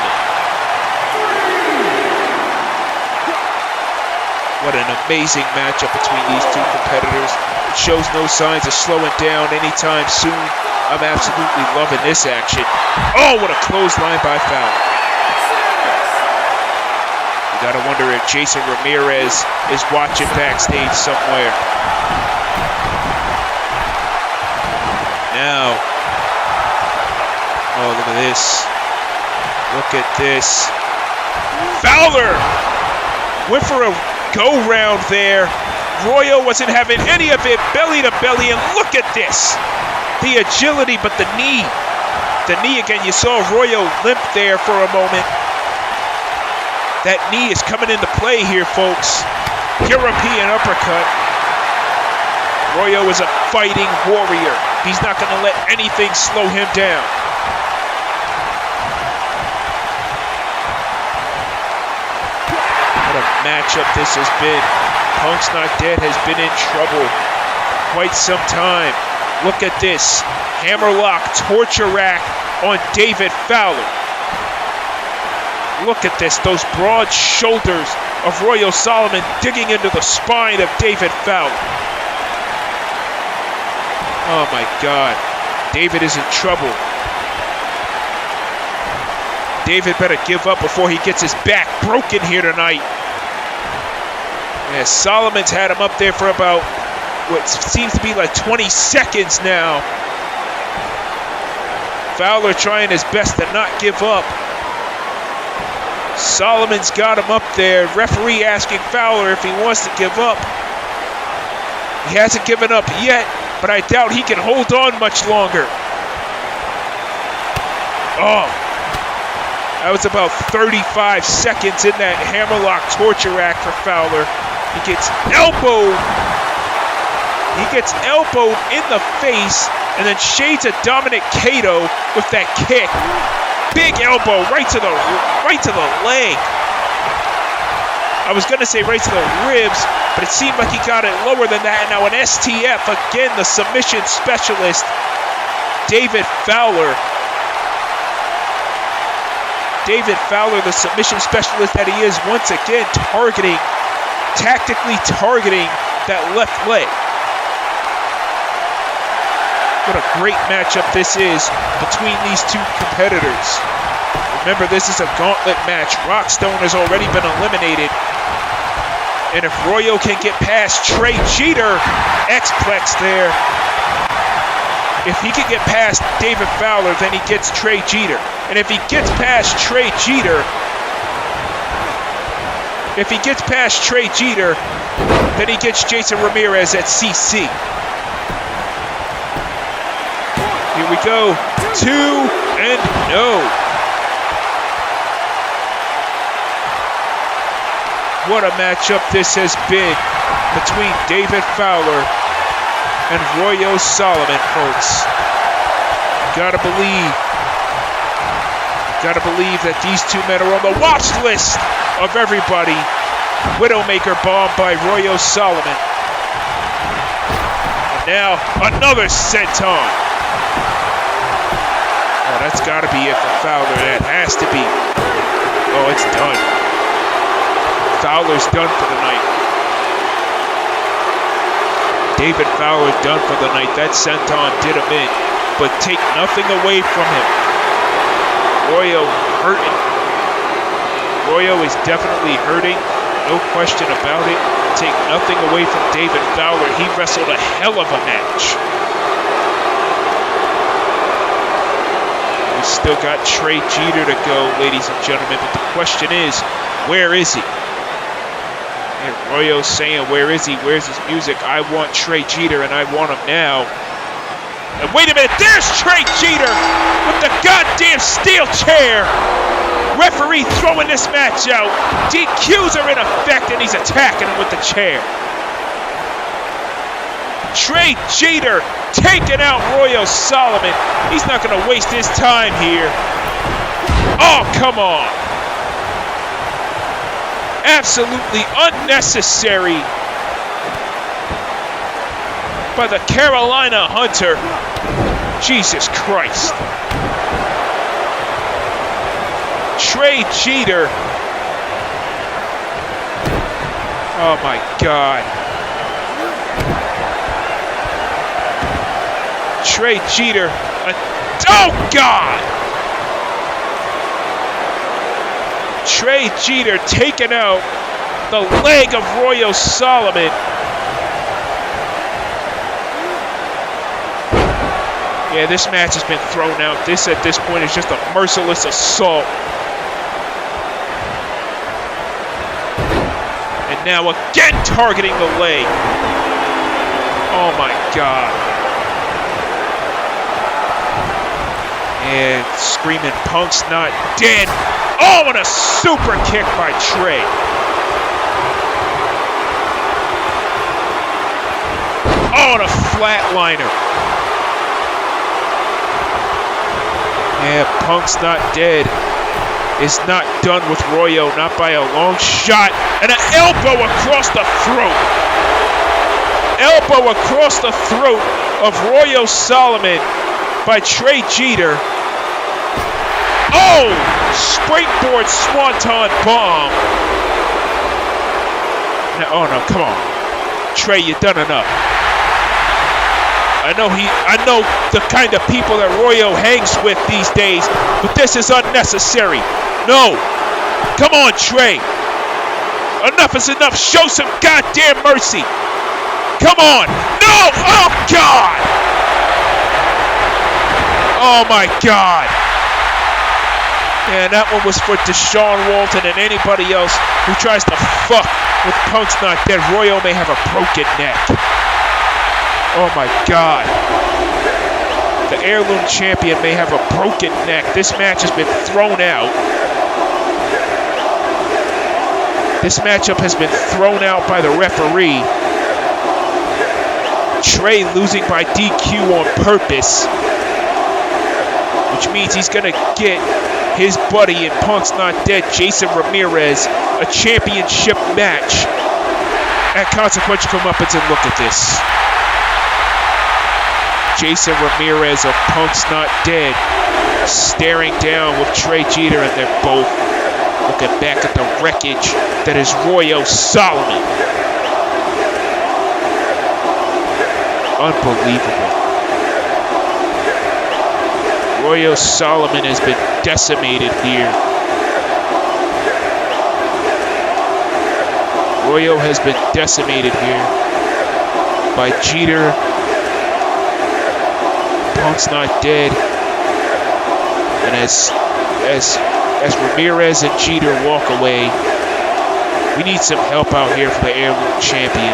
What an amazing matchup between these two competitors. It shows no signs of slowing down anytime soon. I'm absolutely loving this action. Oh, what a clothesline by Fowler. You gotta wonder if Jason Ramirez is watching backstage somewhere. Now, oh, look at this. Look at this. Fowler went for a go-round there. Royo wasn't having any of it, belly to belly, and look at this. The agility, but the knee. The knee again, you saw Royo limp there for a moment. That knee is coming into play here, folks. European uppercut. Royo is a fighting warrior. He's not going to let anything slow him down. What a matchup this has been. Punk's Not Dead has been in trouble quite some time. Look at this. Hammerlock torture rack on David Fowler. Look at this. Those broad shoulders of Royo Solomon digging into the spine of David Fowler. Oh my God. David is in trouble. David better give up before he gets his back broken here tonight. Yeah, Solomon's had him up there for about what seems to be like 20 seconds now. Fowler trying his best to not give up. Solomon's got him up there. Referee asking Fowler if he wants to give up. He hasn't given up yet, but I doubt he can hold on much longer. Oh. That was about 35 seconds in that hammerlock torture rack for Fowler. He gets elbowed. He gets elbowed in the face, and then shades of Dominic Cato with that kick. Big elbow right to the leg. I was gonna say right to the ribs, but it seemed like he got it lower than that. And now an STF again. The submission specialist, David Fowler. David Fowler, the submission specialist that he is, once again tactically targeting that left leg. What a great matchup this is between these two competitors. Remember, this is a gauntlet match. Rockstone has already been eliminated. And if Royo can get past Trey Jeter, X-Plex there. If he can get past David Fowler, then he gets Trey Jeter. And if he gets past Trey Jeter, then he gets Jason Ramirez at CC. Here we go. 2-0. What a matchup this has been between David Fowler and Royo Solomon, folks. Gotta believe that these two men are on the watch list of everybody. Widowmaker bomb by Royo Solomon. And now another senton. Oh, that's gotta be it for Fowler. That has to be. Oh, it's done. Fowler's done for the night. David Fowler done for the night. That senton did him in, but take nothing away from him. Royo hurting. Royo is definitely hurting, no question about it. Take nothing away from David Fowler. He wrestled a hell of a match. We still got Trey Jeter to go, ladies and gentlemen, but the question is, where is he? And Royo's saying, where is he? Where's his music? I want Trey Jeter, and I want him now. And wait a minute, there's Trey Jeter with the goddamn steel chair. Referee throwing this match out. DQs are in effect, and he's attacking him with the chair. Trey Jeter taking out Royo Solomon. He's not going to waste his time here. Oh, come on. Absolutely unnecessary by the Carolina Hunter. Jesus Christ. Trey Jeter. Oh my God. Trey Jeter. Oh God. Trey Jeter taking out the leg of Royo Solomon. Yeah, this match has been thrown out. This at this point is just a merciless assault. And now again targeting the leg. Oh my God. And screaming, Punk's not dead. Oh, and a super kick by Trey. Oh, and a flatliner. Yeah, Punk's not dead. Is not done with Royo, not by a long shot. And an elbow across the throat. Elbow across the throat of Royo Solomon by Trey Jeter. Oh! Springboard swanton bomb. Now, oh no, come on. Trey, you done enough. I know the kind of people that Royo hangs with these days, but this is unnecessary. No. Come on, Trey. Enough is enough. Show some goddamn mercy. Come on. No! Oh God! Oh my God. And that one was for Deshaun Walton and anybody else who tries to fuck with Punk's not dead. Royo may have a broken neck. Oh my God. The Heirloom champion may have a broken neck. This match has been thrown out. This matchup has been thrown out by the referee. Trey losing by DQ on purpose, which means he's going to get his buddy in Punk's Not Dead, Jason Ramirez, a championship match at Consequential Comeuppance. And look at this. Jason Ramirez of Punk's Not Dead staring down with Trey Jeter, and they're both looking back at the wreckage that is Royo Solomon. Unbelievable. Royo Solomon has been decimated here. Royo has been decimated here by Jeter. Punk's not dead. And as Ramirez and Jeter walk away, we need some help out here for the Heirloom champion.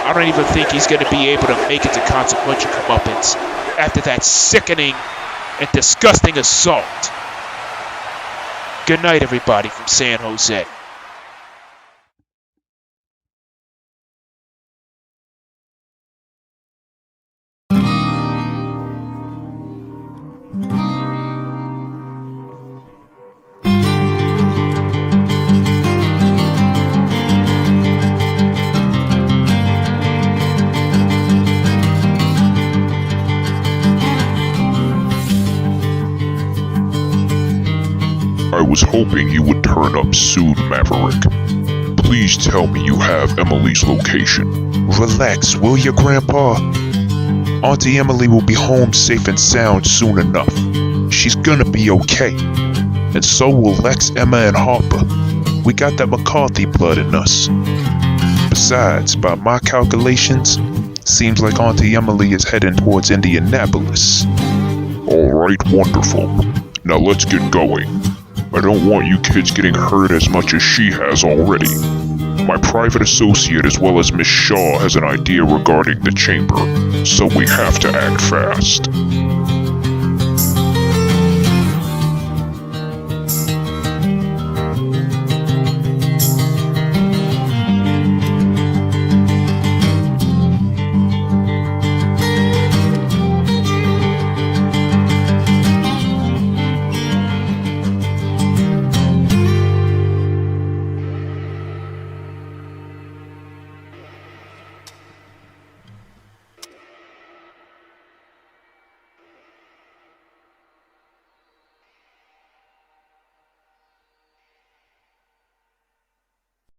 I don't even think he's going to be able to make it to Consequential Comeuppance after that sickening and disgusting assault. Good night, everybody, from San Jose. I was hoping you would turn up soon, Maverick. Please tell me you have Emily's location. Relax, will ya, Grandpa? Auntie Emily will be home safe and sound soon enough. She's gonna be okay. And so will Lex, Emma, and Harper. We got that McCarthy blood in us. Besides, by my calculations, seems like Auntie Emily is heading towards Indianapolis. Alright, wonderful. Now let's get going. I don't want you kids getting hurt as much as she has already. My private associate as well as Miss Shaw has an idea regarding the chamber, so we have to act fast.